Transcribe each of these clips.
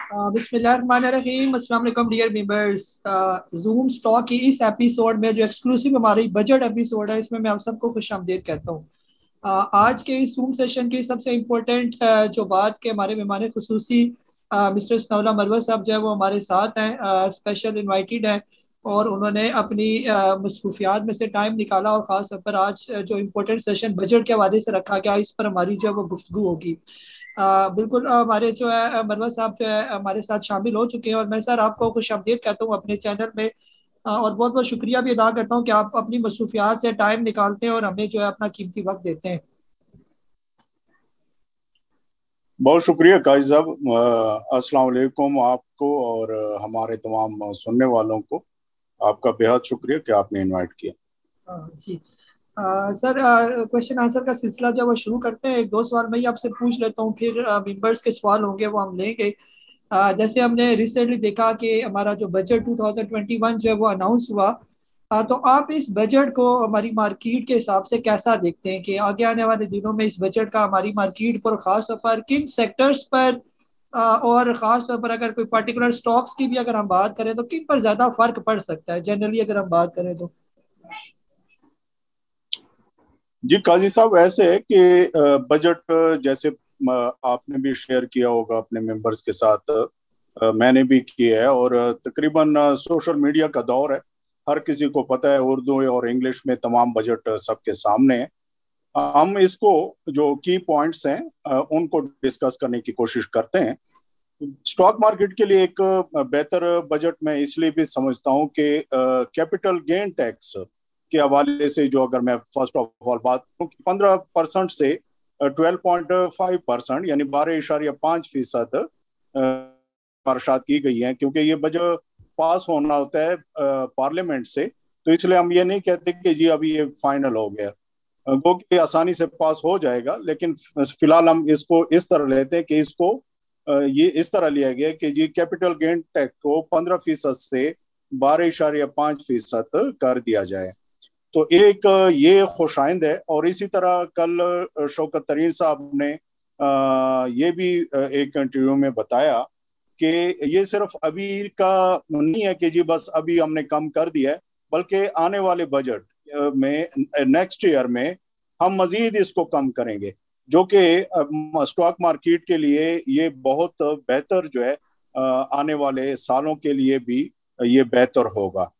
बिस्मिल्लाहिर्रहमानिर्रहीम। अस्सलाम वालेकुम डियर मेंबर्स। जूम स्टॉक की इस एपिसोड में जो एक्सक्लूसिव हमारी बजट एपिसोड है, इसमें मैं आप सबको खुशामदीद कहता हूँ। आज के इस जूम सेशन की सबसे इम्पोर्टेंट जो बात के हमारे मेहमान खुसूसी मिस्टर सनाउल्लाह मरवत साहब जो है वो हमारे साथ हैं, स्पेशल इनवाइटेड हैं। और उन्होंने अपनी मसरूफियात में से टाइम निकाला और ख़ास तौर पर आज जो इम्पोर्टेंट सेशन बजट के हवाले से रखा गया, इस पर हमारी जो है वो गुफ्तगू होगी। बिल्कुल हमारे जो है मरवत साहब जो है हमारे साथ शामिल हो चुके हैं, और मैं सर आपको खुशामदीद कहता हूँ अपने चैनल में। और बहुत बहुत शुक्रिया भी अदा करता हूँ कि आप अपनी मसरूफियात से टाइम निकालते हैं और हमें जो है अपना कीमती वक्त देते हैं। बहुत शुक्रिया काजी साहब। अस्सलाम वालेकुम आपको और हमारे तमाम सुनने वालों को आपका बेहद शुक्रिया कि आपने इनवाइट किया। जी सर, क्वेश्चन आंसर का सिलसिला जो है वो शुरू करते हैं। एक दो सवाल मैं ही आपसे पूछ लेता हूँ, फिर मेंबर्स के सवाल होंगे वो हम लेंगे। जैसे हमने रिसेंटली देखा कि हमारा जो बजट 2021 जो है वो अनाउंस हुआ, तो आप इस बजट को हमारी मार्केट के हिसाब से कैसा देखते हैं कि आगे आने वाले दिनों में इस बजट का हमारी मार्केट पर खास तौर पर किन सेक्टर्स पर और ख़ास तौर पर अगर कोई पर्टिकुलर स्टॉक्स की भी अगर हम बात करें तो किन पर ज़्यादा फर्क पड़ सकता है, जनरली अगर हम बात करें तो? जी काजी साहब, ऐसे है कि बजट जैसे आपने भी शेयर किया होगा अपने मेंबर्स के साथ, मैंने भी किया है, और तकरीबन सोशल मीडिया का दौर है। हर किसी को पता है, उर्दू और इंग्लिश में तमाम बजट सबके सामने है। हम इसको जो की पॉइंट्स हैं उनको डिस्कस करने की कोशिश करते हैं। स्टॉक मार्केट के लिए एक बेहतर बजट मैं इसलिए भी समझता हूँ कि कैपिटल गेन टैक्स के हवाले से, जो अगर मैं फर्स्ट ऑफ ऑल बात करूँ, 15% से 12.5% यानी 12.5% पारशात की गई हैं, क्योंकि ये बजट पास होना होता है पार्लियामेंट से। तो इसलिए हम ये नहीं कहते कि जी अभी ये फाइनल हो गया, वो कि आसानी से पास हो जाएगा, लेकिन फिलहाल हम इसको इस तरह लेते हैं कि इसको ये इस तरह लिया गया कि जी कैपिटल गेन टैक्स को 15% से 12.5% कर दिया जाए। तो एक ये खुशाइंद है। और इसी तरह कल शौकत तरीन साहब ने ये भी एक इंटरव्यू में बताया कि ये सिर्फ अभी का नहीं है कि जी बस अभी हमने कम कर दिया है, बल्कि आने वाले बजट में नेक्स्ट ईयर में हम मजीद इसको कम करेंगे, जो कि स्टॉक मार्केट के लिए ये बहुत बेहतर जो है आने वाले सालों के लिए भी ये बेहतर होगा।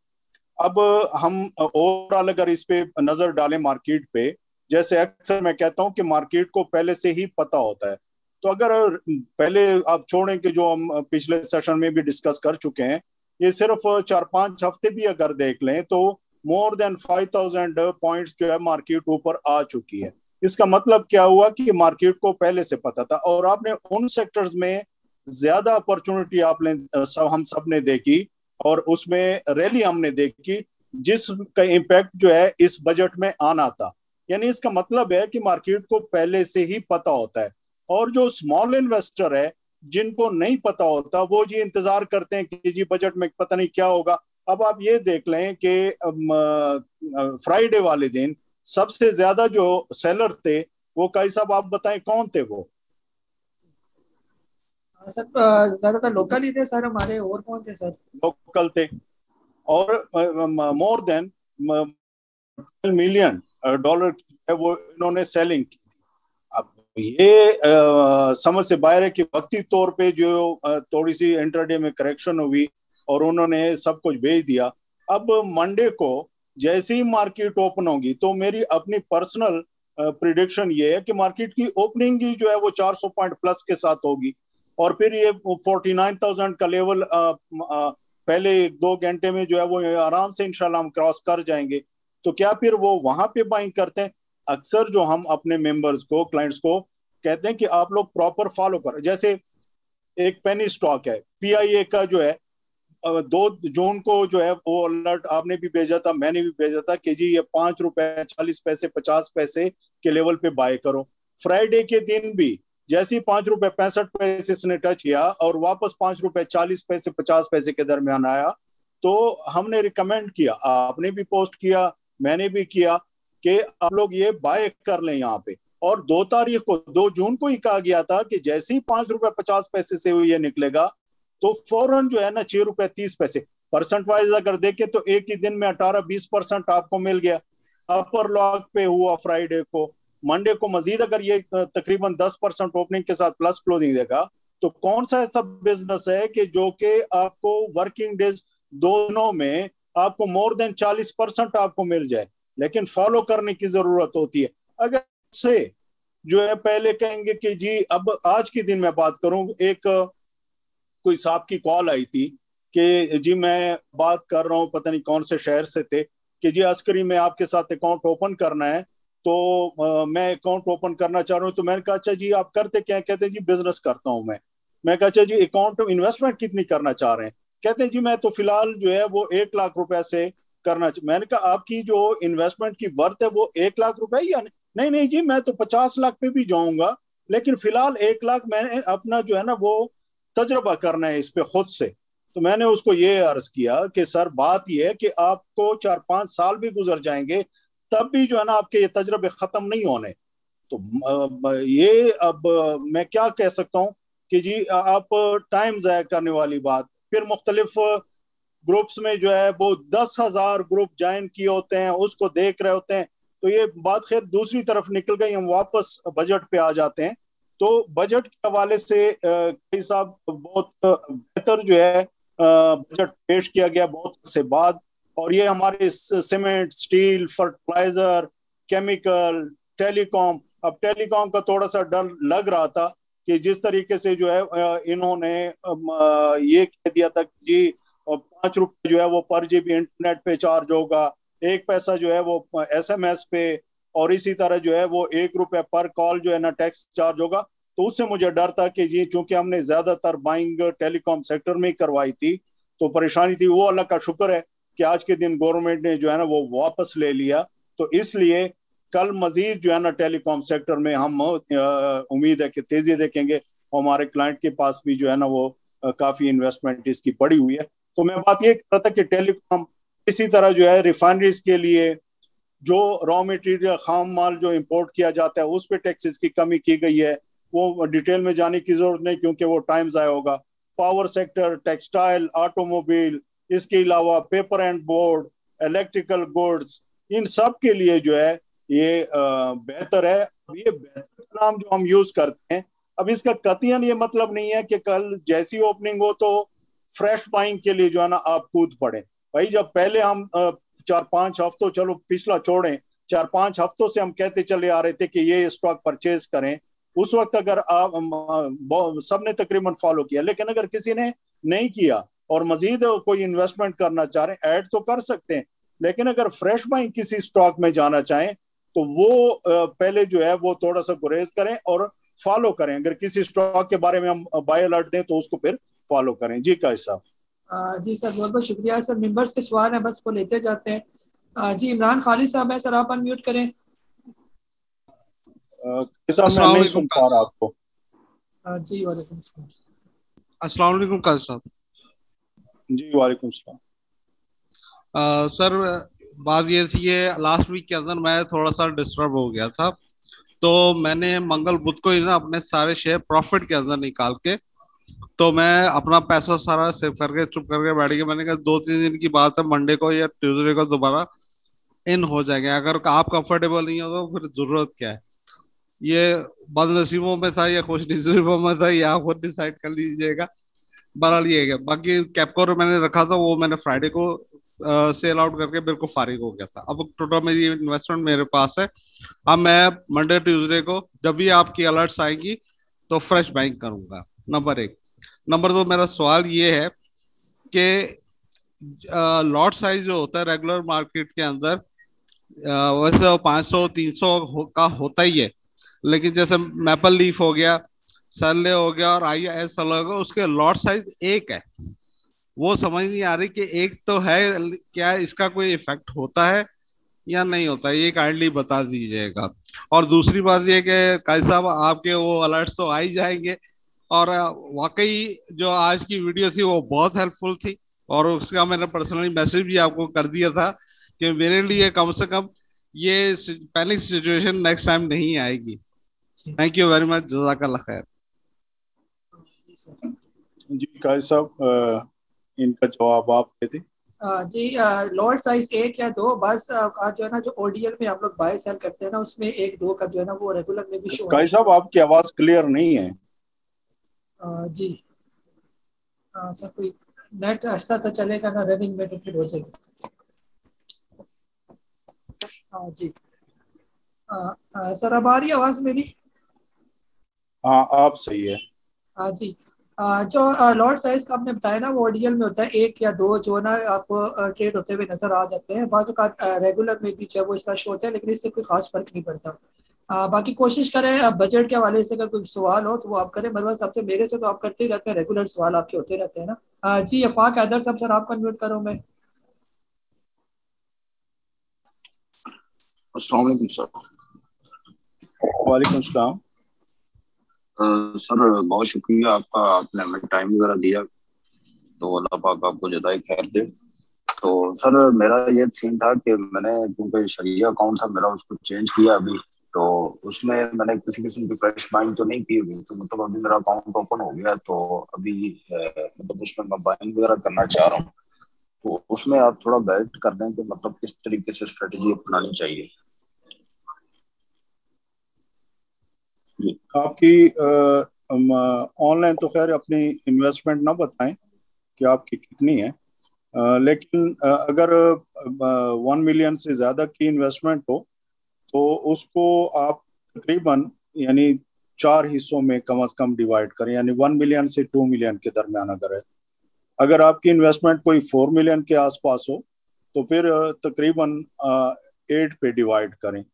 अब हम ओवरऑल अगर इस पे नजर डालें मार्केट पे, जैसे अक्सर मैं कहता हूं कि मार्केट को पहले से ही पता होता है। तो अगर पहले आप छोड़ें कि जो हम पिछले सेशन में भी डिस्कस कर चुके हैं, ये सिर्फ 4-5 हफ्ते भी अगर देख लें तो मोर देन 5000 पॉइंट्स जो है मार्केट ऊपर आ चुकी है। इसका मतलब क्या हुआ कि मार्केट को पहले से पता था, और आपने उन सेक्टर्स में ज्यादा अपॉर्चुनिटी आपने हम सब ने देखी, और उसमें रैली हमने देखी जिसका इम्पैक्ट जो है इस बजट में आना था। यानी इसका मतलब है कि मार्केट को पहले से ही पता होता है, और जो स्मॉल इन्वेस्टर है जिनको नहीं पता होता वो जी इंतजार करते हैं कि जी बजट में पता नहीं क्या होगा। अब आप ये देख लें कि फ्राइडे वाले दिन सबसे ज्यादा जो सेलर थे वो कई साहब आप बताएं कौन थे वो? सर ज्यादातर लोकल ही थे सर हमारे, और कौन थे सर? लोकल थे, और मोर देन $1 मिलियन है वो इन्होंने सेलिंग की। अब ये समझ से बाहर है कि वक्ती तौर पे जो थोड़ी सी इंटरडे में करेक्शन हुई और उन्होंने सब कुछ बेच दिया। अब मंडे को जैसे ही मार्केट ओपन होगी तो मेरी अपनी पर्सनल प्रिडिक्शन ये है कि मार्केट की ओपनिंग ही जो है वो 400 पॉइंट प्लस के साथ होगी, और फिर ये 49,000 का लेवल पहले 2 घंटे में जो है वो आराम से इंशाल्लाह हम क्रॉस कर जाएंगे। तो क्या फिर वो वहां पे बाइंग करते हैं? अक्सर जो हम अपने मेंबर्स को, क्लाइंट्स को कहते हैं कि आप लोग प्रॉपर फॉलो करो। जैसे एक पेनी स्टॉक है पीआईए का, जो है 2 जून को जो है वो अलर्ट आपने भी भेजा था, मैंने भी भेजा था कि जी ये ₹5.40 50 के लेवल पे बाय करो। फ्राइडे के दिन भी जैसे ही ₹5.65 इसने टच किया और वापस ₹5.40 50 के दरमियान आया, तो हमने रिकमेंड किया, आपने भी पोस्ट किया, मैंने भी किया कि आप लोग ये बाय कर लें यहाँ पे। और 2 तारीख को 2 जून को ही कहा गया था कि जैसे ही ₹5.50 से ये निकलेगा تو فوراً جو ہے نا 6 روپے 30 پیسے پرسنٹ وائز اگر دیکھیں تو ایک ہی دن میں 18-20% آپ کو مل گیا. اپر لاک پہ ہوا فرائیڈے کو, منڈے کو مزید اگر یہ تقریباً 10% اوپننگ کے ساتھ پلس کلوزنگ دے گا, تو کون سا ایسا بزنس ہے کہ جو کہ آپ کو ورکنگ ڈیز دونوں میں آپ کو مور دین 40% آپ کو مل جائے, لیکن فالو کرنے کی ضرورت ہوتی ہے. اگر سے جو ہے پہلے کہیں گے کہ جی اب آج کے دن میں بات کروں, ایک کوئی صاحب کی کال آئی تھی کہ جی میں بات کر رہا ہوں پتہ نہیں کون سے شہر سے تھے کہ جی عسکری میں آپ کے ساتھ اکاؤنٹ اوپن کرنا ہے, تو میں اکاؤنٹ اوپن کرنا چاہ رہا ہوں. تو میں نے کہا اچھا جی آپ کرتے کیا؟ کہتے جی بزنس کرتا ہوں میں کہا اچھا جی اکاؤنٹ انویسٹمنٹ کتنی کرنا چاہ رہے ہیں؟ کہتے ہیں جی میں تو فی الحال جو ہے وہ 1 لاکھ روپے سے کرنا میں نے کہا آپ کی جو انویسٹمنٹ کی ورتھ ہے وہ 1 لاکھ روپے یا نہیں جی میں تو 50 لاکھ پہ بھی جاؤں گا, لیکن فی الحال 1 لاکھ میں نے اپنا جو ہے نا وہ تجربہ کرنا ہے اس پہ خود سے. تو میں نے اس کو یہ عرض کیا کہ سر بات یہ ہے کہ آپ کو 4-5 سال بھی گزر جائیں گے تب بھی جو ہے نا آپ کے یہ تجربے ختم نہیں ہونے. تو یہ اب میں کیا کہہ سکتا ہوں کہ جی آپ ٹائم ضائع کرنے والی بات. پھر مختلف گروپس میں جو ہے وہ 10,000 گروپ جوائن کیے ہوتے ہیں, اس کو دیکھ رہے ہوتے ہیں. تو یہ بات خیر دوسری طرف نکل گئی, ہم واپس بجٹ پہ آ جاتے ہیں. تو بجٹ کے حوالے سے کئی صاحب بہت بہتر جو ہے بجٹ پیش کیا گیا بہت سے بعد, اور یہ ہمارے سیمنٹ, سٹیل, فرٹیلائزر, کیمیکل, ٹیلی کام. اب ٹیلی کام کا تھوڑا سا ڈر لگ رہا تھا کہ جس طریقے سے جو ہے انہوں نے یہ کہہ دیا تھا کہ جی 5 روپے جو ہے وہ پر جی بی انٹرنیٹ پہ چارج ہوگا, 1 پیسہ جو ہے وہ ایس ایم ایس پہ, اور اسی طرح جو ہے وہ 1 روپے پر کال جو ہے نا ٹیکس چارج ہوگا. تو اس سے مجھے ڈر تھا کہ جی چونکہ ہم نے زیادہ تر بائنگ ٹیلی کام سیکٹر میں ہی کروائی تھی تو پریشانی تھی. وہ اللہ کا شکر ہے کہ آج کے دن گورنمنٹ نے جو ہے نا وہ واپس لے لیا. تو اس لیے کل مزید جو ہے نا ٹیلی کام سیکٹر میں ہم امید ہے کہ تیزی دیکھیں گے, ہمارے کلائنٹ کے پاس بھی جو ہے نا وہ کافی انویسٹمنٹ اس کی پڑی ہوئی ہے. تو میں بات یہ کر رہا تھا کہ ٹیلی کام اسی طرح جو ہے ریفائنریز کے لیے جو را مٹیریل خام مال جو امپورٹ کیا جاتا ہے اس پہ ٹیکسز کی کمی کی گئی ہے. وہ ڈیٹیل میں جانے کی ضرورت نہیں کیونکہ وہ ٹائم ضائع ہوگا. Power sector, textile, automobile, اس کے علاوہ paper and board, electrical goods, ان سب کے لیے جو ہے یہ بہتر ہے. یہ بہتر نام جو ہم یوز کرتے ہیں, اب اس کا قطعاً یہ مطلب نہیں ہے کہ کل جیسی اوپننگ ہو تو فریش بائنگ کے لیے جو ہے نا آپ کود پڑیں. بھائی جب پہلے ہم 4-5 ہفتوں, چلو پچھلا چھوڑیں, 4-5 ہفتوں سے ہم کہتے چلے آ رہے تھے کہ یہ اسٹاک پرچیز کریں, اس وقت اگر آپ سب نے تقریباً فالو کیا. لیکن اگر کسی نے نہیں کیا اور مزید کوئی انویسٹمنٹ کرنا چاہ رہے ہیں, ایڈ تو کر سکتے ہیں, لیکن اگر فریش بائنگ کسی اسٹاک میں جانا چاہیں تو وہ پہلے جو ہے وہ تھوڑا سا گریز کریں اور فالو کریں. اگر کسی اسٹاک کے بارے میں ہم بائی الرٹ دیں تو اس کو پھر فالو کریں. جی قائد صاحب. جی سر بہت بہت شکریہ سر. ممبرس کے سوال ہیں بس وہ لیتے جاتے ہیں. جی عمران خالد صاحب ہے سر, آپ انمیوٹ کریں. میں نہیں سن پا رہا آپ کو. جی وعلیکم السلام. السلام علیکم قاضی صاحب. جی وعلیکم السلام. سر بات یہ تھی کہ لاسٹ ویک کے اندر میں تھوڑا سا ڈسٹرب ہو گیا تھا, تو میں نے منگل بدھ کو ہی نا اپنے سارے شیئر پروفٹ کے اندر نکال کے, تو میں اپنا پیسہ سارا سیو کر کے چپ کر کے بیٹھ گیا. میں نے کہا 2-3 دن کی بات ہے, منڈے کو یا ٹیوزڈے کو دوبارہ ان ہو جائیں گے. اگر آپ کمفرٹیبل نہیں ہو تو پھر ضرورت کیا ہے. یہ بد نصیبوں میں تھا یا خوش نصیبوں میں تھا, یہ آپ خود ڈیسائیڈ کر لیجیے گا. بہرحال یہ ہے. باقی کیپکور میں نے رکھا تھا وہ میں نے فرائیڈے کو سیل آؤٹ کر کے بالکل فارغ ہو گیا تھا. اب ٹوٹل میری انویسٹمنٹ میرے پاس ہے. اب میں منڈے ٹیوزڈے کو جب بھی آپ کی الرٹس آئیں گی تو فریش بائنگ کروں گا. نمبر 1. نمبر 2, میرا سوال یہ ہے کہ لاٹ سائز جو ہوتا ہے ریگولر مارکیٹ کے اندر ویسے 500-300 کا ہوتا ہی ہے, لیکن جیسے میپل لیف ہو گیا, سرلے ہو گیا اور آئی ایس ہو گیا, اس کے لاٹ سائز 1 ہے. وہ سمجھ نہیں آ رہی کہ 1 تو ہے, کیا اس کا کوئی ایفیکٹ ہوتا ہے یا نہیں ہوتا ہے, یہ کائنڈلی بتا دیجیے گا. اور دوسری بات یہ کہ قاضی صاحب آپ کے وہ الرٹس تو آ ہی جائیں گے, اور واقعی جو آج کی ویڈیو تھی وہ بہت ہیلپ فل تھی, اور اس کا میں نے پرسنلی میسج بھی آپ کو کر دیا تھا کہ میرے لیے کم سے کم یہ پینک سچویشن نیکسٹ ٹائم نہیں آئے گی. تھینک یو ویری مچ, جزاک اللہ خیر. جی काजी साहब इनका जवाब आप दे दें। जी लॉट साइज 1 या 2 बस आज जो है ना, जो ओडीएल में आप लोग बाय सेल करते हैं ना, उसमें 1-2 का जो है ना वो रेगुलर में भी शो काजी साहब आपकी आवाज क्लियर नहीं है। जी सर कोई नेट अच्छा सा चलेगा ना, रनिंग में तो फिर हो जाएगा। हाँ जी सर अब आ रही है आवाज मेरी? हाँ आप सही है। हाँ जी जो लॉट साइज का आपने बताया ना, वो ओडीएल में होता है 1 या 2 जो ना आप ट्रेड होते हुए नजर आ जाते हैं। बाजू का रेगुलर में भी जो है वो इसका शो होता है, लेकिन इससे कोई खास फर्क नहीं पड़ता। बाकी कोशिश करें बजट के हवाले से अगर कोई सवाल हो तो वो आप करें। मतलब सबसे मेरे से तो आप करते ही रहते हैं, रेगुलर सवाल आपके होते रहते हैं ना। जी अफाक हैदर साहब, सर आपका म्यूट करो मैं। अस्सलाम वालेकुम सर। वालेकुम सलाम। सर बहुत शुक्रिया आपका, आपने हमें टाइम वगैरह दिया, तो अल्लाह पाक आपको जज़ाए खैर दे। तो सर मेरा ये सीन था कि मैंने क्योंकि शरिया अकाउंट था मेरा, उसको चेंज किया अभी, तो उसमें मैंने किसी किस्म की फ्रेश बाइंग तो नहीं की हुई, तो मतलब अभी मेरा अकाउंट ओपन हो गया, तो अभी मतलब उसमें मैं बाइंग वगैरह करना चाह रहा हूँ, तो उसमें आप थोड़ा गाइड कर दें कि मतलब किस तरीके से स्ट्रेटेजी अपनानी चाहिए। आपकी ऑनलाइन तो खैर अपनी इन्वेस्टमेंट ना बताएं कि आपकी कितनी है, लेकिन अगर 1 मिलियन से ज़्यादा की इन्वेस्टमेंट हो तो उसको आप तकरीबन यानी 4 हिस्सों में कम से कम डिवाइड करें, यानी 1 मिलियन से 2 मिलियन के दरमियान अगर है। अगर आपकी इन्वेस्टमेंट कोई 4 मिलियन के आसपास हो तो फिर तकरीबन 8 पे डिवाइड करें,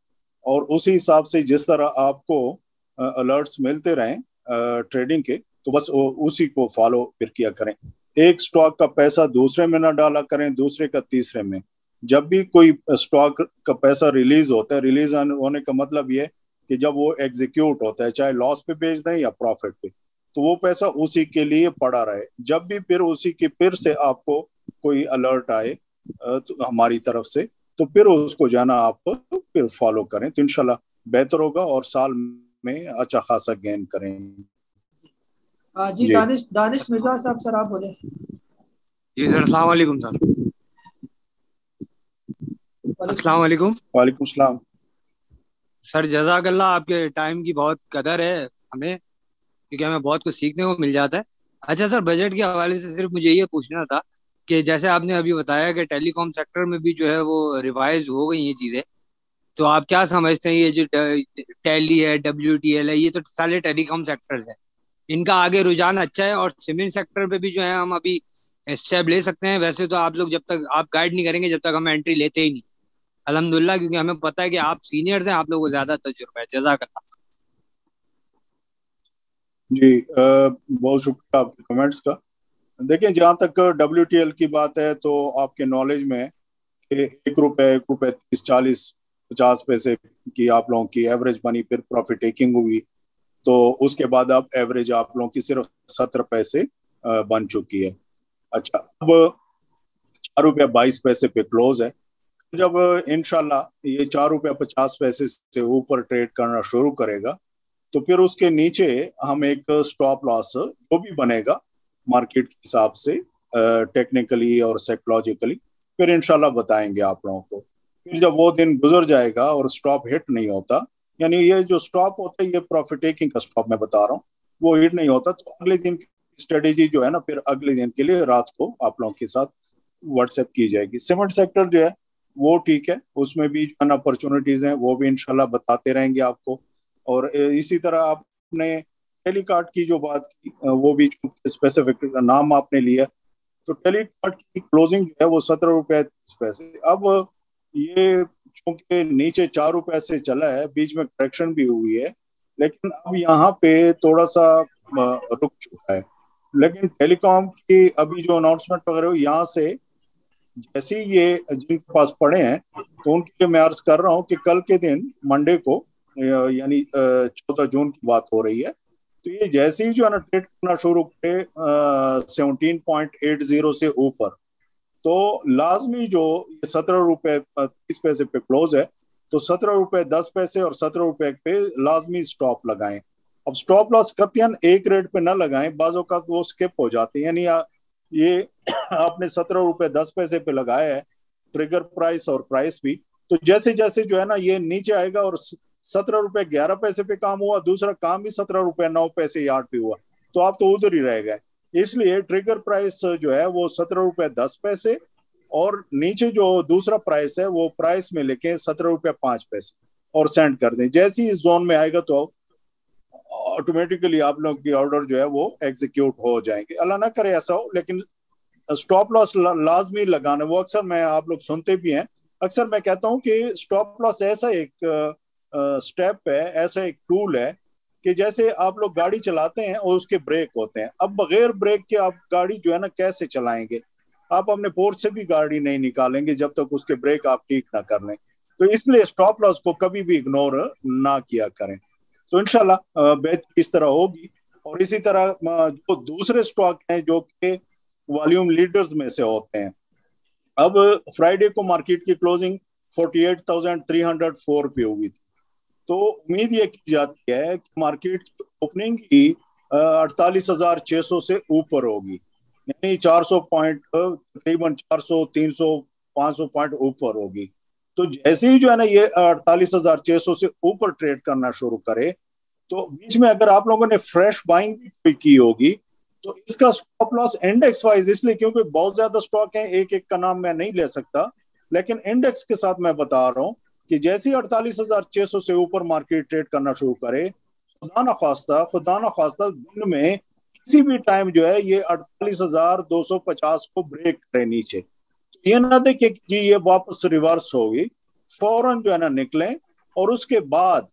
और उसी हिसाब से जिस तरह आपको अलर्ट्स मिलते रहें ट्रेडिंग के, तो बस उसी को फॉलो फिर किया करें। एक स्टॉक का पैसा दूसरे में ना डाला करें, दूसरे का तीसरे में। जब भी कोई स्टॉक का पैसा रिलीज होता है, रिलीज होने का मतलब ये कि जब वो एग्जीक्यूट होता है, चाहे लॉस पे बेच दें या प्रॉफिट पे, तो वो पैसा उसी के लिए पड़ा रहे। जब भी फिर उसी की फिर से आपको कोई अलर्ट आए तो हमारी तरफ से, तो फिर उसको जाना आप फिर फॉलो करें, तो इंशाल्लाह बेहतर होगा और साल में अच्छा खासा गेन करेंगे। जी दानिश मिर्जा साहब, सर आप बोले। जी सर अस्सलाम वालेकुम सर। अस्सलाम वालेकुम। वालेकुम सलाम। सर जज़ाकल्लाह, आपके टाइम की बहुत कदर है हमें, क्योंकि हमें बहुत कुछ सीखने को मिल जाता है। अच्छा सर, बजट के हवाले से सिर्फ मुझे ये पूछना था कि जैसे आपने अभी बताया कि टेलीकॉम सेक्टर में भी जो है वो रिवाइज हो गई ये चीज़ें, तो आप क्या समझते हैं ये जो टैली है, WTL है, ये तो सारे टेलीकॉम सेक्टर्स है, इनका आगे रुझान अच्छा है? और सीमेंट सेक्टर पे भी जो है हम अभी स्टेप ले सकते हैं? वैसे तो आप लोग जब तक आप गाइड नहीं करेंगे जब तक हम एंट्री लेते ही नहीं, अल्हम्दुलिल्लाह, क्योंकि हमें पता है कि आप सीनियर्स हैं, आप लोगों को ज्यादा तजुर्बा है। जज़ाकल्लाह। जी बहुत शुक्रिया आपके कमेंट्स का। देखिए जहाँ तक WTL की बात है, तो आपके नॉलेज में है कि 1 रुपये 30 40 50 पैसे की आप लोगों की एवरेज बनी, फिर प्रॉफिट टेकिंग हुई, तो उसके बाद अब एवरेज आप लोगों की सिर्फ 17 पैसे बन चुकी है। अच्छा, अब 4 रुपये 22 पैसे पे क्लोज है। जब इंशाल्लाह ये 4 रुपये 50 पैसे से ऊपर ट्रेड करना शुरू करेगा, तो फिर उसके नीचे हम एक स्टॉप लॉस जो भी बनेगा मार्केट के हिसाब से टेक्निकली और साइकोलॉजिकली फिर इंशाल्लाह बताएंगे आप लोगों को। फिर जब वो दिन गुजर जाएगा और स्टॉप हिट नहीं होता, यानी ये जो स्टॉप होता है ये प्रॉफिट टेकिंग का स्टॉप मैं बता रहा हूँ, वो हिट नहीं होता, तो अगले दिन की स्ट्रेटेजी जो है ना, फिर अगले दिन के लिए रात को आप लोगों के साथ व्हाट्सएप की जाएगी। सीमेंट सेक्टर जो है वो ठीक है, उसमें भी अपॉर्चुनिटीज हैं, वो भी इंशाल्लाह बताते रहेंगे आपको। और इसी तरह आपने टेलीकार्ट की जो बात की, वो भी स्पेसिफिक नाम आपने लिया, तो टेलीकार्ट की क्लोजिंग जो है वो 17 रुपये 30 पैसे। अब ये क्योंकि नीचे 4 रुपये से चला है, बीच में करेक्शन भी हुई है, लेकिन अब यहाँ पे थोड़ा सा रुक चुका है। लेकिन टेलीकॉम की अभी जो अनाउंसमेंट वगैरह हुई, यहाँ से जैसे ही ये जिनके पास पड़े हैं, तो उनके लिए मैं अर्ज कर रहा हूँ कि कल के दिन मंडे को, यानी 14 जून की बात हो रही है, तो ये जैसे ही जो है ना ट्रेड करना शुरू करे 17.80 से ऊपर, तो लाजमी जो ये 17 रुपये 30 पैसे पे क्लोज है, तो 17 रुपये 10 पैसे और 17 रुपये पे लाजमी स्टॉप लगाएं। अब स्टॉप लॉस कतियन एक रेट पे ना लगाएं, बाजों का वो स्किप हो जाते हैं। यानी ये आपने 17 रुपए 10 पैसे पे लगाया है, ट्रिगर प्राइस और प्राइस भी, तो जैसे जैसे जो है ना ये नीचे आएगा, और 17 रुपए 11 पैसे पे काम हुआ, दूसरा काम भी 17 रुपए 9 पैसे यार्ड पे हुआ, तो आप तो उधर ही रह गए। इसलिए ट्रिगर प्राइस जो है वो 17 रुपए 10 पैसे, और नीचे जो दूसरा प्राइस है वो प्राइस में लिखे 17 रुपए 5 पैसे और सेंड कर दें। जैसे ही इस जोन में आएगा तो ऑटोमेटिकली आप लोग की ऑर्डर जो है वो एग्जीक्यूट हो जाएंगे। अल्लाह ना करे ऐसा हो, लेकिन स्टॉप लॉस लाजमी लगाना, वो अक्सर मैं आप लोग सुनते भी हैं, अक्सर मैं कहता हूं कि स्टॉप लॉस ऐसा एक स्टेप है, ऐसा एक टूल है कि जैसे आप लोग गाड़ी चलाते हैं और उसके ब्रेक होते हैं। अब बगैर ब्रेक के आप गाड़ी जो है ना कैसे चलाएंगे? आप अपने पोर्ट से भी गाड़ी नहीं निकालेंगे जब तक उसके ब्रेक आप ठीक ना कर लें। तो इसलिए स्टॉप लॉस को कभी भी इग्नोर ना किया करें। तो इंशाल्लाह बेहतर इस तरह होगी। और इसी तरह जो दूसरे स्टॉक हैं जो कि वॉल्यूम लीडर्स में से होते हैं, अब फ्राइडे को मार्केट की क्लोजिंग 48,304 पे हुई थी, तो उम्मीद ये की जाती है कि मार्केट की ओपनिंग ही 48,600 से ऊपर होगी, यानी 400 पॉइंट, तकरीबन 400 300 500 पॉइंट ऊपर होगी। तो जैसे ही जो है ना ये 48,600 से ऊपर ट्रेड करना शुरू करे, तो बीच में अगर आप लोगों ने फ्रेश बाइंग की होगी तो इसका स्टॉप लॉस इंडेक्स वाइज, इसलिए क्योंकि बहुत ज्यादा स्टॉक है, एक एक का नाम मैं नहीं ले सकता, लेकिन इंडेक्स के साथ मैं बता रहा हूं कि जैसे ही 48,600 से ऊपर मार्केट ट्रेड करना शुरू करे, खुदा ना खास्ता दिन में किसी भी टाइम जो है ये 48,250 को ब्रेक करे नीचे, तो ये ना देखे कि जी ये वापस रिवर्स होगी, फौरन जो है ना निकलें, और उसके बाद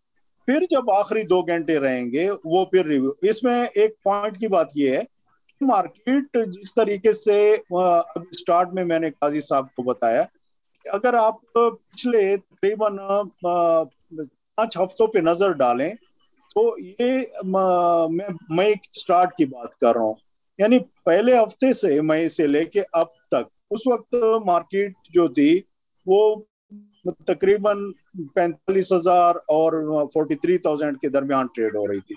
फिर जब आखिरी 2 घंटे रहेंगे वो फिर रिव्यू। इसमें एक पॉइंट की बात ये है कि मार्केट जिस तरीके से अभी स्टार्ट में मैंने काजी साहब को बताया कि अगर आप पिछले तकरीबन 5 हफ्तों पे नजर डालें तो ये मैं मई की स्टार्ट की बात कर रहा हूँ, यानी पहले हफ्ते से मई से लेके अब तक, उस वक्त मार्केट जो थी वो तकरीबन 45,000 और 43,000 के दरमियान ट्रेड हो रही थी।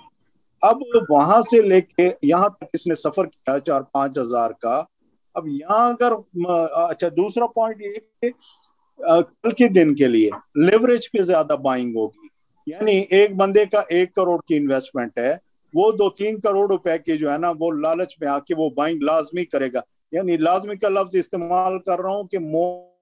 अब वहां से लेके यहाँ तक इसने सफर किया 4-5 हजार का। अब यहाँ अगर अच्छा, दूसरा पॉइंट ये कि कल के दिन के लिए लेवरेज पे ज्यादा बाइंग होगी, यानी एक बंदे का 1 करोड़ की इन्वेस्टमेंट है, वो 2-3 करोड़ रुपए की जो है ना वो लालच में आके वो बाइंग लाजमी करेगा। यानी लाजमी का लफ्ज इस्तेमाल कर रहा हूँ कि मोर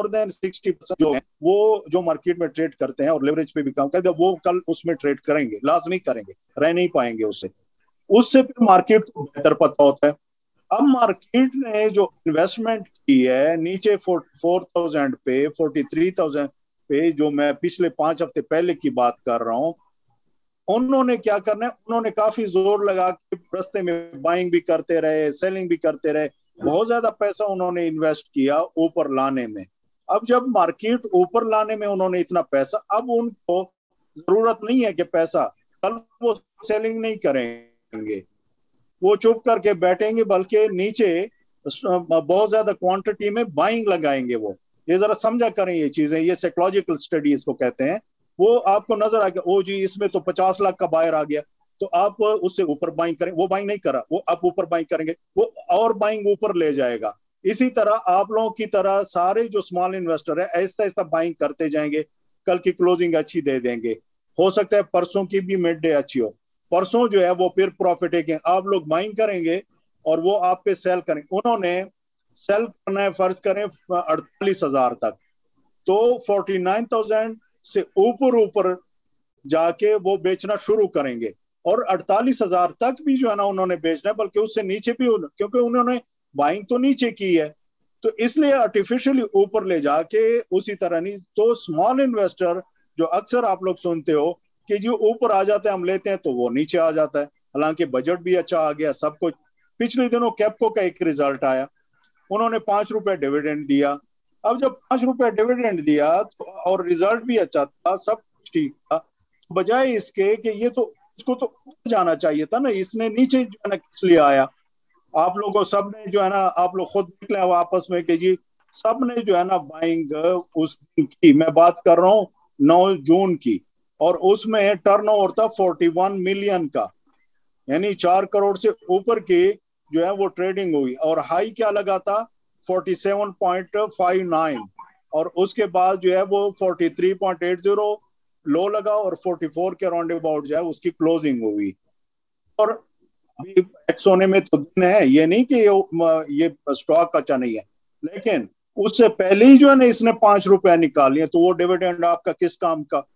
देन 60% जो है वो जो मार्केट में ट्रेड करते हैं और लेवरेज पे भी काम करते हैं, वो कल उसमें ट्रेड करेंगे, लाजमी करेंगे, रह नहीं पाएंगे उससे फिर मार्केट को बेहतर पता होता है। अब मार्केट ने जो इन्वेस्टमेंट की है नीचे 4,000 पे 43,000 पे, जो मैं पिछले 5 हफ्ते पहले की बात कर रहा हूँ, उन्होंने क्या करना है, उन्होंने काफी जोर लगा के रास्ते में बाइंग भी करते रहे, सेलिंग भी करते रहे, बहुत ज्यादा पैसा उन्होंने इन्वेस्ट किया ऊपर लाने में। अब जब मार्केट ऊपर लाने में उन्होंने इतना पैसा, अब उनको जरूरत नहीं है कि पैसा कल वो सेलिंग नहीं करेंगे, वो चुप करके बैठेंगे, बल्कि नीचे बहुत ज्यादा क्वांटिटी में बाइंग लगाएंगे। वो ये जरा समझा करें ये चीजें, ये साइकोलॉजिकल स्टडीज को कहते हैं। वो आपको नजर आ गया ओ जी इसमें तो 50 लाख का बायर आ गया, तो आप उससे ऊपर बाइंग करें, वो बाइंग नहीं करा, वो आप ऊपर बाइंग करेंगे, वो और बाइंग ऊपर ले जाएगा। इसी तरह आप लोगों की तरह सारे जो स्मॉल इन्वेस्टर है ऐसा ऐसा बाइंग करते जाएंगे, कल की क्लोजिंग अच्छी दे देंगे, हो सकता है परसों की भी मिड डे अच्छी हो, परसों जो है वो फिर प्रॉफिट है, आप लोग बाइंग करेंगे और वो आप पे सेल करेंगे। उन्होंने सेल करना है फर्ज करें 48,000 तक, तो 49,000 से ऊपर जाके वो बेचना शुरू करेंगे, और 48,000 तक भी जो है ना उन्होंने बेचना है, बल्कि उससे नीचे भी, क्योंकि उन्होंने बाइंग तो नीचे की है, तो इसलिए आर्टिफिशियली ऊपर ले जाके उसी तरह नहीं। तो स्मॉल इन्वेस्टर जो अक्सर आप लोग सुनते हो कि जो ऊपर आ जाते हैं हम लेते हैं, तो वो नीचे आ जाता है, हालांकि बजट भी अच्छा आ गया सब कुछ। पिछले दिनों कैप्को का एक रिजल्ट आया, उन्होंने 5 रुपए डिविडेंड दिया। अब जब 5 रुपए डिविडेंड दिया तो और रिजल्ट भी अच्छा था, सब कुछ ठीक था, तो बजाय इसके कि ये तो इसको तो जाना चाहिए था ना, इसने नीचे जो है ना किस लिए आया? आप लोगों सब ने जो है ना, आप लोग खुद निकले आपस में कि जी सब ने जो है ना बाइंग उस दिन की, मैं बात कर रहा हूँ 9 जून की, और उसमें टर्नओवर था 41 मिलियन का, यानी 4 करोड़ से ऊपर की जो है वो ट्रेडिंग हुई। और हाई क्या लगा था 47.59, और उसके बाद जो है वो 43.80 लो लगा, और 44 के राउंड अबाउट जो है उसकी क्लोजिंग हुई। और अभी एक्स होने में तो दिन है, ये नहीं कि ये स्टॉक अच्छा नहीं है, लेकिन उससे पहले ही जो है ना इसने 5 रुपए निकाल लिए, तो वो डिविडेंड आपका किस काम का।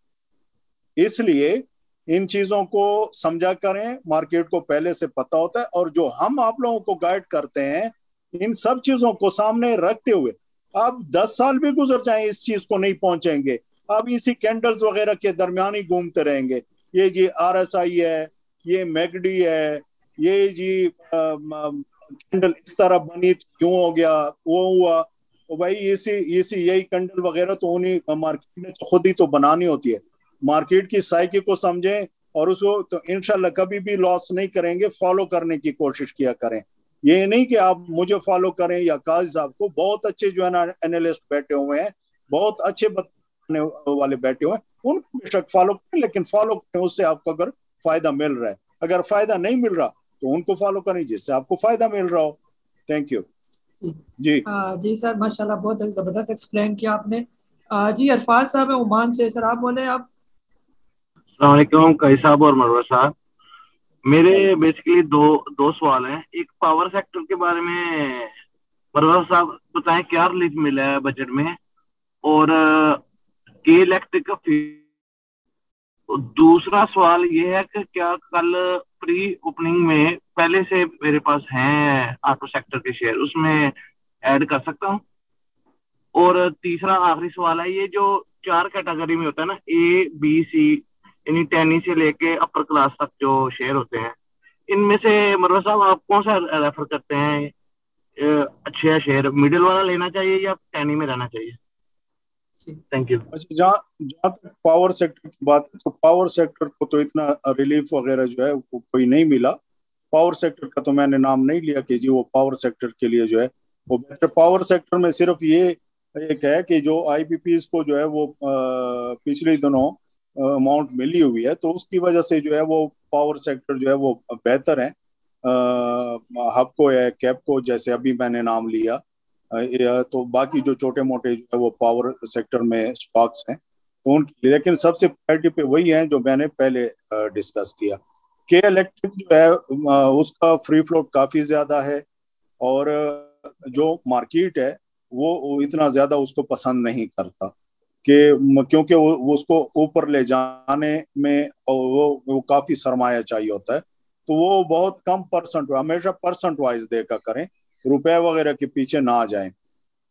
इसलिए इन चीजों को समझा करें, मार्केट को पहले से पता होता है, और जो हम आप लोगों को गाइड करते हैं इन सब चीजों को सामने रखते हुए, अब 10 साल भी गुजर जाएं इस चीज को नहीं पहुंचेंगे, अब इसी कैंडल्स वगैरह के दरमियान ही घूमते रहेंगे। ये जी RSI है, ये मैगडी है, ये जी कैंडल इस तरह बनी तो क्यों हो गया, वो हुआ। तो भाई इसी इसी यही कैंडल वगैरह तो उन्हीं मार्केट ने तो खुद ही तो बनानी होती है। मार्केट की साइकी को समझें और उसको तो इंशाल्लाह कभी भी लॉस नहीं करेंगे, फॉलो करने की कोशिश किया करें। ये नहीं कि आप मुझे फॉलो करें या काजी साहब को, बहुत अच्छे जो है ना एनालिस्ट बैठे हुए हैं, बहुत अच्छे बताने वाले बैठे हुए हैं, उनको बेशक फॉलो करें, लेकिन फॉलो करें उससे आपको अगर फायदा मिल रहा है। अगर फायदा नहीं मिल रहा तो उनको फॉलो करें जिससे आपको फायदा मिल रहा हो। थैंक यू जी। जी सर, माशाल्लाह बहुत जबरदस्त एक्सप्लेन किया आपने। जी अरफाज साहब है ओमान से, सर आप बोले। आप अस्सलाम वालेकुम कई साहब और मरवा साहब, मेरे बेसिकली दो सवाल हैं। एक पावर सेक्टर के बारे में मरवा साहब बताएं क्या रिलीफ मिला है बजट में, और के इलेक्ट्रिक का दूसरा सवाल ये है कि क्या कल प्री ओपनिंग में पहले से मेरे पास हैं ऑटो सेक्टर के शेयर, उसमें ऐड कर सकता हूँ। और तीसरा आखिरी सवाल है, ये जो 4 कैटेगरी में होता है ना, A B C, यानी टैनी से लेके अपर क्लास तक जो शेयर होते हैं, इनमें से मरवा साहब आप कौन सा रेफर करते हैं? अच्छे शेयर मिडिल वाला लेना चाहिए या टैनी में रहना चाहिए? Thank you. जहाँ तक पावर सेक्टर की बात है, तो पावर सेक्टर को तो इतना रिलीफ वगैरह जो है वो कोई नहीं मिला। पावर सेक्टर का तो मैंने नाम नहीं लिया कि जी वो पावर सेक्टर के लिए जो है वो बेहतर। पावर सेक्टर में सिर्फ ये एक है कि जो IPPs को जो है वो पिछले दिनों अमाउंट मिली हुई है, तो उसकी वजह से जो है वो पावर सेक्टर जो है वो बेहतर है। हबको है, कैपको, जैसे अभी मैंने नाम लिया, तो बाकी जो छोटे मोटे जो है वो पावर सेक्टर में स्टॉक्स हैं तो उनकी, लेकिन सबसे प्रायोरिटी पे वही है जो मैंने पहले डिस्कस किया। के इलेक्ट्रिक जो है उसका फ्री फ्लोट काफी ज्यादा है, और जो मार्केट है वो इतना ज्यादा उसको पसंद नहीं करता, कि क्योंकि वो उसको ऊपर ले जाने में वो काफी सरमाया चाहिए होता है, तो वो बहुत कम परसेंट, हमेशा परसेंट वाइज देखा करें, रुपए वगैरह के पीछे ना आ जाएं।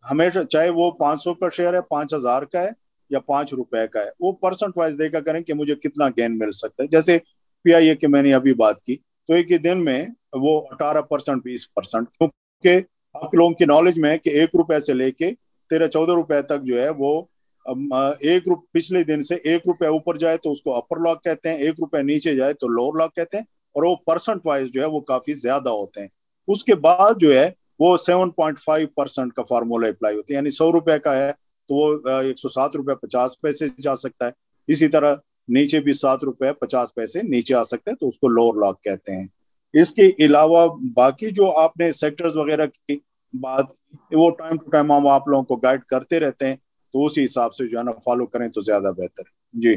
हमेशा चाहे वो 500 का शेयर है, 5000 का है या 5 रुपए का है, वो परसेंट वाइज देखा करें कि मुझे कितना गेन मिल सकता है। जैसे PIA की मैंने अभी बात की, तो एक ही दिन में वो 18% 20%, क्योंकि आप लोगों की नॉलेज में है कि 1 रुपए से लेके 13-14 रुपए तक जो है वो पिछले दिन से 1 रुपए ऊपर जाए तो उसको अपर लॉक कहते हैं, 1 रुपए नीचे जाए तो लोअर लॉक कहते हैं, और वो परसेंट वाइज जो है वो काफी ज्यादा होते हैं। उसके बाद जो है वो 7.5% का फार्मूला अप्लाई होता है, यानी 100 रुपए का है तो वो 107 रुपए 50 पैसे जा सकता है। इसी तरह नीचे भी 7 रुपए 50 पैसे नीचे आ सकते हैं, तो उसको लोअर लॉक कहते हैं। इसके अलावा बाकी जो आपने सेक्टर्स वगैरह की बात की, वो टाइम टू टाइम हम आप लोगों को गाइड करते रहते हैं, तो उसी हिसाब से जो है ना फॉलो करें तो ज्यादा बेहतर है। जी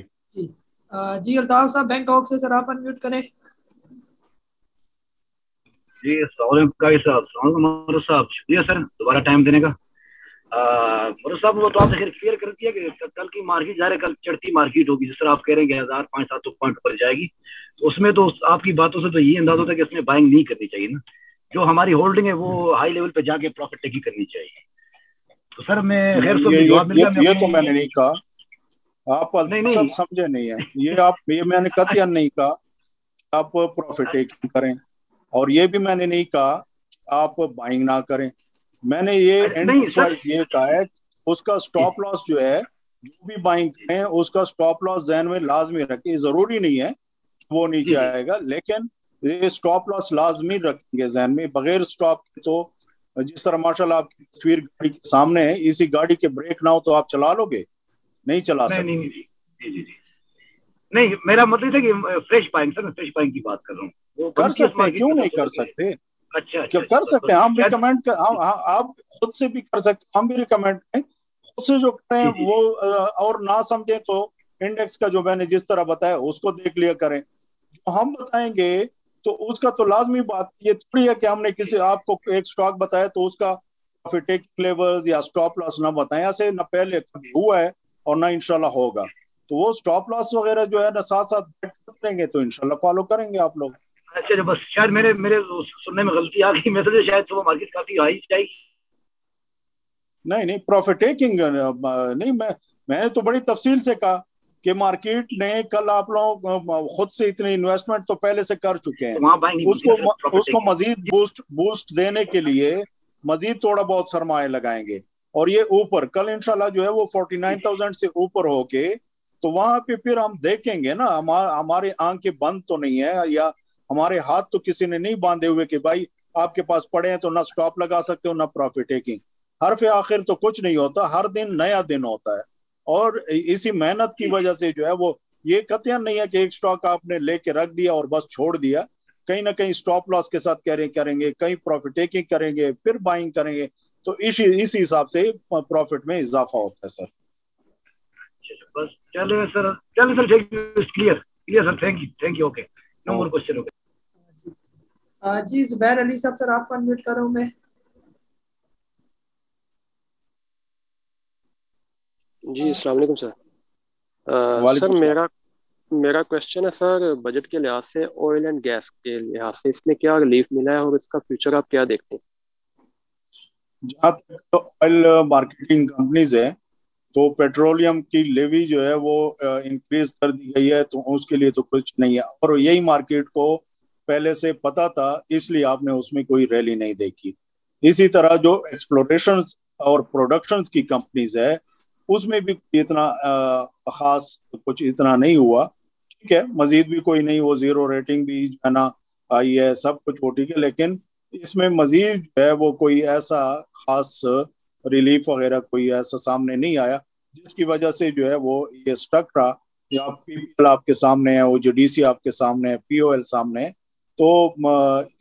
जी अल्ताफ साहब बैंकॉक से, सर आप अनम्यूट करें। जी साहब शुक्रिया सर दोबारा टाइम देने का। मरवा साहब वो तो आपने खैर क्लियर कर दिया कि कल की मार्केट जा रही है, कल चढ़ती मार्केट होगी, जिस तरह आप कह रहे हैं 1500-700 पॉइंट पर जाएगी, तो उसमें तो आपकी बातों से तो ये अंदाजा होता है कि इसमें बाइंग नहीं करनी चाहिए ना, जो हमारी होल्डिंग है वो हाई लेवल पे जाके प्रॉफिट टेकिंग करनी चाहिए। तो सर मैं खैर ये तो मैंने नहीं कहा, आप सब समझे नहीं है, ये मैंने कतई नहीं कहा आप प्रॉफिट टेकिंग करें, और ये भी मैंने नहीं कहा आप बाइंग ना करें। मैंने ये एंड ये कहा है उसका स्टॉप लॉस जो है, जो भी बाइंग करें उसका स्टॉप लॉस ज़हन में लाजमी रखें। जरूरी नहीं है वो नीचे आएगा, लेकिन ये स्टॉप लॉस लाजमी रखेंगे ज़हन में। बगैर स्टॉप के तो जिस तरह माशाल्लाह आपकी तस्वीर गाड़ी के सामने है, इसी गाड़ी के ब्रेक ना हो तो आप चला लोगे? नहीं चला सकते। नहीं, मेरा मतलब है कि फ्रेश बाइंग, सर मैं फ्रेश बाइंग की बात कर रहा हूँ, वो कर सकते हैं, क्यों नहीं कर सकते? क्यों कर सकते हैं, हम रिकमेंड आप खुद से भी कर सकते हैं, हम भी रिकमेंड करें खुद से जो करें वो, और ना समझे तो इंडेक्स का जो मैंने जिस तरह बताया उसको देख लिया करें। जो हम बताएंगे तो उसका तो लाजमी बात ये थोड़ी है कि हमने किसी आपको एक स्टॉक बताया तो उसका प्रॉफिट टेकिंग लेवल्स या स्टॉप लॉस ना बताएं, ऐसे ना पहले कभी हुआ है और ना इंशाल्लाह होगा। तो वो स्टॉप लॉस वगैरह जो है ना साथ साथ करेंगे तो इंशाल्लाह फॉलो करेंगे आप लोग। अच्छा, बस शायद मेरे सुनने में गलती आ गई, मैं तो शायद सुबह मार्केट काफी हाई जाएगी। नहीं प्रॉफिट टेकिंग नहीं, मैंने तो बड़ी तफसील से कहा कि मार्केट ने कल आप लोग खुद से इतनी इन्वेस्टमेंट तो पहले से कर चुके हैं, उसको मजीद बूस्ट देने के लिए मजीद थोड़ा बहुत सरमाए लगाएंगे और ये ऊपर कल इंशाल्लाह जो है वो 49,000 से ऊपर होके तो वहां पे फिर हम देखेंगे ना। हमारे आंखें बंद तो नहीं है या हमारे हाथ तो किसी ने नहीं बांधे हुए कि भाई आपके पास पड़े हैं तो ना स्टॉप लगा सकते हो ना प्रॉफिट टेकिंग। हर आखिर तो कुछ नहीं होता, हर दिन नया दिन होता है और इसी मेहनत की वजह से जो है वो ये कतई नहीं है कि एक स्टॉक आपने लेके रख दिया और बस छोड़ दिया, कहीं ना कहीं स्टॉप लॉस के साथ करेंगे, कहीं प्रॉफिट टेकिंग करेंगे, फिर बाइंग करेंगे, तो इसी हिसाब से प्रॉफिट में इजाफा होता है सर। बस चलिए sir, clear sir, thank you, okay, no more question. Okay जी, जुबैर अली साहब सर आपको अनम्यूट कर रहा हूं मैं। जी अस्सलाम वालेकुम सर। सर मेरा क्वेश्चन है सर, बजट के लिहाज से ऑयल एंड गैस के लिहाज से इसमें क्या रिलीफ मिला है और इसका फ्यूचर आप क्या देखते हैं? जहाँ तक ऑयल मार्केटिंग कंपनीज है तो पेट्रोलियम की लेवी जो है वो इंक्रीज कर दी गई है, तो उसके लिए तो कुछ नहीं है और यही मार्केट को पहले से पता था, इसलिए आपने उसमें कोई रैली नहीं देखी। इसी तरह जो एक्सप्लोरेशन और प्रोडक्शन की कंपनीज है उसमें भी इतना खास कुछ इतना नहीं हुआ। ठीक है, मजीद भी कोई नहीं, वो जीरो रेटिंग भी है ना आई है, सब कुछ वो ठीक है, लेकिन इसमें मजीद जो है वो कोई ऐसा खास रिलीफ वगैरह कोई ऐसा सामने नहीं आया जिसकी वजह से जो है वो ये स्टक रहा। या पीपीएल आपके सामने है, ओजीडीसी आपके सामने है, पीओएल सामने है, तो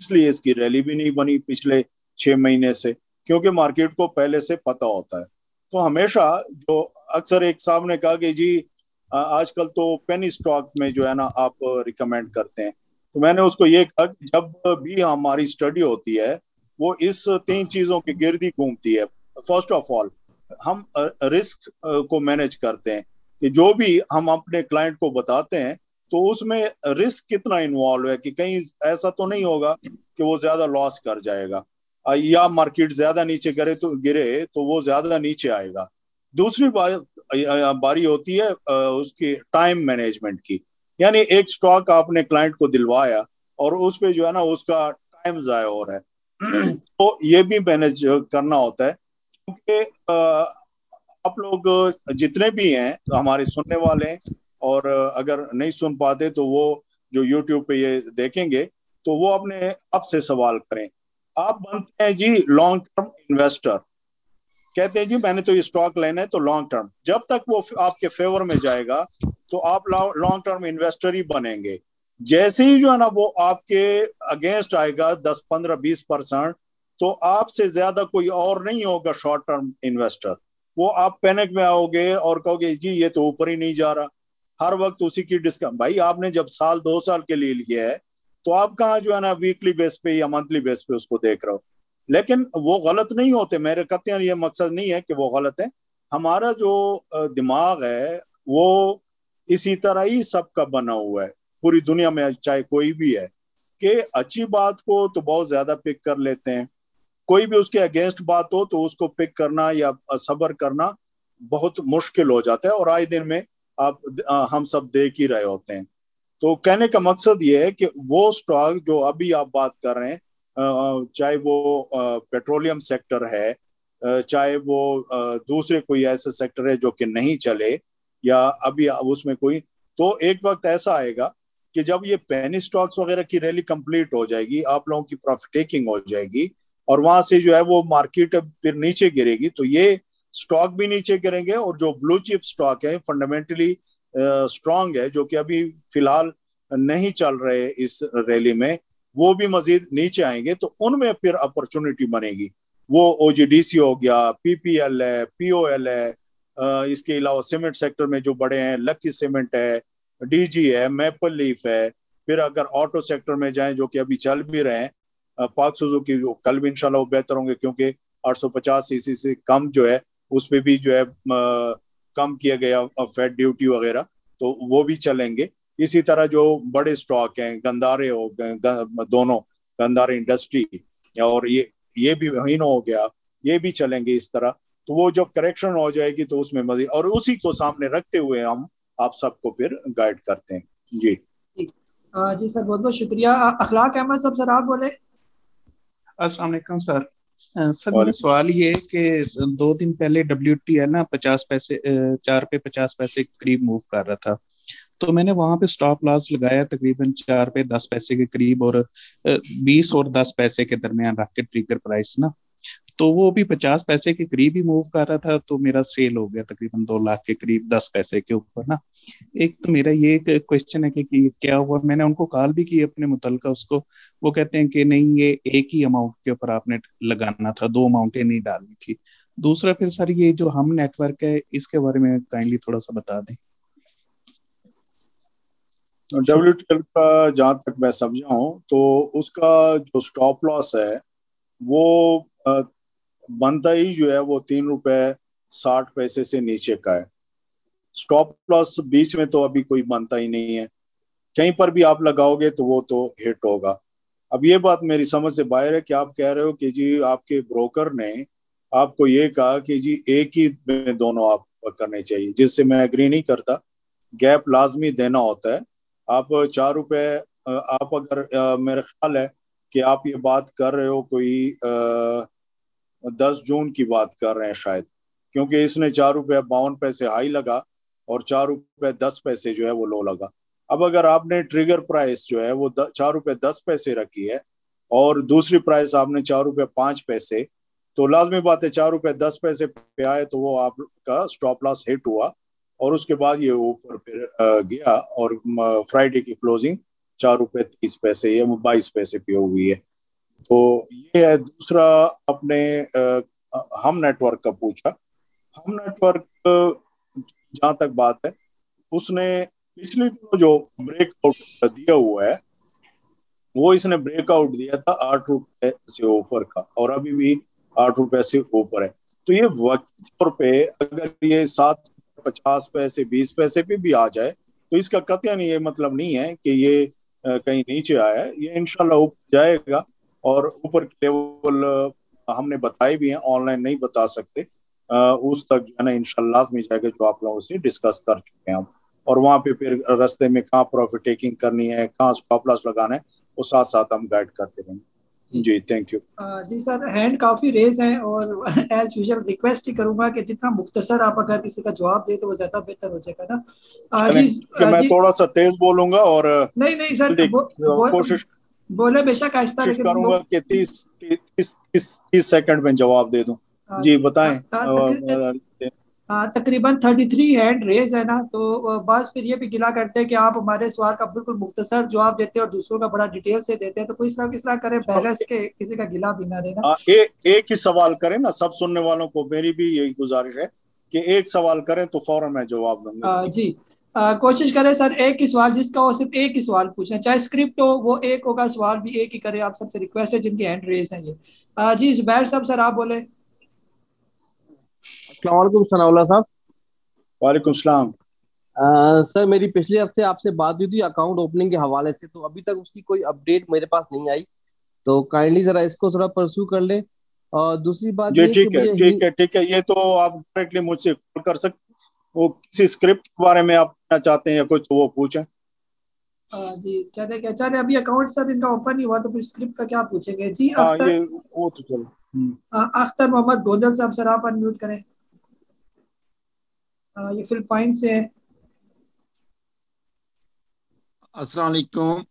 इसलिए इसकी रैली भी नहीं बनी पिछले 6 महीने से, क्योंकि मार्केट को पहले से पता होता है। तो हमेशा जो अक्सर एक साहब ने कहा कि जी आजकल तो पेनी स्टॉक में जो है ना आप रिकमेंड करते हैं, तो मैंने उसको ये कहा कि जब भी हमारी स्टडी होती है वो इस 3 चीजों की गिर्दी घूमती है। फर्स्ट ऑफ ऑल हम रिस्क को मैनेज करते हैं कि जो भी हम अपने क्लाइंट को बताते हैं तो उसमें रिस्क कितना इन्वॉल्व है, कि कहीं ऐसा तो नहीं होगा कि वो ज्यादा लॉस कर जाएगा या मार्केट ज्यादा नीचे गिरे तो वो ज्यादा नीचे आएगा। दूसरी बारी होती है उसकी टाइम मैनेजमेंट की, यानी एक स्टॉक आपने क्लाइंट को दिलवाया और उस पे जो है ना उसका टाइम जाया हो रहा है तो ये भी मैनेज करना होता है, क्योंकि आप लोग जितने भी हैं हमारे सुनने वाले हैं और अगर नहीं सुन पाते तो वो जो यूट्यूब पे ये देखेंगे तो वो अपने आप से सवाल करें। आप बनते हैं जी लॉन्ग टर्म इन्वेस्टर, कहते हैं जी मैंने तो ये स्टॉक लेना है तो लॉन्ग टर्म, जब तक वो आपके फेवर में जाएगा तो आप लॉन्ग टर्म इन्वेस्टर ही बनेंगे। जैसे ही जो है ना वो आपके अगेंस्ट आएगा 10, 15, 20%, तो आपसे ज्यादा कोई और नहीं होगा शॉर्ट टर्म इन्वेस्टर। वो आप पैनिक में आओगे और कहोगे जी ये तो ऊपर ही नहीं जा रहा, हर वक्त उसी की डिस्काउंट। भाई आपने जब साल 2 साल के लिए लिया है तो आप कहाँ जो है ना वीकली बेस पे या मंथली बेस पे उसको देख रहे हो, लेकिन वो गलत नहीं होते। मेरे कतई ये मकसद नहीं है कि वो गलत है, हमारा जो दिमाग है वो इसी तरह ही सबका बना हुआ है पूरी दुनिया में, चाहे कोई भी है, कि अच्छी बात को तो बहुत ज्यादा पिक कर लेते हैं, कोई भी उसके अगेंस्ट बात हो तो उसको पिक करना या सब्र करना बहुत मुश्किल हो जाता है, और आए दिन में हम सब देख ही रहे होते हैं। तो कहने का मकसद ये है कि वो स्टॉक जो अभी आप बात कर रहे हैं, चाहे वो पेट्रोलियम सेक्टर है, चाहे वो दूसरे कोई ऐसे सेक्टर है जो कि नहीं चले या अभी उसमें कोई, तो एक वक्त ऐसा आएगा कि जब ये पेनी स्टॉक्स वगैरह की रैली कंप्लीट हो जाएगी, आप लोगों की प्रॉफिट टेकिंग हो जाएगी और वहां से जो है वो मार्केट फिर नीचे गिरेगी, तो ये स्टॉक भी नीचे गिरेंगे और जो ब्लू चिप स्टॉक है फंडामेंटली स्ट्रांग है, जो कि अभी फिलहाल नहीं चल रहे इस रैली में, वो भी मजीद नीचे आएंगे, तो उनमें फिर अपॉर्चुनिटी बनेगी। वो OGDC हो गया, PPL है, POL है, इसके अलावा सीमेंट सेक्टर में जो बड़े हैं, लकी सीमेंट है, DG है, मैपल लीफ है। फिर अगर ऑटो सेक्टर में जाएं, जो कि अभी चल भी रहे हैं, पाक सुजुकी, कल भी इंशाल्लाह वो बेहतर होंगे, क्योंकि 850 सीसी से कम जो है उस पर भी जो है कम किया गया फैट ड्यूटी वगैरह, तो वो भी चलेंगे। इसी तरह जो बड़े स्टॉक हैं, गंदारे हो दोनों, गंदारे इंडस्ट्री और ये भी हीनो हो गया, ये भी चलेंगे इस तरह। तो वो जब करेक्शन हो जाएगी तो उसमें मजीद, और उसी को सामने रखते हुए हम आप सबको फिर गाइड करते हैं। जी जी सर, बहुत बहुत शुक्रिया। अखलाक अहमद साहब, सर आप बोले। अस्सलाम वालेकुम सर। सर मेरा सवाल ये है कि 2 दिन पहले WTI ना 50 पैसे 4 पे 50 पैसे के करीब मूव कर रहा था, तो मैंने वहां पे स्टॉप लॉस लगाया तकरीबन 4 पे 10 पैसे के करीब, और 20 और 10 पैसे के दरमियान रख के ट्रिगर प्राइस ना, तो वो भी 50 पैसे के करीब ही मूव कर रहा था, तो मेरा सेल हो गया तकरीबन 2 लाख के करीब 10 पैसे के ऊपर ना। एक तो मेरा ये क्वेश्चन है कि क्या हुआ, मैंने उनको कॉल भी की अपने मुतलका उसको, वो कहते हैं कि नहीं ये एक ही अमाउंट के ऊपर आपने लगाना था, 2 अमाउंटें नहीं डालनी थी। दूसरा फिर सर ये जो हम नेटवर्क है इसके बारे में काइंडली थोड़ा सा बता दें। WTI का जहाँ तक मैं समझा हूँ तो उसका जो स्टॉप लॉस है वो बनता ही जो है वो 3 रुपए 60 पैसे से नीचे का है। स्टॉप लॉस बीच में तो अभी कोई बनता ही नहीं है, कहीं पर भी आप लगाओगे तो वो तो हिट होगा। अब ये बात मेरी समझ से बाहर है कि आप कह रहे हो कि जी आपके ब्रोकर ने आपको ये कहा कि जी एक ही में दोनों आप करने चाहिए, जिससे मैं एग्री नहीं करता। गैप लाजमी देना होता है। आप 4 रुपए आप अगर मेरा ख्याल है कि आप ये बात कर रहे हो कोई 10 जून की बात कर रहे हैं शायद, क्योंकि इसने 4 रुपये 52 पैसे हाई लगा और 4 रुपये 10 पैसे जो है वो लो लगा। अब अगर आपने ट्रिगर प्राइस जो है वो 4 रुपये 10 पैसे रखी है और दूसरी प्राइस आपने 4 रुपये 5 पैसे, तो लाजमी बात है 4 रुपये 10 पैसे पे आए तो वो आपका स्टॉप लॉस हिट हुआ और उसके बाद ये ऊपर फिर गया और फ्राइडे की क्लोजिंग 4 रुपये 30 पैसे या 22 पैसे पे हुई है। तो ये है। दूसरा अपने हम नेटवर्क का पूछा। हम नेटवर्क जहाँ तक बात है उसने पिछले दिनों जो ब्रेकआउट दिया हुआ है वो इसने ब्रेकआउट दिया था 8 रुपए से ऊपर का और अभी भी 8 रुपए से ऊपर है। तो ये वक्त तौर पे अगर ये 7.50 पैसे 20 पैसे पे भी आ जाए तो इसका कतई नहीं ये मतलब नहीं है कि ये कहीं नीचे आया है। ये इंशाल्लाह ऊपर जाएगा और ऊपर के लेवल हमने बताए भी हैं, ऑनलाइन नहीं बता सकते, उस तक जो है ना इंशाल्लाह लाज़मी जाएगा जो आप लोगों से डिस्कस कर चुके हैं हम। और वहाँ पे फिर रास्ते में कहाँ प्रॉफिट टेकिंग करनी है, कहाँ स्टॉप लॉस लगाना है, वो साथ साथ हम गाइड करते रहेंगे। जी थैंक यू। जी सर, हैंड काफ़ी रेज हैं और एज यूजुअल रिक्वेस्ट ही करूंगा कि जितना मुख्तसर आप अगर किसी का जवाब दे तो वो ज़्यादा बेहतर हो जाएगा ना। मैं थोड़ा सा तेज बोलूंगा और नहीं सर कोशिश बोले बेशक आहिस्ता करूंगा कि 30 सेकंड में जवाब दे दूं। जी बताएं। तकरीबन 33 हैंड रेज है ना, तो बस फिर ये भी गिला करते हैं कि आप हमारे सवाल का बिल्कुल मुख्तसर जवाब देते हैं और दूसरों का बड़ा डिटेल से देते हैं, तो कोई किस तरह करें बैलेंस के किसी का गिला भी ना देना। एक ही सवाल करें ना, सब सुनने वालों को मेरी भी यही गुजारिश है कि एक सवाल करें तो फौरन मैं जवाब दूंगा। जी कोशिश करें सर एक ही सवाल, जिसका हो सिर्फ एक ही सवाल पूछना, चाहे स्क्रिप्ट हो वो एक होगा, सवाल भी एक ही करें। आप सबसे रिक्वेस्ट है जिनकी हैंड रेज है ये। जी जुबैर साहब, सर आप बोले। अस्सलाम वालेकुम सनाउल्लाह साहब। वालेकुम सलाम। सर मेरी पिछले हफ्ते आपसे बात हुई थी अकाउंट ओपनिंग के हवाले से, तो अभी तक उसकी कोई अपडेट मेरे पास नहीं आई, तो काइंडली जरा इसको थोड़ा परस्यू कर ले। और दूसरी बात ये ठीक है, ये तो आप डायरेक्टली मुझसे कॉल कर सकते, वो किसी स्क्रिप्ट के बारे में आप पूछना चाहते हैं या कुछ तो वो पूछें। जी चले अभी अकाउंट सर इनका ओपन ही हुआ तो फिर स्क्रिप्ट का क्या पूछेंगे। जी ये वो तो चलो। अख्तर मोहम्मद गोंदल साहब, सर आप अनम्यूट करें। ये फिलिपाइन से है। अस्सलाम वालेकुम।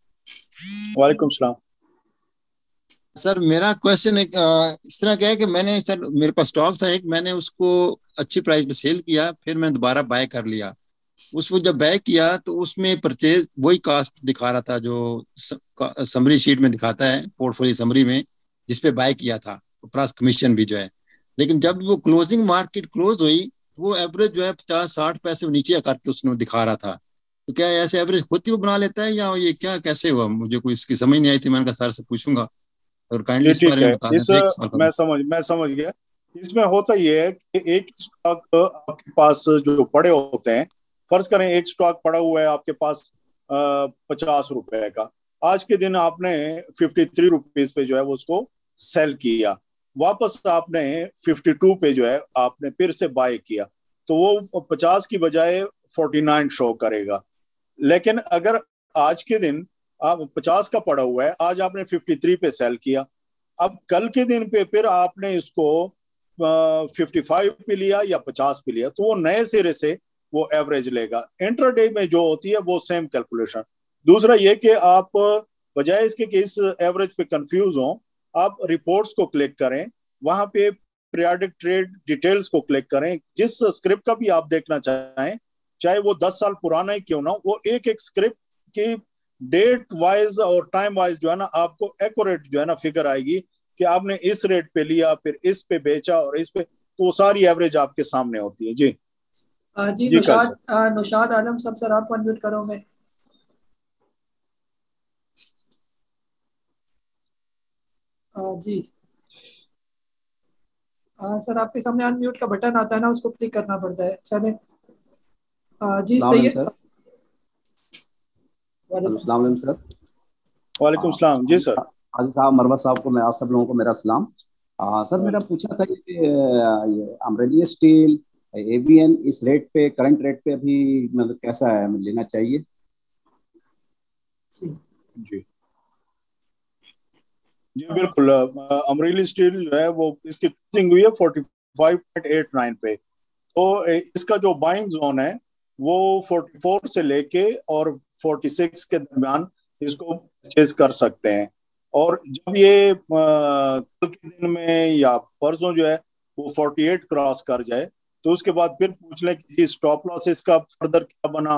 वालेकुम सलाम। सर मेरा क्वेश्चन इस तरह का है कि मैंने मेरे पास स्टॉक था एक, मैंने उसको अच्छी प्राइस पे सेल किया, फिर मैं दोबारा बाय कर लिया, اس وقت جب بائی کیا تو اس میں پرچیز وہی کاسٹ دکھا رہا تھا جو سمری شیٹ میں دکھاتا ہے، پورٹ فولیو سمری میں، جس پہ بائی کیا تھا پلس کمیشن بھی جو ہے. لیکن جب وہ کلوزنگ مارکیٹ کلوز ہوئی وہ ایوریج جو ہے 50-60 پیسے نیچے کر کے اس نے دکھا رہا تھا. تو کیا ایسے ایوریج خود ہی وہ بنا لیتا ہے یا یہ کیا کیسے ہوا؟ مجھے کوئی اس کی سمجھ نہیں آئی تھی. میں نے کہا سر سے پوچھوں گا اور کائنڈلی اس بارے میں بتا دیں. میں سمجھ گیا. اس میں ہوتا یہ ہے کہ ایک اسٹاک آپ کے پاس جو پڑے ہوتے ہیں، فرض کریں ایک اسٹاک پڑا ہوا ہے آپ کے پاس 50 روپے کا، آج کے دن آپ نے 53 روپیز پہ جو ہے وہ اس کو سیل کیا، واپس آپ نے 52 پہ جو ہے آپ نے پھر سے بائی کیا، تو وہ 50 کی بجائے 49 شو کرے گا. لیکن اگر آج کے دن آپ 50 کا پڑا ہوا ہے، آج آپ نے 53 پہ سیل کیا، اب کل کے دن پہ پھر آپ نے اس کو 55 پہ لیا یا 50 پہ لیا، تو وہ نئے سرے سے وہ ایوریج لے گا. انٹر ڈے میں جو ہوتی ہے وہ سیم کیلکولیشن. دوسرا یہ کہ آپ بجائے اس کے کہ اس ایوریج پہ کنفیوز ہوں، آپ رپورٹس کو کلک کریں، وہاں پہ پیریڈک ٹریڈ ڈیٹیلز کو کلک کریں، جس اسکرپٹ کا بھی آپ دیکھنا چاہیں، چاہے وہ 10 سال پرانا ہی کیوں نہ، وہ ایک ایک اسکرپٹ کی ڈیٹ وائز اور ٹائم وائز جو ہے نا آپ کو ایکوریٹ جو ہے نا فگر آئے گی کہ آپ نے اس ریٹ پہ لیا، پھر اس پہ بیچا اور اس پہ، تو وہ ساری ایوریج آپ کے سامنے ہوتی ہے. جی جی نوشاد عالم صاحب، سر آپ کو انمیوٹ کرو میں. جی سر آپ کے سامنے انمیوٹ کا بٹن آتا ہے نا، اس کو کلک کرنا پڑتا ہے. چلیں جی صحیح ہے. السلام علیکم سر. وعلیکم السلام. جی سر. حاجی صاحب، مروت صاحب کو، میں آپ سب لوگوں کو میرا سلام. سر میرا پوچھنا تھا کہ Amreli steel A B N اس ریٹ پہ، کرنٹ ریٹ پہ ابھی مطلب کیسا ہے، لینا چاہیے؟ جی جی بالکل. امریلی اسٹیل جو ہے وہ اس کی کلوزنگ ہوئی ہے 45.89 پہ، تو اس کا جو بائنگ زون ہے وہ 44 سے لے کے اور 46 کے درمیان اس کو پرچیز کر سکتے ہیں. اور جب یہ کل کے دن میں یا پرسوں جو ہے وہ 48 کراس کر جائے تو اس کے بعد پھر پوچھ لیں کہ سٹاپ لاس اس کا فردر کیا بنا.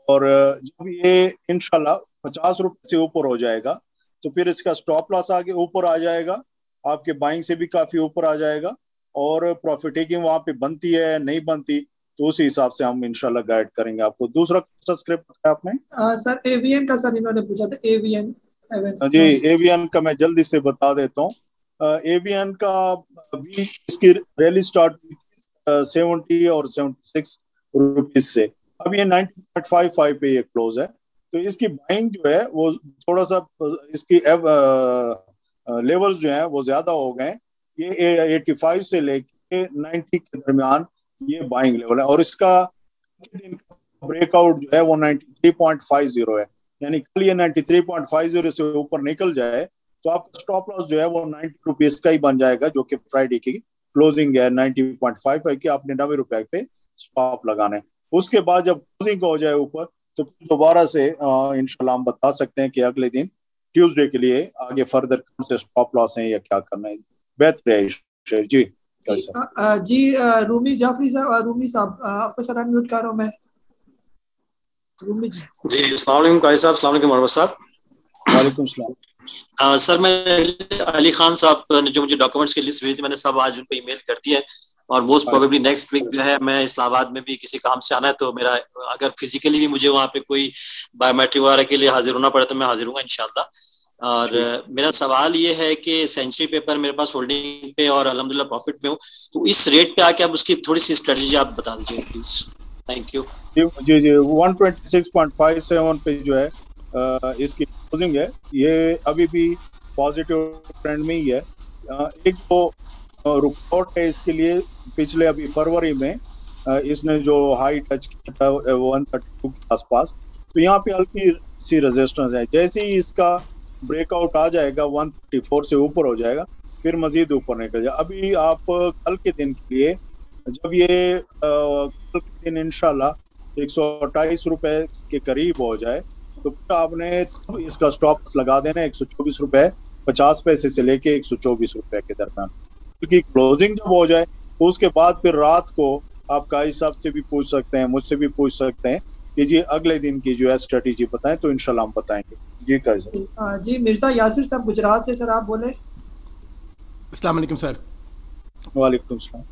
اور جب یہ انشاءاللہ 50 روپے سے اوپر ہو جائے گا تو پھر اس کا سٹاپ لاس آگے اوپر آ جائے گا، آپ کے بائنگ سے بھی کافی اوپر آ جائے گا، اور پروفٹ ٹیکنگ وہاں پہ بنتی ہے نہیں بنتی تو اسی حساب سے ہم انشاءاللہ گائیڈ کریں گے آپ کو. دوسرا سبسکرائب ہے آپ نے سر اے وی این کا، سر انہوں نے پوچھا تھا اے وی این. جی اے وی این کا میں جلدی سے بتا دیتا ہوں. اے وی این کا ابھی اس کی ریلی سٹارٹ 70 اور 76 روپیز سے، اب یہ 90.55 پہ یہ کلوز ہے. تو اس کی بائنگ جو ہے وہ تھوڑا سا اس کی لیولز جو ہیں وہ زیادہ ہو گئے. یہ 85 سے لے کے 90 کے درمیان یہ بائنگ لیول ہے، اور اس کا بریک آؤٹ جو ہے وہ 93.50 ہے. یعنی کل یہ 93.50 سے اوپر نکل جائے تو آپ کا سٹاپ لاس جو ہے وہ 90 روپیز کا ہی بن جائے گا، جو کہ فرائیڈے کی کلوزنگ ہے 90.55 کی، آپ نے 90 روپے پہ سٹاپ لگانا ہے. اس کے بعد جب کلوزنگ ہو جائے اوپر تو دوبارہ سے انشاءاللہ ہم بتا سکتے ہیں کہ اگلے دن ٹیوزڈے کے لیے آگے فردر کون سے سٹاپ لاس ہیں یا کیا کرنا ہے. بہتر ہے. جی جی رومی جعفری صاحب، رومی صاحب آپ کو سر انمیوٹ کر رہا ہوں میں. رومی جی السلام علیکم قاری صاحب. السلام علیکم مروت صاحب. وعلیکم السلام. سر میں علی خان صاحب نے جو مجھے ڈاکومنٹس کی لسٹ بھیجی تھی، میں نے سب آج ان کو ای میل کر دی ہے، اور موسٹ پروبیبلی نیکسٹ ویک جو ہے میں اسلام آباد میں بھی کسی کام سے آنا ہے، تو میرا اگر فزیکلی بھی مجھے وہاں پہ کوئی بایو میٹرک وغیرہ کے لیے حاضر ہونا پڑے تو میں حاضر ہوں گا انشاءاللہ. اور میرا سوال یہ ہے کہ سینچری پیپر میرے پاس ہولڈنگ پہ اور الحمدللہ پروفٹ میں ہوں، تو اس ریٹ پہ آ کے آپ اس کی تھوڑی سی اسٹریٹجی آپ بتا دیجیے پلیز. Thank you. جی جی 126.57 پہ جو ہے اس کی کلوزنگ ہے، یہ ابھی بھی پازیٹیو ٹرینڈ میں ہی ہے. ایک تو رپورٹ ہے اس کے لیے پچھلے ابھی فروری میں اس نے جو ہائی ٹچ کیا تھا 132 کے آس پاس، تو یہاں پہ ہلکی سی ریزسٹنس ہے. جیسے ہی اس کا بریک آؤٹ آ جائے گا 134 سے اوپر ہو جائے گا، پھر مزید اوپر نکل جائے. ابھی آپ کل کے دن کے لیے جب یہ کل کے دن انشاءاللہ 128 روپے کے قریب ہو جائے تو آپ نے اس کا سٹاپ لگا دینا 124 روپے 50 پیسے سے لے کے 124 روپے کے درمیان. کیونکہ کلوزنگ جب ہو جائے تو اس کے بعد پھر رات کو आप काजी साहब से भी पूछ सकते हैं, मुझसे भी पूछ सकते हैं कि जी अगले दिन की जो है स्ट्रेटेजी बताएं, तो इंशाल्लाह हम बताएंगे। जी काजी साहब। जी मिर्जा यासिर साहब गुजरात से, सर आप बोले। अस्सलाम वालेकुम सर। वालेकुम सलाम।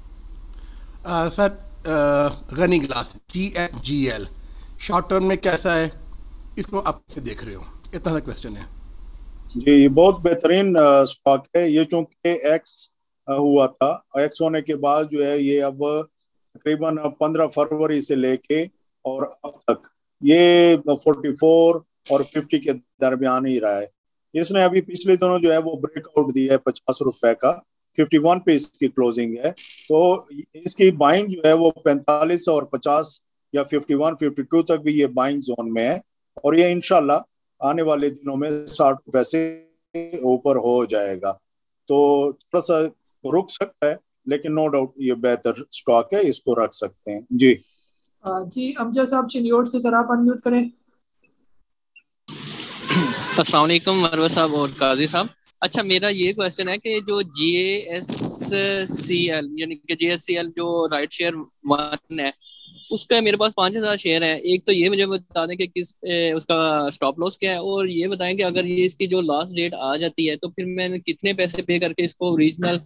Sir Ghani glass GFGL short term में कैसा है, इसको आप कैसे देख रहे हो? इतना सा क्वेश्चन है जी। ये बहुत बेहतरीन स्टॉक है। ये चूंकि एक्स हुआ था, एक्स होने के बाद जो है ये अब तकरीबन 15 फरवरी से लेके और अब तक ये 44 और 50 के दरमियान ही रहा है। इसने अभी पिछले दिनों जो है वो ब्रेकआउट दिया है 50 रुपए का, 51 पे इसकी क्लोजिंग है। तो इसकी बाइंग जो है वो 45 और 50 या 51, 52 तक भी ये बाइंग जोन में है, और ये इंशाल्लाह आने वाले दिनों में 60 रुपए से ऊपर हो जाएगा। तो थोड़ा सा रुक सकता है, लेकिन नो डाउट ये बेहतर स्टॉक है, इसको रख सकते हैं। जी जी अमजद साहब चिन्योट से, सर आप अनम्यूट करें। अस्सलाम वालेकुम मरवा साहब और काजी साहब। अच्छा, मेरा ये क्वेश्चन है कि जो JSCL यानी कि JSCL जो राइट शेयर 1 है, उसका मेरे पास 5000 शेयर है। एक तो ये मुझे बता दें कि किस उसका स्टॉप लॉस क्या है, और ये बताएं कि अगर ये इसकी जो लास्ट डेट आ जाती है तो फिर मैं कितने पैसे पे करके इसको ओरिजिनल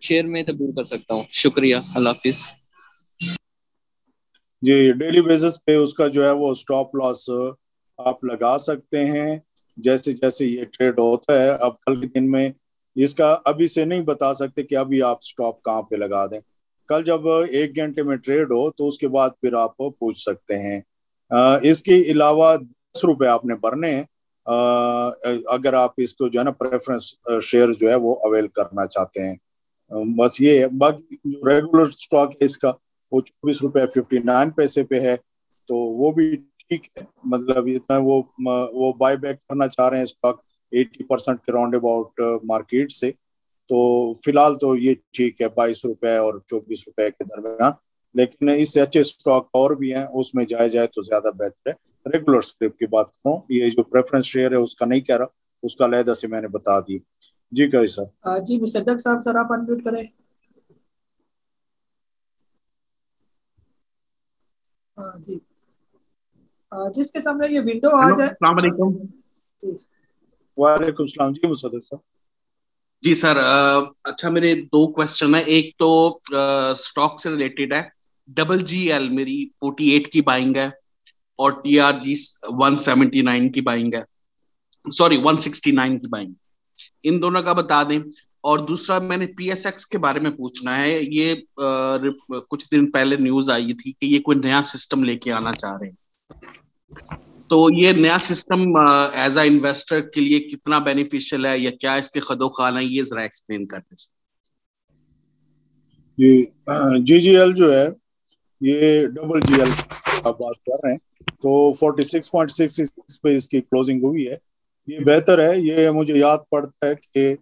शेयर में तब्दील कर सकता हूँ। शुक्रिया, अल्लाह हाफिज। जी डेली बेसिस पे उसका जो है वो स्टॉप लॉस आप लगा सकते हैं जैसे जैसे ये ट्रेड होता है। अब कल के दिन में इसका अभी से नहीं बता सकते कि अभी आप स्टॉप कहाँ पे लगा दें। कल जब 1 घंटे में ट्रेड हो तो उसके बाद फिर आप पूछ सकते हैं। इसके अलावा 10 रुपए आपने भरने हैं अगर आप इसको जो है ना प्रेफरेंस शेयर जो है वो अवेल करना चाहते हैं। बस ये है। बाकी जो रेगुलर स्टॉक है इसका वो 24 रुपए 59 पैसे पे है, तो वो भी ठीक है। मतलब इतना वो बाय बैक करना चाह रहे हैं स्टॉक 80% के राउंड अबाउट मार्केट से, तो फिलहाल तो ये ठीक है 22 रुपए और 24 रुपए के दरमियान। लेकिन इससे अच्छे स्टॉक और भी हैं, उसमें जाया जाए तो ज्यादा बेहतर है। रेगुलर स्क्रिप्ट की बात करूँ, ये जो प्रेफरेंस शेयर है उसका नहीं कह रहा, उसका अलहदा से मैंने बता दी। जी कही सर। जी मुसद्दक साहब, सर आप अनम्यूट करें। जी जिसके सामने ये विंडो आ जाए। अस्सलाम वालेकुम। वालेकुम सलाम। जी मुसद्दक साहब। जी सर, अच्छा मेरे 2 क्वेश्चन है। एक तो स्टॉक से रिलेटेड है। GGL मेरी 48 की बाइंग है और TRG 179 की बाइंग है, सॉरी 169 की बाइंग। इन दोनों का बता दें। और दूसरा मैंने PSX के बारे में पूछना है। ये कुछ दिन पहले न्यूज आई थी कि ये कोई नया सिस्टम लेके आना चाह रहे हैं, तो ये नया सिस्टम एज अ इन्वेस्टर के लिए कितना बेनिफिशियल है या क्या इसके खदोखाल हैं, ये जरा एक्सप्लेन कर दें। जी GGL जो है ये GGL का बात कर रहे हैं, तो 46.66 पे इसकी क्लोजिंग हुई है। ये बेहतर है। ये मुझे याद पड़ता है कि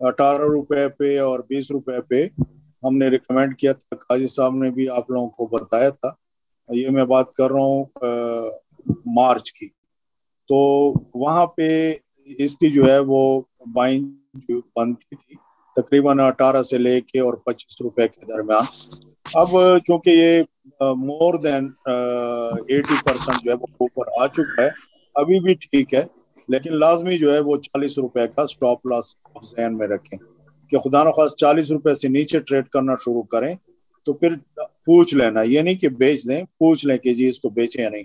18 रुपए पे और 20 रुपए पे हमने रिकमेंड किया था, काजी साहब ने भी आप लोगों को बताया था। ये मैं बात कर रहा हूँ मार्च की। तो वहाँ पे इसकी जो है वो बाइंग जो बनती थी तकरीबन 18 से लेके और 25 रुपए के दरमियान। अब चूंकि ये मोर देन 80% जो है वो ऊपर आ चुका है, अभी भी ठीक है, लेकिन लाजमी जो है वो 40 रुपए का स्टॉप लॉस ज़हन में रखें कि खुदा न खास 40 रुपए से नीचे ट्रेड करना शुरू करें तो फिर पूछ लेना, ये नहीं कि बेच दें, पूछ लें कि जी इसको बेचें या नहीं।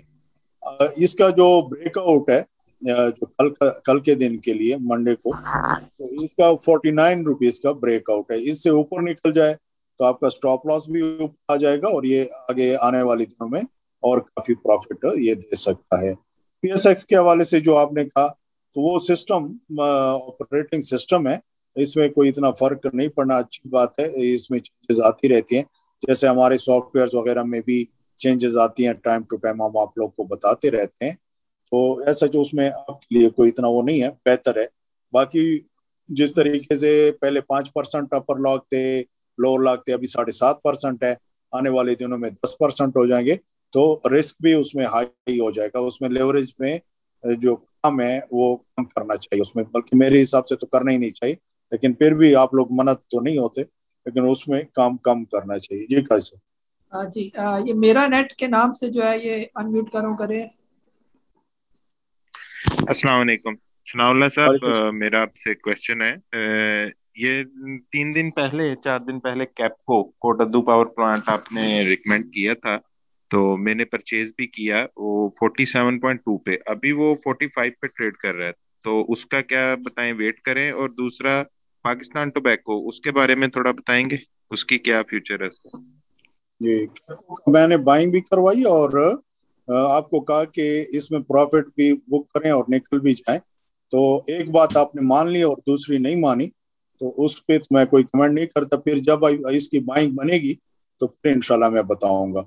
इसका जो ब्रेकआउट है जो कल के दिन के लिए मंडे को, तो इसका 49 रुपीज का ब्रेकआउट है। इससे ऊपर निकल जाए तो आपका स्टॉप लॉस भी ऊपर आ जाएगा और ये आगे आने वाले दिनों में और काफी प्रॉफिट ये दे सकता है। PSX के हवाले से जो आपने कहा, तो वो सिस्टम ऑपरेटिंग सिस्टम है, इसमें कोई इतना फर्क नहीं पड़ना, अच्छी बात है। इसमें चेंजेस आती रहती हैं, जैसे हमारे सॉफ्टवेयर वगैरह में भी चेंजेस आती हैं टाइम टू टाइम, हम आप लोग को बताते रहते हैं। तो ऐसा जो उसमें आपके लिए कोई इतना वो नहीं है, बेहतर है। बाकी जिस तरीके से पहले 5% अपर लॉक थे, लोअर लॉक थे, अभी 7.5% है, आने वाले दिनों में 10% हो जाएंगे, तो रिस्क भी उसमें हाई हो जाएगा। उसमें लेवरेज में जो कम है वो कम करना चाहिए उसमें, बल्कि मेरे हिसाब से तो करना ही नहीं चाहिए, लेकिन फिर भी आप लोग मन्नत तो नहीं होते, लेकिन उसमें काम कम करना चाहिए। जी कैसे। जी ये मेरा नेट के नाम से जो है ये अनम्यूट करें। अस्सलाम वालेकुम सनाउल्लाह साहब, मेरा आपसे क्वेश्चन है। ये 4 दिन पहले कैपको कोटद्दू पावर प्लांट आपने रिकमेंड किया था, तो मैंने परचेज भी किया वो 47.2 पे, अभी वो 45 पे ट्रेड कर रहा है, तो उसका क्या बताएं, वेट करें? और दूसरा पाकिस्तान टोबैको, उसके बारे में थोड़ा बताएंगे, उसकी क्या फ्यूचर है? जी, मैंने बाइंग भी करवाई और आपको कहा कि इसमें प्रॉफिट भी बुक करें और निकल भी जाए, तो एक बात आपने मान ली और दूसरी नहीं मानी, तो उस पे तो मैं कोई कमेंट नहीं करता। फिर जब इसकी बाइंग बनेगी तो फिर इंशाल्लाह मैं बताऊंगा,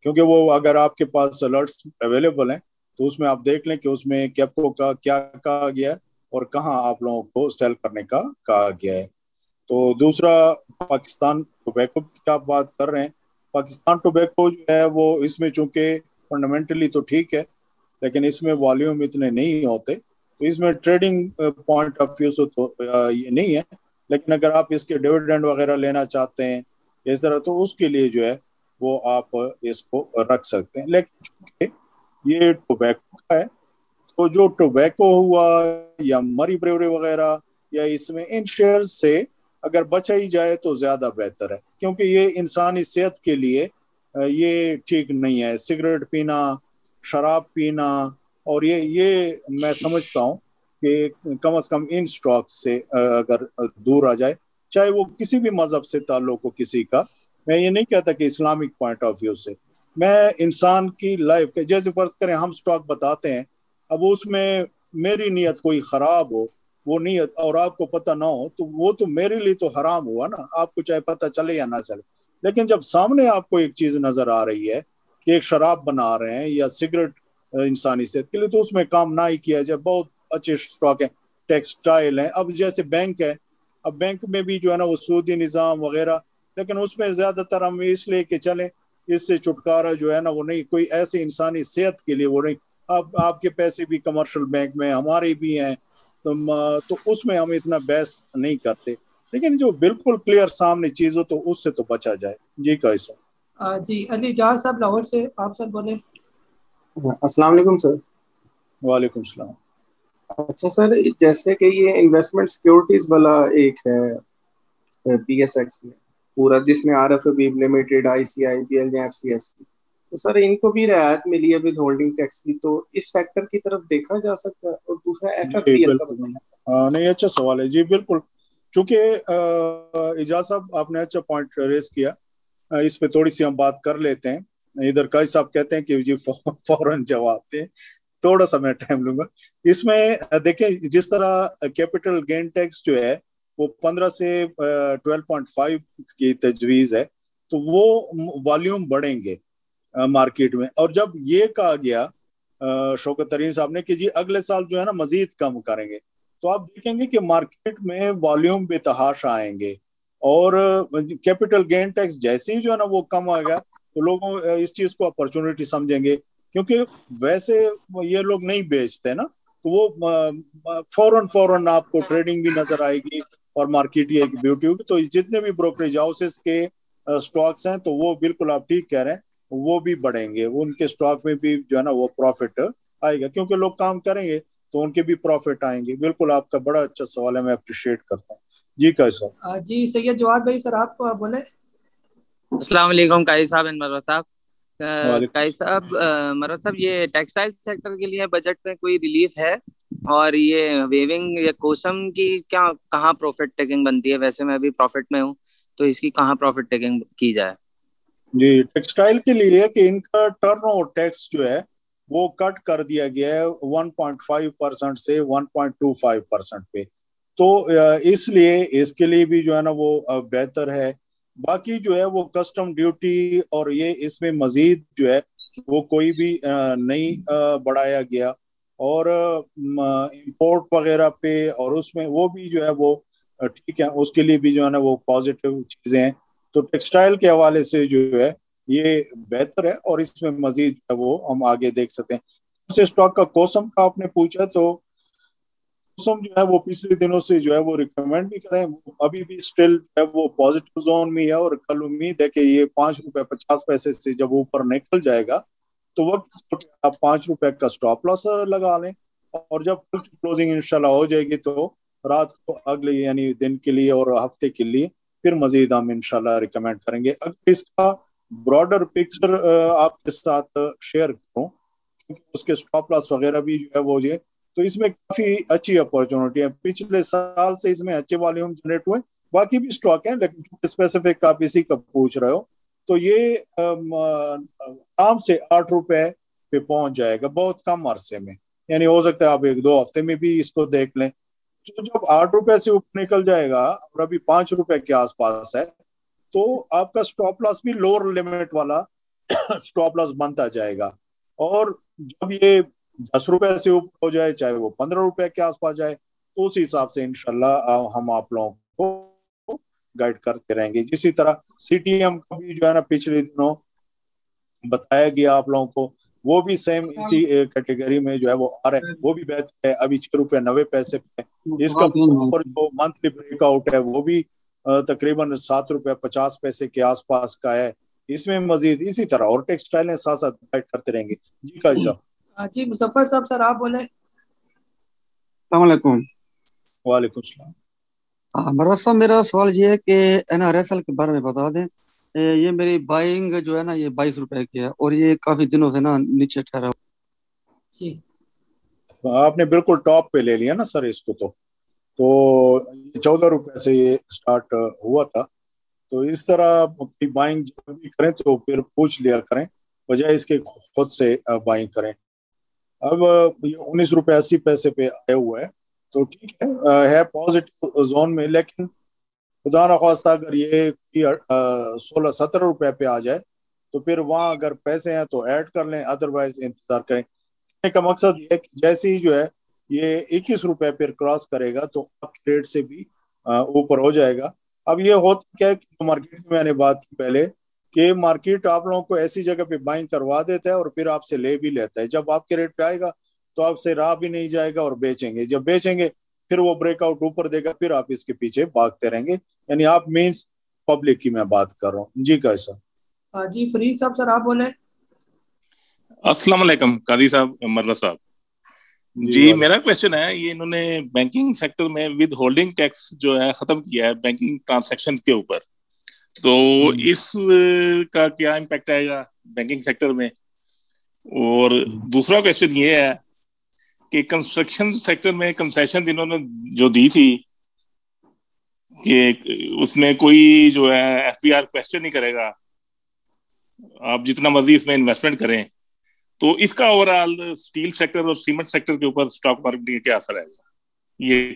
क्योंकि वो अगर आपके पास अलर्ट्स अवेलेबल हैं तो उसमें आप देख लें कि उसमें कैपको का क्या कहा गया है और कहाँ आप लोगों को सेल करने का कहा गया है। तो दूसरा, पाकिस्तान टोबैको की आप बात कर रहे हैं, पाकिस्तान टोबैको जो है वो इसमें चूंकि फंडामेंटली तो ठीक है, लेकिन इसमें वॉल्यूम इतने नहीं होते, तो इसमें ट्रेडिंग पॉइंट ऑफ व्यू से तो ये नहीं है। लेकिन अगर आप इसके डिविडेंड वगैरह लेना चाहते हैं इस तरह, तो उसके लिए जो है वो आप इसको रख सकते हैं। लेकिन ये टोबैको का है, तो जो टोबैको हुआ या मरी ब्रेवरी वगैरह या इसमें इन शेयर्स से अगर बचा ही जाए तो ज्यादा बेहतर है, क्योंकि ये इंसानी सेहत के लिए ये ठीक नहीं है। सिगरेट पीना, शराब पीना, और ये मैं समझता हूँ कि कम से कम इन स्टॉक से अगर दूर आ जाए, चाहे वो किसी भी मजहब से ताल्लुक हो किसी का। मैं ये नहीं कहता कि इस्लामिक पॉइंट ऑफ व्यू से, मैं इंसान की लाइफ के, जैसे फर्ज करें हम स्टॉक बताते हैं, अब उसमें मेरी नीयत कोई खराब हो, वो नीयत और आपको पता ना हो, तो वो तो मेरे लिए तो हराम हुआ ना, आपको चाहे पता चले या ना चले। लेकिन जब सामने आपको एक चीज नजर आ रही है कि एक शराब बना रहे हैं या सिगरेट इंसानी सेहत के लिए, तो उसमें काम ना ही किया जाए। बहुत अच्छे स्टॉक है, टेक्सटाइल है, अब जैसे बैंक है, अब बैंक में भी जो है ना वो सूदी निज़ाम वगैरह, लेकिन उसमें ज्यादातर हम इसलिए कि चलें, इससे छुटकारा जो है ना वो नहीं, कोई ऐसी इंसानी सेहत के लिए वो नहीं। अब आपके पैसे भी कमर्शियल बैंक में, हमारे भी हैं, तो उसमें हम इतना बहस नहीं करते। लेकिन जो बिल्कुल क्लियर सामने चीज हो तो उससे तो बचा जाए। जी कैसा? जी अली जहाज साहब लाहौर से, आप सर बोले। अस्सलाम वालेकुम सर। वालेकुम सलाम। अच्छा सर, जैसे कि ये इन्वेस्टमेंट सिक्योरिटीज वाला एक है PSX में पूरा, जिसमें RFB लिमिटेड, ICIPL या FCSC, तो सर इनको भी रियायत मिली है विद होल्डिंग टैक्स की, तो इस सेक्टर की तरफ देखा जा सकता है? और दूसरा FFPL का बताइए। नहीं, अच्छा सवाल है जी, बिल्कुल। चूंकि इजाज साहब आपने अच्छा पॉइंट रेस किया, इस पे थोड़ी सी हम बात कर लेते हैं। इधर कई साहब कहते हैं कि जी फौरन जवाब दें, थोड़ा सा मैं टाइम लूंगा इसमें। देखें, जिस तरह कैपिटल गेन टैक्स जो है वो 15 से 12.5 की तजवीज है, तो वो वॉल्यूम बढ़ेंगे मार्केट में। और जब ये कहा गया शौकत तरीन साहब ने कि जी अगले साल जो है ना मजीद कम करेंगे, तो आप देखेंगे कि मार्केट में वॉल्यूम बेतहाशा आएंगे, और कैपिटल गेन टैक्स जैसे ही जो है ना वो कम आएगा, तो लोगों इस चीज को अपॉर्चुनिटी समझेंगे, क्योंकि वैसे ये लोग नहीं बेचते ना, तो वो फौरन आपको ट्रेडिंग भी नजर आएगी और मार्केट ही एक ब्यूटी होगी। तो जितने भी ब्रोकरेज हाउसेस के स्टॉक्स हैं, तो वो बिल्कुल आप ठीक कह रहे हैं, वो भी बढ़ेंगे, उनके स्टॉक में भी जो है ना वो प्रॉफिट आएगा, क्योंकि लोग काम करेंगे तो उनके भी प्रॉफिट आएंगे। बिल्कुल, आपका बड़ा अच्छा सवाल है, मैं अप्रिशिएट करता हूँ। जी कैसा? जी सैयद जवाद भाई सर, आप बोले। अस्सलाम वालेकुम काई साहब एंड मरवा साहब। काई साहब, मरवा साहब, ये टेक्सटाइल सेक्टर के लिए बजट में कोई रिलीफ है? और ये वेविंग या कोसम की क्या कहाँ प्रॉफिट टेकिंग बनती है? वैसे मैं अभी प्रॉफिट में हूँ, तो इसकी कहाँ प्रॉफिट टेकिंग की जाए? जी, टेक्सटाइल के लिए कि इनका टर्नओवर टैक्स जो है वो कट कर दिया गया है 1.5% से 1.25% पे, तो इसलिए इसके लिए भी जो है ना वो बेहतर है। बाकी जो है वो कस्टम ड्यूटी और ये इसमें मजीद जो है वो कोई भी नहीं बढ़ाया गया, और इंपोर्ट वगैरह पे और उसमें वो भी जो है वो ठीक है, उसके लिए भी जो है ना वो पॉजिटिव चीजें हैं। तो टेक्सटाइल के हवाले से जो है ये बेहतर है, और इसमें मजीद वो हम आगे देख सकते हैं। स्टॉक का कोसम का आपने पूछा, तो कोसम जो है वो पिछले दिनों से जो है वो रिकमेंड भी करें, वो अभी भी स्टिल जो है वो पॉजिटिव जोन में है, और कल उम्मीद है कि ये ₹5.50 से जब ऊपर निकल जाएगा तो वक्त आप ₹5 का स्टॉप लॉस लगा लें, और जब कल की क्लोजिंग इंशाल्लाह हो जाएगी तो रात को अगले यानी दिन के लिए और हफ्ते के लिए फिर मजीद हम इंशाल्लाह रिकमेंड करेंगे। अगर इसका ब्रॉडर पिक्चर आपके साथ शेयर करूं, क्योंकि उसके स्टॉप लॉस वगैरह भी जो है वो ये, तो इसमें काफी अच्छी अपॉर्चुनिटी है। पिछले साल से इसमें अच्छे वॉल्यूम जनरेट हुए, बाकी भी स्टॉक है लेकिन स्पेसिफिक आप इसी का पूछ रहे हो, तो ये आराम से ₹8 पे पहुंच जाएगा बहुत कम अरसे में, यानी हो सकता है आप 1-2 हफ्ते में भी इसको देख लें। तो जब ₹8 से ऊपर निकल जाएगा और अभी ₹5 के आसपास है, तो आपका स्टॉप लॉस भी लोअर लिमिट वाला स्टॉप लॉस बनता जाएगा, और जब ये ₹10 से ऊपर हो जाए, चाहे वो ₹15 के आसपास जाए, तो उस हिसाब से इंशाल्लाह हम आप लोगों को गाइड करते रहेंगे। इसी तरह CTM का भी जो है ना पिछले दिनों बताया गया आप लोगों को, वो भी सेम इसी कैटेगरी में जो है वो आ रहा है, वो भी बेहतर है, अभी ₹6.90 पे। इसका ऊपर जो मंथली ब्रेकआउट है वो भी तकरीबन ₹7.50 के आसपास का है। इसमें मजीद इसी तरह और टेक्सटाइल है, साथ साथ गाइड करते रहेंगे। जी काजी साहब। जी मुजफ्फर साहब, सर आप बोले। अस्सलामुअलैकुम। वालेकुम सलाम। मरवा साहब, मेरा सवाल ये है कि NRSL के बारे में बता दें। ये मेरी बाइंग जो है ना ये ₹22 की है, और ये काफी दिनों से ना नीचे ठहरा। जी आपने बिल्कुल टॉप पे ले लिया ना सर इसको, तो ₹14 से ये स्टार्ट हुआ था। तो इस तरह बाइंग जब भी करें तो फिर पूछ लिया करें, बजाय इसके खुद से बाइंग करें। अब ये ₹19.80 पे आया हुआ है, तो ठीक है पॉजिटिव जोन में, लेकिन खुदा न खास्ता अगर ये ₹16-17 पे आ जाए तो फिर वहां अगर पैसे हैं तो ऐड कर लें, अदरवाइज इंतजार करें। कहने का मकसद ये है कि जैसे ही जो है ये ₹21 पर क्रॉस करेगा तो आपके रेट से भी ऊपर हो जाएगा। अब ये होता क्या है कि मार्केट में मैंने बात की पहले कि मार्केट आप लोगों को ऐसी जगह पे बाइंग करवा देता है और फिर आपसे ले भी लेता है। जब आपके रेट पे आएगा तो आपसे रहा भी नहीं जाएगा और बेचेंगे, जब बेचेंगे फिर वो ब्रेकआउट ऊपर देगा, फिर आप इसके पीछे भागते रहेंगे। यानी आप मींस पब्लिक की मैं बात कर रहा हूँ। जी कैसा। जी फरीद साहब, सर आप बोले। अस्सलाम वालेकुम कादी साहब, मर्रा साहब। जी मेरा क्वेश्चन है, ये इन्होंने बैंकिंग सेक्टर में विद होल्डिंग टैक्स जो है खत्म किया है बैंकिंग ट्रांजैक्शन के ऊपर, तो इस का क्या इम्पैक्ट आएगा बैंकिंग सेक्टर में? और दूसरा क्वेश्चन ये है कि कंस्ट्रक्शन सेक्टर में कंसेशन इन्होंने जो दी थी कि उसमें कोई जो है FBR क्वेश्चन नहीं करेगा, आप जितना मर्जी इसमें इन्वेस्टमेंट करें, तो इसका ओवरऑल स्टील सेक्टर और सीमेंट सेक्टर के ऊपर स्टॉक मार्केट का क्या असर आएगा? ये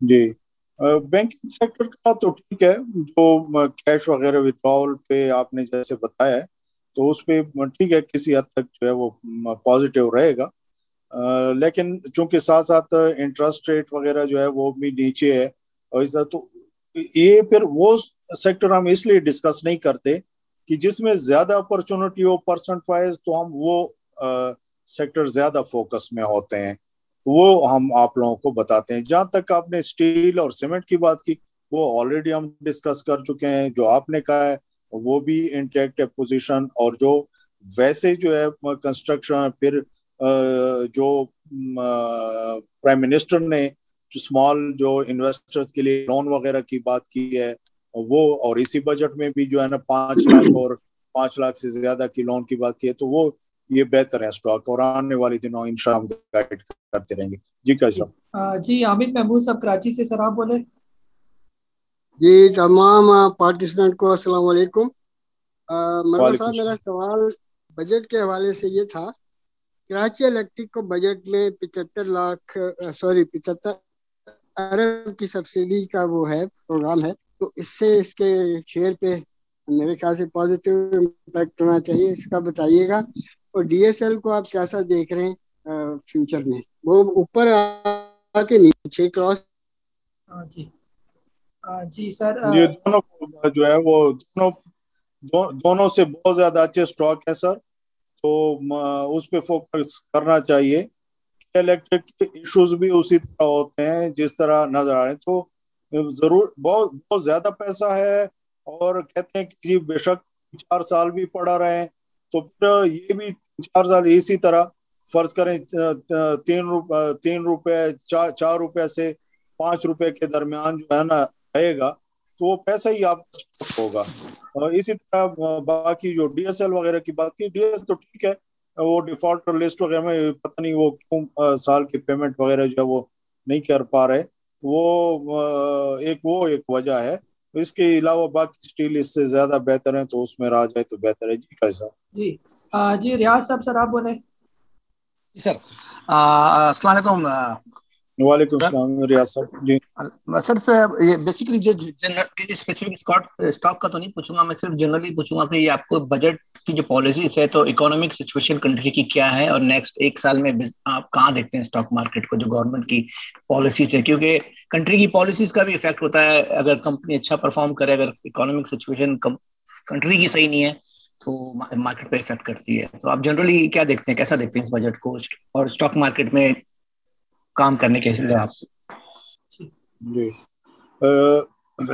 जी बैंकिंग सेक्टर का तो ठीक है, जो कैश वगैरह विड्रॉल पे आपने जैसे बताया है तो उस पे ठीक है, किसी हद तक जो है वो पॉजिटिव रहेगा, लेकिन चूंकि साथ साथ इंटरेस्ट रेट वगैरह जो है वो भी नीचे है, और इस तो ये फिर वो सेक्टर हम इसलिए डिस्कस नहीं करते कि जिसमें ज्यादा अपॉर्चुनिटी हो परसेंट वाइज, तो हम वो सेक्टर ज्यादा फोकस में होते हैं, वो हम आप लोगों को बताते हैं। जहां तक आपने स्टील और सीमेंट की बात की, वो ऑलरेडी हम डिस्कस कर चुके हैं। जो आपने कहा है वो भी इंटैक्ट है पोजीशन, और जो वैसे जो है कंस्ट्रक्शन, फिर जो प्राइम मिनिस्टर ने जो स्मॉल जो इन्वेस्टर्स के लिए लोन वगैरह की बात की है वो, और इसी बजट में भी जो है ना 5 लाख और 5 लाख से ज्यादा की लोन की बात की है, तो वो ये बेहतर है स्टॉक, और आने वाले दिनों इंशाल्लाह गाइड करते रहेंगे। जी कैसा। जी हामिद महमूद साहब कराची से, सर आप बोले। जी तमाम पार्टिसिपेंट को अस्सलाम वालेकुम। मरवा साहब, मेरा सवाल बजट के हवाले से ये था, कराची इलेक्ट्रिक को बजट में 75 अरब की सब्सिडी का वो है प्रोग्राम है, तो इससे इसके शेयर पे मेरे ख्याल से पॉजिटिव इम्पैक्ट होना चाहिए, इसका बताइएगा। और DSL को आप कैसा देख रहे हैं फ्यूचर में? वो ऊपर आके नीचे क्रॉस। जी सर, ये दोनों जो है वो दोनों से बहुत ज्यादा अच्छे स्टॉक है सर, तो उस पे फोकस करना चाहिए इलेक्ट्रिक के इश्यूज भी उसी तरह होते हैं जिस तरह नजर आ रहे हैं। तो जरूर बहुत बहुत ज्यादा पैसा है और कहते हैं कि जी बेशक 4 साल भी पड़ा रहे, तो फिर ये भी 4 साल इसी तरह फर्ज करें 3 रुपए 4 रुपए से 5 रुपए के दरमियान जो है ना रहेगा, तो वो पैसा ही आपका होगा। और इसी तरह बाकी जो DSL वगैरह की बात की, DSL तो ठीक है, वो डिफॉल्ट लिस्ट वगैरह में पता नहीं वो क्यों साल की पेमेंट वगैरह जो है वो नहीं कर पा रहे, वो एक वजह है। इसके अलावा बाकी स्टील इससे ज्यादा बेहतर है, तो उसमें रह जाए तो बेहतर है। जी कैसा जी जी रियाज साहब, सर आप बोले। सर अस्सलाम वालेकुम। वालेकुम सलाम रियाज साहब। जी सर ये बेसिकली जो स्पेसिफिक स्टॉक का तो नहीं पूछूंगा, मैं सिर्फ जनरली पूछूंगा कि ये आपको बजट की जो पॉलिसीज है, तो इकोनॉमिक सिचुएशन कंट्री की क्या है और नेक्स्ट 1 साल में आप कहाँ देखते हैं स्टॉक मार्केट को, जो गवर्नमेंट की पॉलिसीज है, क्योंकि कंट्री की पॉलिसीज का भी इफेक्ट होता है। अगर कंपनी अच्छा परफॉर्म करे, अगर इकोनॉमिक सिचुएशन कंट्री की सही नहीं है तो मार्केट पे इफेक्ट करती है। तो आप जनरली क्या देखते हैं, कैसा देखते हैं इस बजट को और स्टॉक मार्केट में काम करने के लिहाज से? जी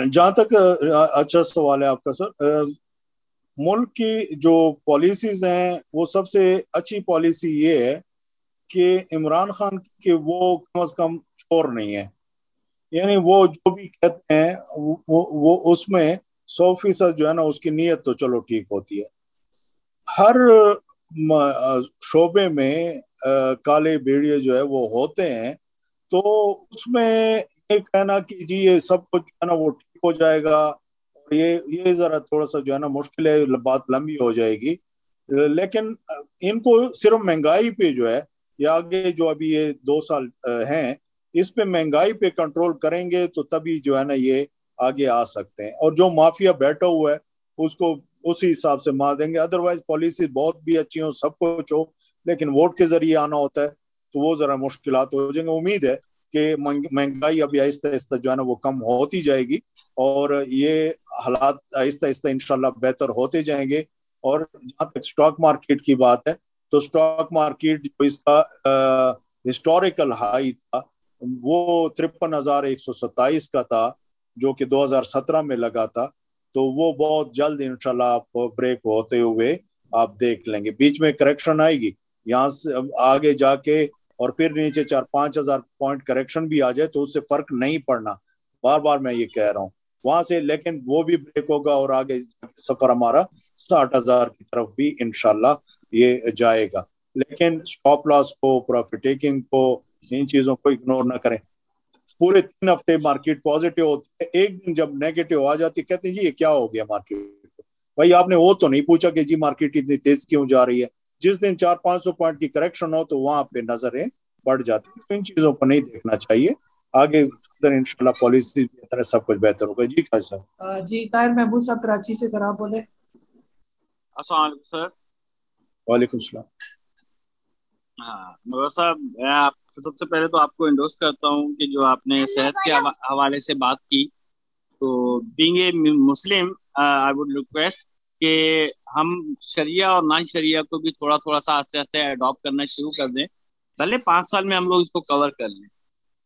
जहाँ तक अच्छा सवाल है आपका सर। मुल्क की जो पॉलिसीज हैं वो सबसे अच्छी पॉलिसी ये है कि इमरान खान की वो कम से कम चोर नहीं है, यानी वो जो भी कहते हैं वो उसमें 100% जो है ना उसकी नीयत तो चलो ठीक होती है। हर शोबे में काले भेड़िए जो है वो होते हैं, तो उसमें ये कहना कि जी ये सब कुछ जो है ना वो ठीक हो जाएगा, और ये जरा थोड़ा सा जो है ना मुश्किल है, बात लंबी हो जाएगी। लेकिन इनको सिर्फ महंगाई पे जो है, या आगे जो अभी ये 2 साल हैं, इस पे महंगाई पे कंट्रोल करेंगे तो तभी जो है ना ये आगे आ सकते हैं। और जो माफिया बैठा हुआ है उसको उसी हिसाब से मार देंगे। अदरवाइज पॉलिसी बहुत भी अच्छी हो, सब कुछ हो, लेकिन वोट के जरिए आना होता है तो वो जरा मुश्किलात हो जाएंगे। उम्मीद है कि महंगाई अभी आहिस्ता आहिस्ता जो है ना वो कम होती जाएगी और ये हालात आहिस्ता आहिस्ता इंशाल्लाह बेहतर होते जाएंगे। और जहाँ तक स्टॉक मार्केट की बात है, तो स्टॉक मार्केट जो इसका हिस्टोरिकल हाई था वो 53,127 का था, जो कि 2017 में लगा था। तो वो बहुत जल्द इंशाल्लाह आप ब्रेक होते हुए आप देख लेंगे। बीच में करेक्शन आएगी यहाँ से आगे जाके, और फिर नीचे 4-5 हजार पॉइंट करेक्शन भी आ जाए तो उससे फर्क नहीं पड़ना, बार बार मैं ये कह रहा हूँ वहां से, लेकिन वो भी ब्रेक होगा और आगे सफर हमारा 60,000 की तरफ भी इंशाल्लाह ये जाएगा। लेकिन स्टॉप लॉस को, प्रॉफिट टेकिंग को, इन चीजों को इग्नोर ना करें। पूरे 3 हफ्ते मार्केट पॉजिटिव होती है, एक दिन जब नेगेटिव आ जाती है कहते हैं जी ये क्या हो गया मार्केट को। भाई आपने वो तो नहीं पूछा कि जी मार्केट इतनी तेज क्यों जा रही है। जिस दिन 400-500 पॉइंट की करेक्शन हो तो वहां पे नजरें बढ़ जाती है। तो इन चीजों को नहीं देखना चाहिए। आगे इंशाल्लाह पॉलिसी बेहतर है, सब कुछ बेहतर होगा। जी खान साहब। जी ताहिर महमूद साहब कराची से, सर आप बोले। अस्सलाम वालेकुम सर। वालेकुम सलाम। हाँ मगर साहब, मैं सबसे पहले तो आपको इंडोर्स करता हूँ कि जो आपने सेहत के हवाले से बात की, तो being a Muslim I would request कि हम शरिया और नॉन शरिया को भी थोड़ा थोड़ा सा आस्ते आस्ते अडॉप्ट करना शुरू कर दें। पहले 5 साल में हम लोग इसको कवर कर लें।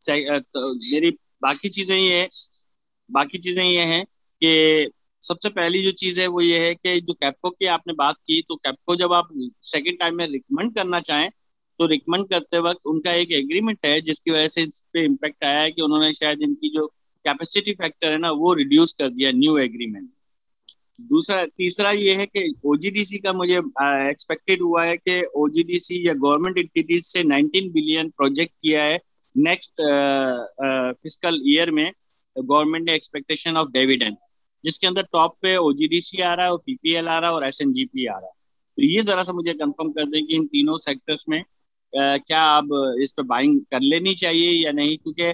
तो मेरी बाकी चीजें ये हैं कि सबसे पहली जो चीज है वो ये है कि जो कैप्को की आपने बात की, तो कैप्को जब आप सेकंड टाइम में रिकमेंड करना चाहें तो रिकमेंड करते वक्त उनका एक एग्रीमेंट है जिसकी वजह से इस पे इम्पैक्ट आया है कि उन्होंने शायद इनकी जो कैपेसिटी फैक्टर है ना वो रिड्यूस कर दिया न्यू एग्रीमेंट। तीसरा ये है कि ओजीडीसी का मुझे एक्सपेक्टेड हुआ है कि ओजीडीसी या गवर्नमेंट एंटिटीज से 19 बिलियन प्रोजेक्ट किया है नेक्स्ट फिस्कल ईयर में। गवर्नमेंट ने एक्सपेक्टेशन ऑफ डिविडेंड, जिसके अंदर टॉप पे ओजीडीसी आ रहा है और पीपीएल आ रहा है और एसएनजीपी आ रहा है। तो ये जरा सा मुझे कंफर्म कर दें कि इन तीनों सेक्टर्स में क्या अब इस पे बाइंग कर लेनी चाहिए या नहीं, क्योंकि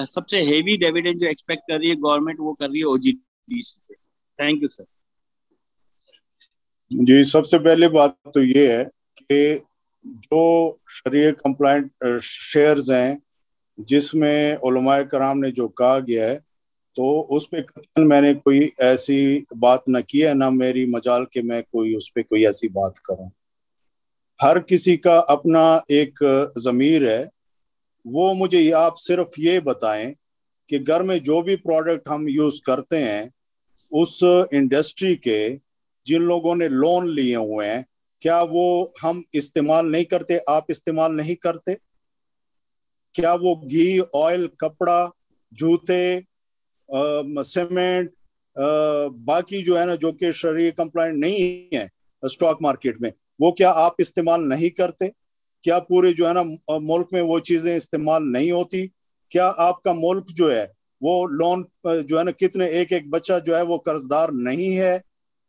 सबसे हेवी डिविडेंड जो एक्सपेक्ट कर रही है गवर्नमेंट वो कर रही है ओजीडीसी पे। Thank you sir. जी सबसे पहले बात तो ये है कि जो शरीय कंप्लाइंट शेयर्स हैं जिसमें उलमाए कराम ने जो कहा गया है, तो उस पर कतई मैंने कोई ऐसी बात न की है, ना मेरी मजाल के मैं कोई उस पर कोई ऐसी बात करूं। हर किसी का अपना एक ज़मीर है वो मुझे आप सिर्फ ये बताएं कि घर में जो भी प्रोडक्ट हम यूज करते हैं उस इंडस्ट्री के जिन लोगों ने लोन लिए हुए हैं, क्या वो हम इस्तेमाल नहीं करते, आप इस्तेमाल नहीं करते? क्या वो घी, ऑयल, कपड़ा, जूते, सीमेंट, बाकी जो है ना जो कि शरीय कंप्लाइंट नहीं है स्टॉक मार्केट में, वो क्या आप इस्तेमाल नहीं करते? क्या पूरे जो है ना मुल्क में वो चीजें इस्तेमाल नहीं होती? क्या आपका मुल्क जो है वो लोन जो है ना कितने एक एक बच्चा जो है वो कर्जदार नहीं है?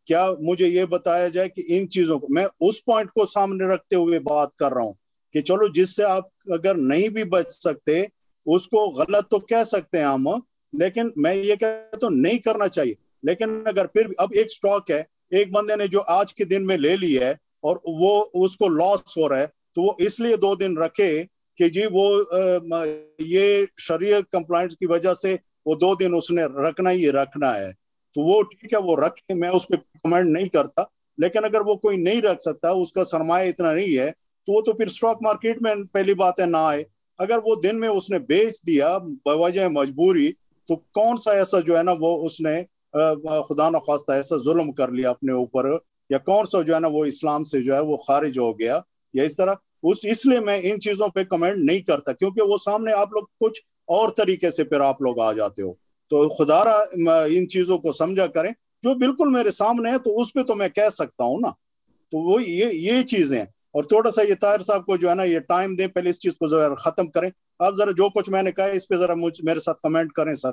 क्या मुझे ये बताया जाए कि इन चीजों को, मैं उस पॉइंट को सामने रखते हुए बात कर रहा हूं कि चलो जिससे आप अगर नहीं भी बच सकते उसको गलत तो कह सकते हैं हम, लेकिन मैं ये कहता हूं नहीं करना चाहिए। लेकिन अगर फिर भी अब एक स्टॉक है, एक बंदे ने जो आज के दिन में ले ली है और वो उसको लॉस हो रहा है, तो वो इसलिए 2 दिन रखे कि जी वो ये शरीयत कंप्लाइंस की वजह से वो 2 दिन उसने रखना ही रखना है, तो वो ठीक है, वो रखे, मैं उस पर कमेंट नहीं करता। लेकिन अगर वो कोई नहीं रख सकता, उसका सरमाया इतना नहीं है, तो वो तो फिर स्टॉक मार्केट में पहली बात है ना आए। अगर वो दिन में उसने बेच दिया बवजह मजबूरी, तो कौन सा ऐसा जो है ना वो उसने खुदा न खास्ता ऐसा जुल्म कर लिया अपने ऊपर, या कौन सा जो है ना वो इस्लाम से जो है वो खारिज हो गया या इस तरह इसलिए मैं इन चीजों पे कमेंट नहीं करता, क्योंकि वो सामने आप लोग कुछ और तरीके से फिर आप लोग आ जाते हो। तो खुदारा इन चीजों को समझा करें, जो बिल्कुल मेरे सामने है तो उस पर तो मैं कह सकता हूँ ना। तो वो ये चीजें हैं। और थोड़ा सा ये ताहिर साहब को जो है ना ये टाइम दें, पहले इस चीज को जरा खत्म करें। आप जरा जो कुछ मैंने कहा इस पे जरा मेरे साथ कमेंट करें सर।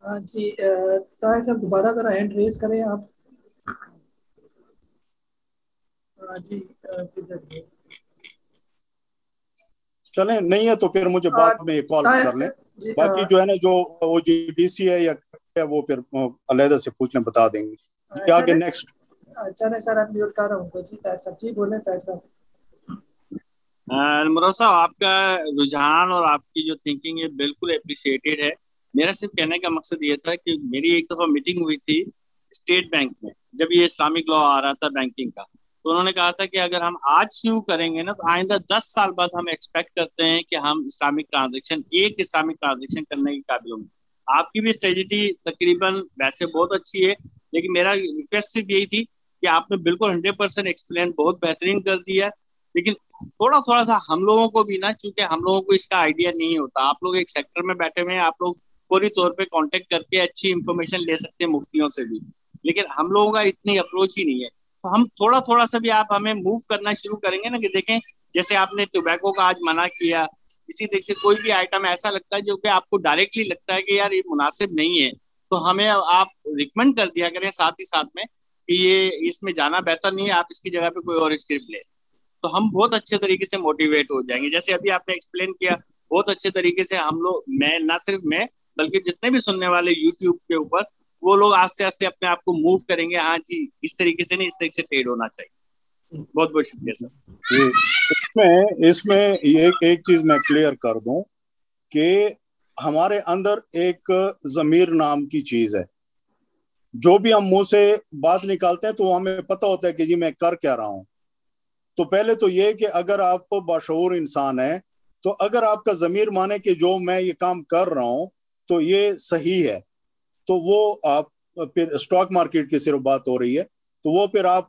जी ताहिर साहब दोबारा जरा हैंड रेज करें आप। जी चलें, नहीं है तो फिर मुझे बाद में कॉल कर लें। बाकी जो है ना जो OGDC है या वो फिर अलहदा से पूछने बता देंगे। क्या आगे नेक्स्ट? चले सर, आप म्यूट कर रहा हूँ। जी ताहिर साहब, जी बोले ताहिर साहब। मुराद साहब, आपका रुझान और आपकी जो थिंकिंग है बिल्कुल अप्रिशिएटेड है। मेरा सिर्फ कहने का मकसद ये था कि मेरी एक दफा मीटिंग हुई थी स्टेट बैंक में, जब ये इस्लामिक लॉ आ रहा था बैंकिंग का, तो उन्होंने कहा था कि अगर हम आज शुरू करेंगे ना तो आइंदा 10 साल बाद हम एक्सपेक्ट करते हैं कि हम इस्लामिक ट्रांजेक्शन करने के काबिल होंगे। आपकी भी स्ट्रेटजी तकरीबन वैसे बहुत अच्छी है, लेकिन मेरा रिक्वेस्ट सिर्फ यही थी कि आपने बिल्कुल 100% एक्सप्लेन बहुत बेहतरीन कर दिया, लेकिन थोड़ा थोड़ा सा हम लोगों को भी ना, चूंकि हम लोगों को इसका आइडिया नहीं होता, आप लोग एक सेक्टर में बैठे हुए हैं, आप लोग पूरी तौर पे कांटेक्ट करके अच्छी इंफॉर्मेशन ले सकते हैं मुफ्तियों से भी, लेकिन हम लोगों का इतनी अप्रोच ही नहीं है। तो हम थोड़ा थोड़ा सा भी आप हमें मूव करना शुरू करेंगे ना, कि देखें जैसे आपने टोबैको का आज मना किया, इसी तरह से कोई भी आइटम ऐसा लगता है जो कि आपको डायरेक्टली लगता है कि यार ये मुनासिब नहीं है, तो हमें आप रिकमेंड कर दिया करें साथ ही साथ में कि ये इसमें जाना बेहतर नहीं है, आप इसकी जगह पे कोई और स्क्रिप्ट ले, तो हम बहुत अच्छे तरीके से मोटिवेट हो जाएंगे। जैसे अभी आपने एक्सप्लेन किया बहुत अच्छे तरीके से, हम लोग, मैं ना सिर्फ मैं बल्कि जितने भी सुनने वाले यूट्यूब के ऊपर, वो लोग आस्ते आस्ते अपने आप को मूव करेंगे, हाँ जी इस तरीके से नहीं, इस तरीके से ट्रेड होना चाहिए। बहुत बहुत शुक्रिया सर। इसमें एक चीज मैं क्लियर कर दूं कि हमारे अंदर एक ज़मीर नाम की चीज है। जो भी हम मुंह से बात निकालते हैं तो हमें पता होता है कि जी मैं कर क्या रहा हूं। तो पहले तो ये कि अगर आप बाशऊर इंसान है, तो अगर आपका ज़मीर माने कि जो मैं ये काम कर रहा हूं तो ये सही है, तो वो आप फिर स्टॉक मार्केट की सिर्फ बात हो रही है, तो वो फिर आप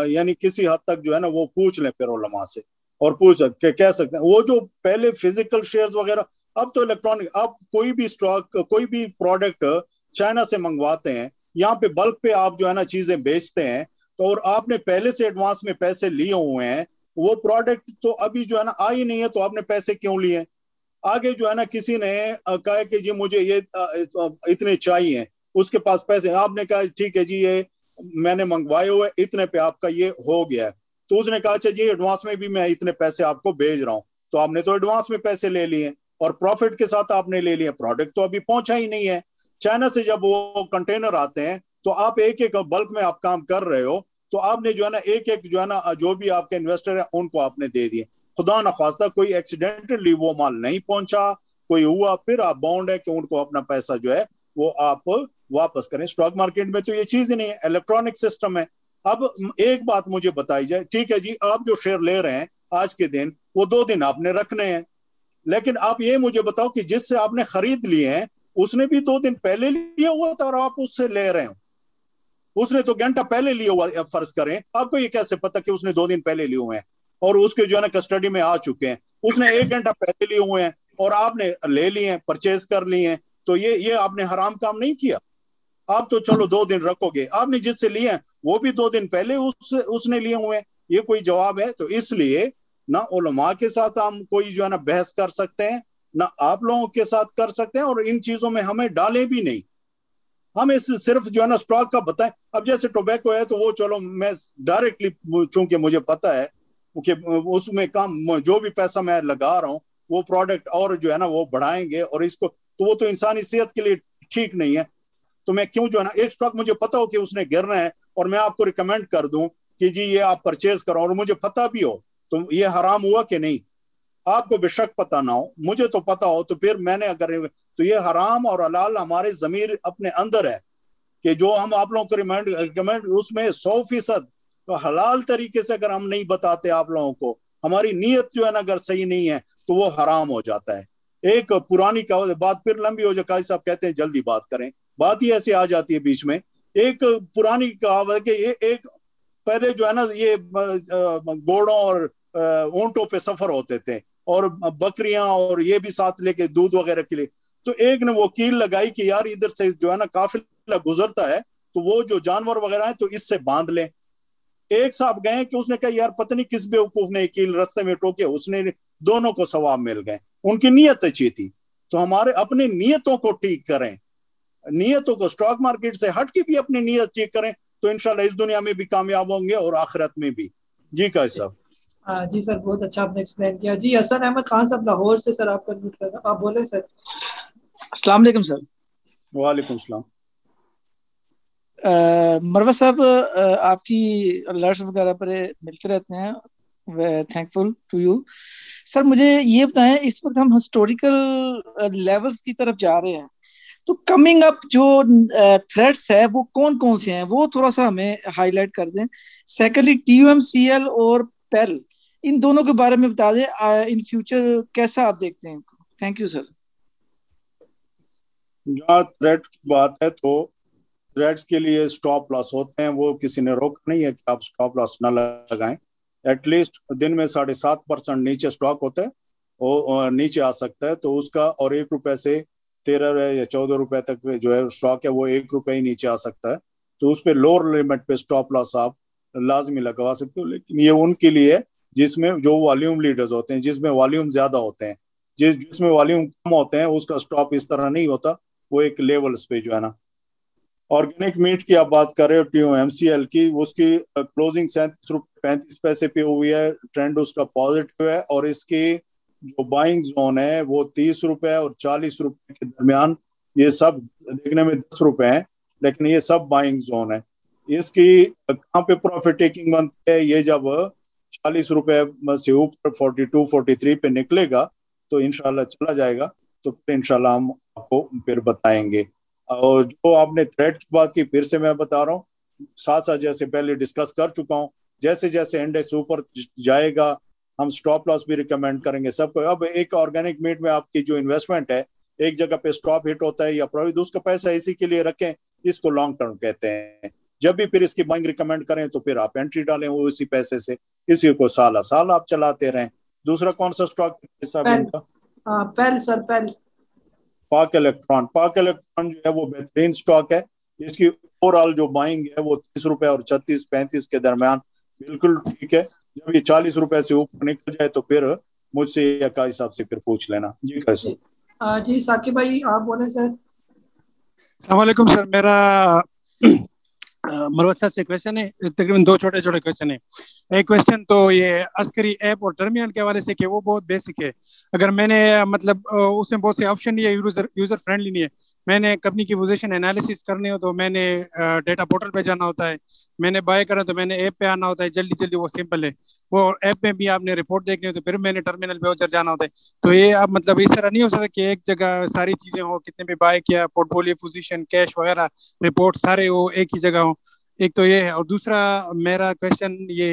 यानी किसी हद तक जो है ना वो पूछ लें फिर उलमा से, और पूछ के कह सकते हैं। वो जो पहले फिजिकल शेयर्स वगैरह, अब तो इलेक्ट्रॉनिक, आप कोई भी स्टॉक, कोई भी प्रोडक्ट चाइना से मंगवाते हैं, यहाँ पे बल्क पे आप जो है ना चीजें बेचते हैं, तो और आपने पहले से एडवांस में पैसे लिए हुए हैं, वो प्रोडक्ट तो अभी जो है ना आ ही नहीं है, तो आपने पैसे क्यों लिए? आगे जो है ना किसी ने कहा कि जी मुझे ये इतने चाहिए, उसके पास पैसे, आपने कहा ठीक है जी ये मैंने मंगवाए हुए इतने पे आपका ये हो गया, तो उसने कहा अच्छा जी एडवांस में भी मैं इतने पैसे आपको भेज रहा हूँ, तो आपने तो एडवांस में पैसे ले लिए और प्रॉफिट के साथ आपने ले लिए, प्रोडक्ट तो अभी पहुंचा ही नहीं है। चाइना से जब वो कंटेनर आते हैं तो आप एक एक बल्क में आप काम कर रहे हो, तो आपने जो है ना एक एक जो है ना जो भी आपके इन्वेस्टर है उनको आपने दे दिए। खुदा न खास्ता कोई एक्सीडेंटली वो माल नहीं पहुंचा, कोई हुआ, फिर आप बाउंड है कि उनको अपना पैसा जो है वो आप वापस करें। स्टॉक मार्केट में तो ये चीज ही नहीं है, इलेक्ट्रॉनिक सिस्टम है। अब एक बात मुझे बताई जाए, ठीक है जी आप जो शेयर ले रहे हैं आज के दिन, वो 2 दिन आपने रखने हैं, लेकिन आप ये मुझे बताओ कि जिससे आपने खरीद लिए हैं उसने भी 2 दिन पहले लिया हुआ था और आप उससे ले रहे हो, उसने तो घंटा पहले लिया हुआ, फर्ज करें, आपको ये कैसे पता कि उसने 2 दिन पहले लिए हुए हैं और उसके जो है ना कस्टडी में आ चुके हैं, उसने 1 घंटा पहले लिए हुए हैं और आपने ले लिए हैं, परचेज कर लिए हैं, तो ये आपने हराम काम नहीं किया। आप तो चलो 2 दिन रखोगे, आपने जिससे लिए हैं वो भी 2 दिन पहले उसने लिए हुए हैं, ये कोई जवाब है? तो इसलिए ना उलमा के साथ हम कोई जो है ना बहस कर सकते हैं, ना आप लोगों के साथ कर सकते हैं, और इन चीजों में हमें डालें भी नहीं। हम इस सिर्फ जो है ना स्टॉक का बताएं। अब जैसे टोबैको है तो वो चलो मैं डायरेक्टली, चूंकि मुझे पता है कि उसमें काम जो भी पैसा मैं लगा रहा हूँ वो प्रोडक्ट और जो है ना वो बढ़ाएंगे, और इसको तो वो तो इंसानी सेहत के लिए ठीक नहीं है, तो मैं क्यों जो है ना एक स्टॉक मुझे पता हो कि उसने गिरना है और मैं आपको रिकमेंड कर दूं कि जी ये आप परचेज करो और मुझे पता भी हो, तो ये हराम हुआ कि नहीं? आपको बेशक पता ना हो, मुझे तो पता हो, तो फिर मैंने अगर तो ये हराम और हलाल हमारे ज़मीर अपने अंदर है कि जो हम आप लोगों को रिकमेंड उसमें 100% तो हलाल तरीके से अगर हम नहीं बताते आप लोगों को, हमारी नीयत जो है ना अगर सही नहीं है तो वो हराम हो जाता है। एक पुरानी बात फिर लंबी हो जाए, काजी साहब कहते हैं जल्दी बात करें, बात ही ऐसे आ जाती है बीच में। एक पुरानी कहावत कि ये एक पहले जो है ना ये घोड़ों और ऊंटों पे सफर होते थे और बकरियां और ये भी साथ लेके दूध वगैरह के लिए, तो एक ने वो कील लगाई कि यार इधर से जो है ना काफिला गुजरता है तो वो जो जानवर वगैरह है तो इससे बांध ले। एक साहब गए कि उसने कहा यार पता नहीं किस बेवकूफ ने कील रास्ते में टोके, उसने दोनों को सवाब मिल गए, उनकी नीयत अच्छी थी। तो हमारे अपने नियतों को ठीक करें, नियतों को स्टॉक मार्केट से हट के भी अपनी नियत ठीक करें, तो इंशाल्लाह इस दुनिया में भी कामयाब होंगे और आखिरत में भी। जी काजी साहब। जी सर, बहुत अच्छा आपने एक्सप्लेन किया। जी हसन अहमद खान साहब लाहौर से, सर आपका म्यूट कर, आप बोले सर। अस्सलाम वालेकुम सर। वालेकुम सलाम। मरवा साहब, आपकी अलर्ट्स वगैरह पर मिलते रहते हैं, थैंकफुल टू यू। सर मुझे ये बताएं, इस वक्त हम हिस्टोरिकल लेवल्स की तरफ जा रहे हैं, तो कमिंग अप जो थ्रेट्स है वो कौन कौन से हैं, वो थोड़ा सा हमें हाईलाइट कर दें। सेकेंडली TUMCL और पेल, इन दोनों के बारे में बता दें, इन फ्यूचर कैसा आप देखते हैं इनको। Thank you sir. जहाँ थ्रेट की बात है तो थ्रेट्स के लिए स्टॉप लॉस होते हैं, वो किसी ने रोका नहीं है कि आप स्टॉप लॉस ना लगाएं। एटलीस्ट दिन में 7.5% नीचे स्टॉक होता है, वो नीचे आ सकता है तो उसका, और 1 रुपए से 13 या 14 रुपए तक जो है स्टॉक है वो 1 रुपए ही नीचे आ सकता है, तो उस पर लोअर लिमिट पे स्टॉप लॉस आप लाजमी लगवा सकते हो। लेकिन ये उनके लिए जिसमें जो वॉल्यूम लीडर्स होते हैं, जिसमें वॉल्यूम ज्यादा होते हैं, जिसमें वॉल्यूम कम होते हैं उसका स्टॉप इस तरह नहीं होता, वो एक लेवल्स पे जो है ना। ऑर्गेनिक मीट की आप बात कर रहे हो, TUMCL की, उसकी क्लोजिंग 37 रुपये 35 पैसे पे हुई है, ट्रेंड उसका पॉजिटिव है, और इसकी जो बाइंग जोन है वो 30 रुपए और 40 रुपए के दरमियान, ये सब देखने में 10 रुपए हैं लेकिन ये सब बाइंग जोन है। इसकी कहाँ पे प्रॉफिट टेकिंग बनती है, ये जब 40 रुपए से ऊपर 42-43 पे निकलेगा तो इंशाल्लाह चला जाएगा, तो फिर इंशाल्लाह हम आपको फिर बताएंगे। और जो आपने थ्रेड की बात की, फिर से मैं बता रहा हूँ, साथ साथ जैसे पहले डिस्कस कर चुका हूँ, जैसे जैसे इंडेक्स ऊपर जाएगा हम स्टॉप लॉस भी रिकमेंड करेंगे सबको। अब एक ऑर्गेनिक मीट में आपकी जो इन्वेस्टमेंट है, एक जगह पे स्टॉप हिट होता है या प्रॉफिट, उसका पैसा इसी के लिए रखें, इसको लॉन्ग टर्म कहते हैं। जब भी फिर इसकी बाइंग रिकमेंड करें तो फिर आप एंट्री डालें वो इसी पैसे से, इसी को साल साल आप चलाते रहें। दूसरा कौन सा स्टॉक पेल सर, पेल पाक इलेक्ट्रॉन जो है वो बेहतरीन स्टॉक है, इसकी ओवरऑल जो बाइंग है वो 30 रुपए और 36-35 के दरमियान बिल्कुल ठीक है। जब ये 40 रुपए से ऊपर निकल जाए तो फिर मुझसे या काजी साहब से फिर पूछ लेना। जी काजी साहब। जी साकिब भाई आप बोले सर। अस्सलाम वालेकुम सर, मेरा मरवत साहब से क्वेश्चन है, तकरीबन 2 छोटे छोटे क्वेश्चन है। एक क्वेश्चन तो ये अस्करी ऐप और टर्मिनल के हवाले से कि वो बहुत बेसिक है, अगर मैंने मतलब उसमें बहुत से ऑप्शन नहीं है, यूजर फ्रेंडली नहीं है। मैंने कंपनी की पोजीशन एनालिसिस करनी हो तो मैंने डेटा पोर्टल पे जाना होता है, मैंने बाय करना तो मैंने ऐप पे आना होता है, जल्दी वो सिंपल है। वो ऐप में भी आपने रिपोर्ट देखनी हो तो फिर मैंने टर्मिनल पे उधर जाना होता है। तो ये आप मतलब इस तरह नहीं हो सकता कि एक जगह सारी चीजें हो, कितने भी बाय किया, पोर्टफोलियो पोजीशन, कैश वगैरह, रिपोर्ट सारे वो एक ही जगह हो। एक तो ये है, और दूसरा मेरा क्वेश्चन ये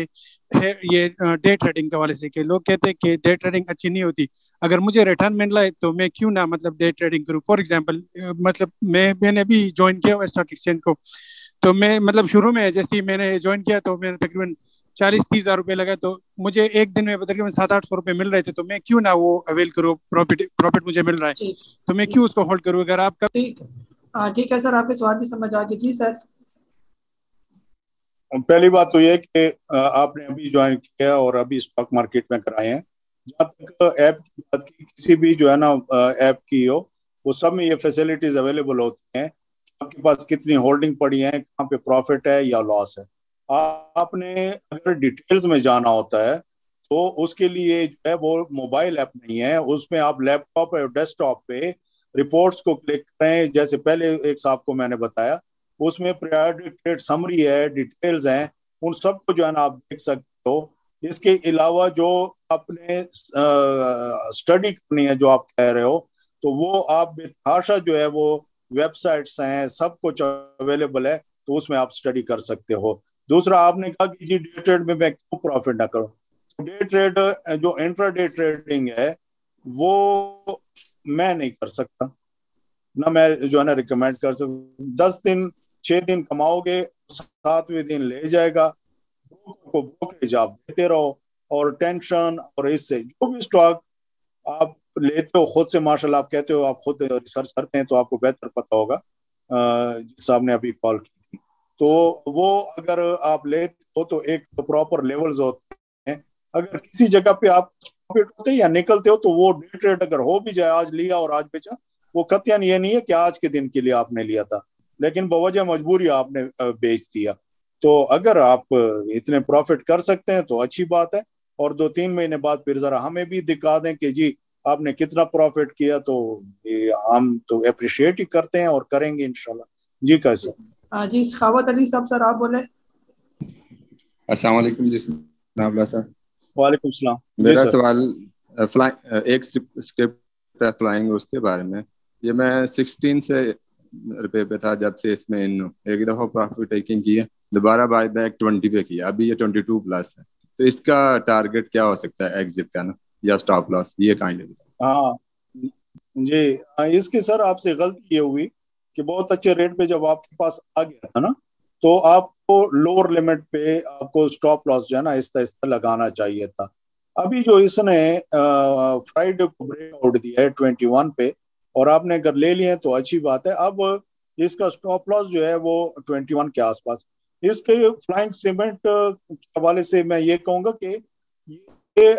है, ये डे ट्रेडिंग के हवाले से कि लोग कहते हैं कि डे ट्रेडिंग अच्छी नहीं होती, अगर मुझे रिटर्न मिल रहा है तो मैं क्यों ना मतलब डे ट्रेडिंग करूं। फॉर एग्जांपल मतलब मैंने अभी ज्वाइन किया हुआ स्टॉक एक्सचेंज को, तो मैं मतलब शुरू में जैसे ही मैंने ज्वाइन किया तो मैंने तकरीबन 40-30 हज़ार रुपये लगा, तो मुझे एक दिन में तकरीबन 700-800 रुपये मिल रहे थे, तो मैं क्यों ना वो अवेल करूँ, प्रॉफिट मुझे मिल रहा है तो मैं क्यों उसको होल्ड करूँ। अगर आप ठीक है सर, आपके सवाल की समझ आ गई। जी सर। पहली बात तो ये कि आपने अभी ज्वाइन किया और अभी स्टॉक मार्केट में कराए हैं। जहाँ तक ऐप की बात की, किसी भी जो है ना ऐप की हो, वो सब में ये फैसिलिटीज अवेलेबल होती हैं कि आपके पास कितनी होल्डिंग पड़ी है, कहाँ पे प्रॉफिट है या लॉस है। आपने अगर डिटेल्स में जाना होता है तो उसके लिए जो है वो मोबाइल ऐप नहीं है, उसमें आप लैपटॉप और डेस्कटॉप पे रिपोर्ट्स को क्लिक करें, जैसे पहले एक साहब को मैंने बताया, उसमें पीरियडिक समरी है, डिटेल्स हैं, उन सबको जो है ना आप देख सकते हो। इसके अलावा जो आपने स्टडी करनी है जो आप कह रहे हो, तो वो आप बेतहाशा जो है वो वेबसाइट्स हैं, सब कुछ अवेलेबल है, तो उसमें आप स्टडी कर सकते हो। दूसरा आपने कहा कि जी डे ट्रेड में मैं क्यों प्रॉफिट ना करूं, तो डे ट्रेड जो इंट्राडे ट्रेडिंग है वो मैं नहीं कर सकता, ना मैं जो है ना रिकमेंड कर सकता। 10 दिन 6 दिन कमाओगे, 7वें दिन ले जाएगा। ब्रोकर को ब्रोकरेज आप देते रहो, और टेंशन और इससे जो भी स्टॉक आप लेते हो खुद से, माशाल्लाह आप कहते हो आप खुद रिसर्च करते हैं तो आपको बेहतर पता होगा, जिस साहब ने अभी कॉल की थी, तो वो अगर आप लेते हो तो एक तो प्रॉपर लेवल्स होते हैं। अगर किसी जगह पे आप प्रॉफिट होते या निकलते हो तो वो डे ट्रेड अगर हो भी जाए, आज लिया और आज बेचा, वो कतई ये नहीं है कि आज के दिन के लिए आपने लिया था, लेकिन बवजह मजबूरी आपने बेच दिया। तो अगर आप इतने प्रॉफिट कर सकते हैं तो अच्छी बात है, और 2-3 महीने बाद फिर जरा हमें भी दिखा दें कि जी आपने कितना प्रॉफिट किया, तो हम तो अप्रिशिएट ही करते हैं और करेंगे इंशाल्लाह। जी कैसे? हाँ जी, सखावत अली साहब, सर आप बोले। अस्सलाम वालेकुम जी सर। वालेकुम सलाम। मेरा सवाल एक स्क्रिप्ट है फ्लाइंग, उसके बारे में। ये मैं 16 से रुपए पे था जब से इसमें एक दफा प्रॉफिट टेकिंग की है, दोबारा बाय बैक 20 पे किया, अभी ये 22 प्लस है, तो इसका टारगेट क्या हो सकता है एग्जिट का ना, या स्टॉप लॉस, ये काइंडली। हाँ जी, इसकी सर आपसे गलती ये हुई कि बहुत अच्छे रेट पे जब आपके पास आ गया था ना, तो आपको लोअर लिमिट पे आपको स्टॉप लॉस जो है ना आहिस्ता लगाना चाहिए था। अभी जो इसने फ्राइडे को ब्रेकआउट दिया है 21 पे, और आपने अगर ले लिए तो अच्छी बात है। अब इसका स्टॉप लॉस जो है वो 21 के आसपास। इसके फ्लाइंग सीमेंट के हवाले से मैं ये कहूँगा कि ये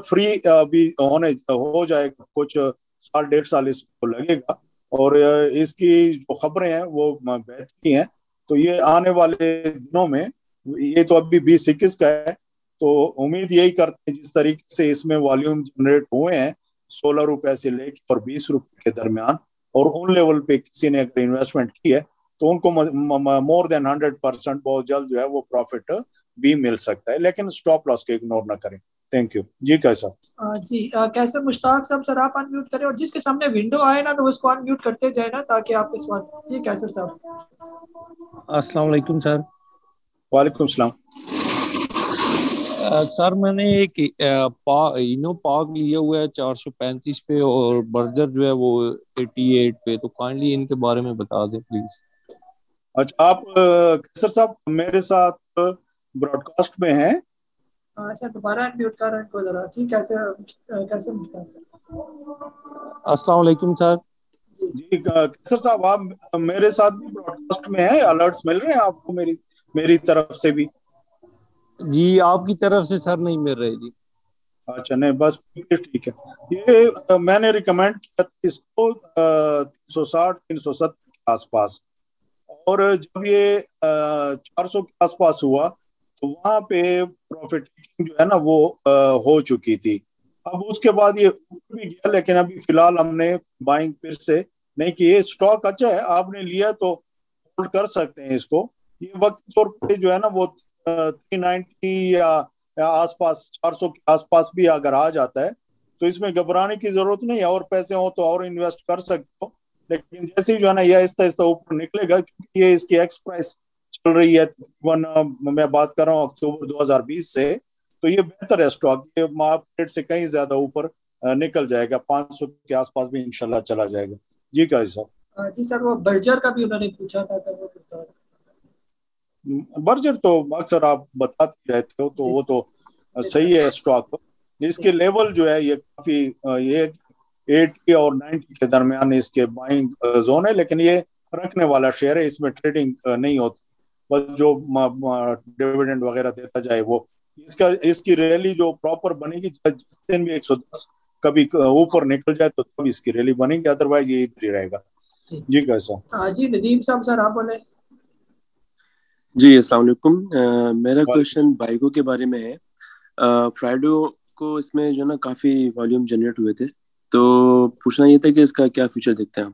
फ्री भी हो जाएगा, कुछ 1.5 साल इसको लगेगा, और इसकी जो खबरें हैं वो बेहतरी हैं, तो ये आने वाले दिनों में, ये तो अभी 20-21 का है, तो उम्मीद यही करते हैं जिस तरीके से इसमें वॉल्यूम जनरेट हुए हैं 16 रुपए से लेकर और 20 रुपए के दरमियान, और उन लेवल पे किसी ने अगर इन्वेस्टमेंट की है तो उनको मोर देन 100% बहुत जल्द जो है वो प्रॉफिट भी मिल सकता है, लेकिन स्टॉप लॉस को इग्नोर ना करें। थैंक यू जी। कैसा जी कैसे मुश्ताक साहब, सर आप अनम्यूट करें, और जिसके सामने विंडो आए ना तो उसको अनम्यूट करते जाए ना, ताकि आपके सवाल। जी कैसे साहब। अस्सलाम वालेकुम सर। वालेकुम सलाम। सर मैंने एक इनो पाक लिया हुआ है 435 पे, और बर्जर जो है वो 88 पे, तो काइंडली इनके बारे में बता दें प्लीज। अच्छा, आप सर साहब मेरे साथ ब्रॉडकास्ट में हैं। अच्छा, दोबारा अनम्यूट कर इनको जरा। ठीक, कैसे अस्सलाम वालेकुम सर। जी सर साहब, आप मेरे साथ भी ब्रॉडकास्ट में हैं, अलर्ट्स मिल रहे हैं आपको मेरी तरफ से भी? जी आपकी तरफ से सर नहीं मिल रहे जी। अच्छा, नहीं बस ठीक है। ये मैंने रिकमेंड किया इसको 360-370 के आसपास, और जब ये 400 के आसपास हुआ तो वहां पे प्रॉफिट जो है ना वो हो चुकी थी। अब उसके बाद ये ऊपर भी गया, लेकिन अभी फिलहाल हमने बाइंग फिर से नहीं की। ये स्टॉक अच्छा है, आपने लिया तो होल्ड कर सकते हैं इसको। ये वक्त तौर पे जो है ना वो 390 या आसपास 400 के आसपास भी अगर आ जाता है तो इसमें घबराने की जरूरत नहीं है, और पैसे हो तो और इन्वेस्ट कर सकते हो। लेकिन जैसे ही जो है ना ये आहिस्ता आहिस्ता ऊपर निकलेगा, क्योंकि ये इसकी एक्स प्राइस चल रही है तकरीबन, मैं बात कर रहा हूँ अक्टूबर 2020 से, तो ये बेहतर है स्टॉक, ये मार्केट से कहीं ज्यादा ऊपर निकल जाएगा, 500 के आसपास भी इंशाल्लाह चला जाएगा। जी क्या साहब? जी सर, वो बर्जर का भी उन्होंने पूछा था, वो बता। बर्जर तो अक्सर आप बताते रहते हो, तो वो तो सही है स्टॉक। इसके लेवल जो है ये काफी ये 80 और 90 के दरमियान इसके बाइंग जोन है, लेकिन ये रखने वाला शेयर है, इसमें ट्रेडिंग नहीं होती, बस जो डिविडेंड वगैरह देता जाए वो। इसकी रैली जो प्रॉपर बनेगी, जिस दिन भी 110 कभी ऊपर निकल जाए तो तब इसकी रैली बनेगी, अदरवाइज ये इधर ही रहेगा। जी कैसा? जी नदीम साहब, सर आप बोले। जी अस्सलाम वालेकुम। मेरा क्वेश्चन बाइको के बारे में है। फ्राइडे को इसमें जो ना काफ़ी वॉल्यूम जनरेट हुए थे, तो पूछना ये था कि इसका क्या फ्यूचर देखते हैं आप?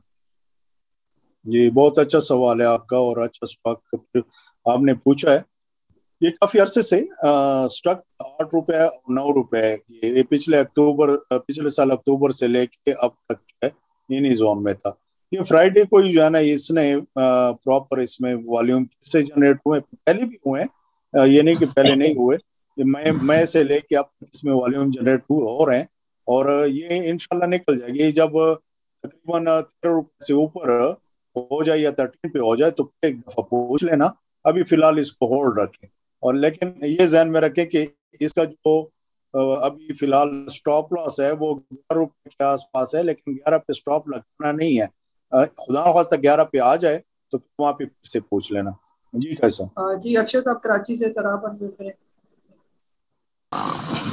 जी बहुत अच्छा सवाल है आपका, और अच्छा स्टॉक आपने पूछा है। ये काफी अरसे से स्टॉक 8 रुपए 9 रुपए ये पिछले साल अक्टूबर से लेके अब तक जो है इन्हीं जोन में था। ये फ्राइडे को ही जो है ना इसने प्रॉपर इसमें वॉल्यूम से जनरेट हुए, पहले भी हुए हैं, ये नहीं कि पहले नहीं हुए, मई से लेके अब तक इसमें वॉल्यूम जनरेट हो रहे हैं, और ये इंशाल्लाह निकल जाएगी। जब तकरीबन 13 रुपए से ऊपर हो जाए या 13 पे हो जाए तो एक दफा पूछ लेना, अभी फिलहाल इसको होल्ड रखें। और लेकिन ये ध्यान में रखें कि इसका जो अभी फिलहाल स्टॉप लॉस है वो 11 रुपए के आसपास है, लेकिन 11 पे स्टॉप लगाना नहीं है, खुदा खास्ता 11 पे आ जाए तो वहाँ पे से पूछ लेना। जी कैसा? जी अक्षय साहब कराची से, सर आप करें।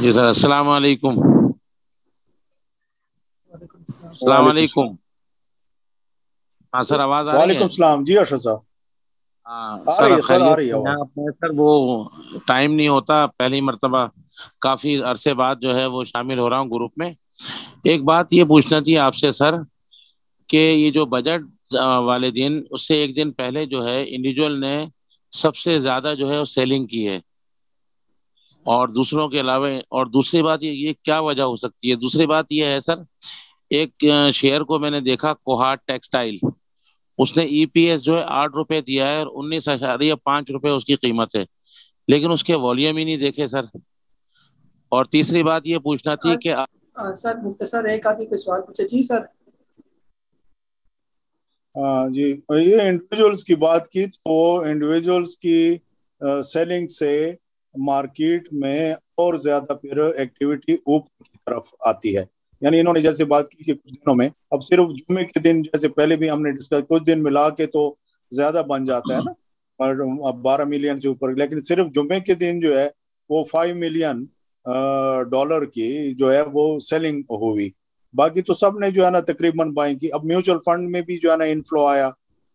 जी सर, अस्सलाम वालेकुम। अस्सलाम वालेकुम। हाँ सर, आवाज आ रही है? वालेकुम सलाम। जी अशर साहब। सर खैरियत है आपने? सर वो टाइम नहीं होता, पहली मर्तबा काफी अरसे बाद जो है वो शामिल हो रहा हूँ ग्रुप में। एक बात ये पूछना थी आपसे सर, कि ये जो बजट वाले दिन, उससे एक दिन पहले जो है इंडिविजुअल ने सबसे ज्यादा जो है वो सेलिंग की है, और दूसरों के अलावा, और दूसरी बात ये क्या वजह हो सकती है? दूसरी बात ये है सर, एक शेयर को मैंने देखा, कोहाट टेक्सटाइल, उसने ईपीएस जो है 8 रुपए दिया है और 19.5 रुपए उसकी कीमत है, लेकिन उसके वॉल्यूम ही नहीं देखे सर। और तीसरी बात ये पूछना थी कि सर मुख्तसर एक आदमी कोई सवाल पूछे। जी सर। जी ये इंडिविजुअल्स की बात की, तो इंडिविजुअल्स की सेलिंग से मार्केट में और ज्यादा फिर एक्टिविटी ऊपर की तरफ आती है। यानी इन्होंने जैसे बात की कि कुछ दिनों में, अब सिर्फ जुम्मे के दिन, जैसे पहले भी हमने डिस्कस, कुछ दिन मिला के तो ज्यादा बन जाता है ना, और अब 12 मिलियन से ऊपर, लेकिन सिर्फ जुम्मे के दिन जो है वो 5 मिलियन डॉलर की जो है वो सेलिंग हुई। बाकी तो सब ने जो है ना तकरीबन बाइंग की। अब म्यूचुअल फंड में भी जो है ना इनफ्लो आया,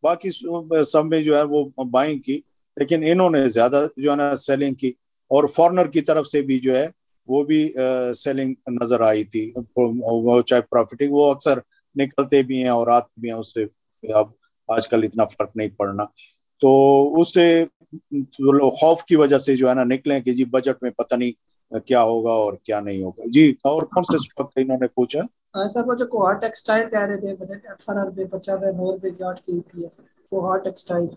बाकी सब में जो है वो बाइंग की, लेकिन इन्होंने ज्यादा जो है ना सेलिंग की। और फॉरनर की तरफ से भी जो है वो भी सेलिंग नजर आई थी, वो चाहे प्रॉफिटिंग, वो अक्सर निकलते भी हैं और आते भी हैं, उससे अब आजकल इतना फर्क नहीं पड़ना। तो उससे खौफ की वजह से जो है ना निकले कि जी बजट में पता नहीं क्या होगा और क्या नहीं होगा। जी और कौन से स्टॉक का इन्होंने पूछा? सर वो जो कोहाट टेक्सटाइल कह रहे थे, 18 रुपए 50 रुपए 9 रुपए की ईपीएस, कोहाट टेक्सटाइल।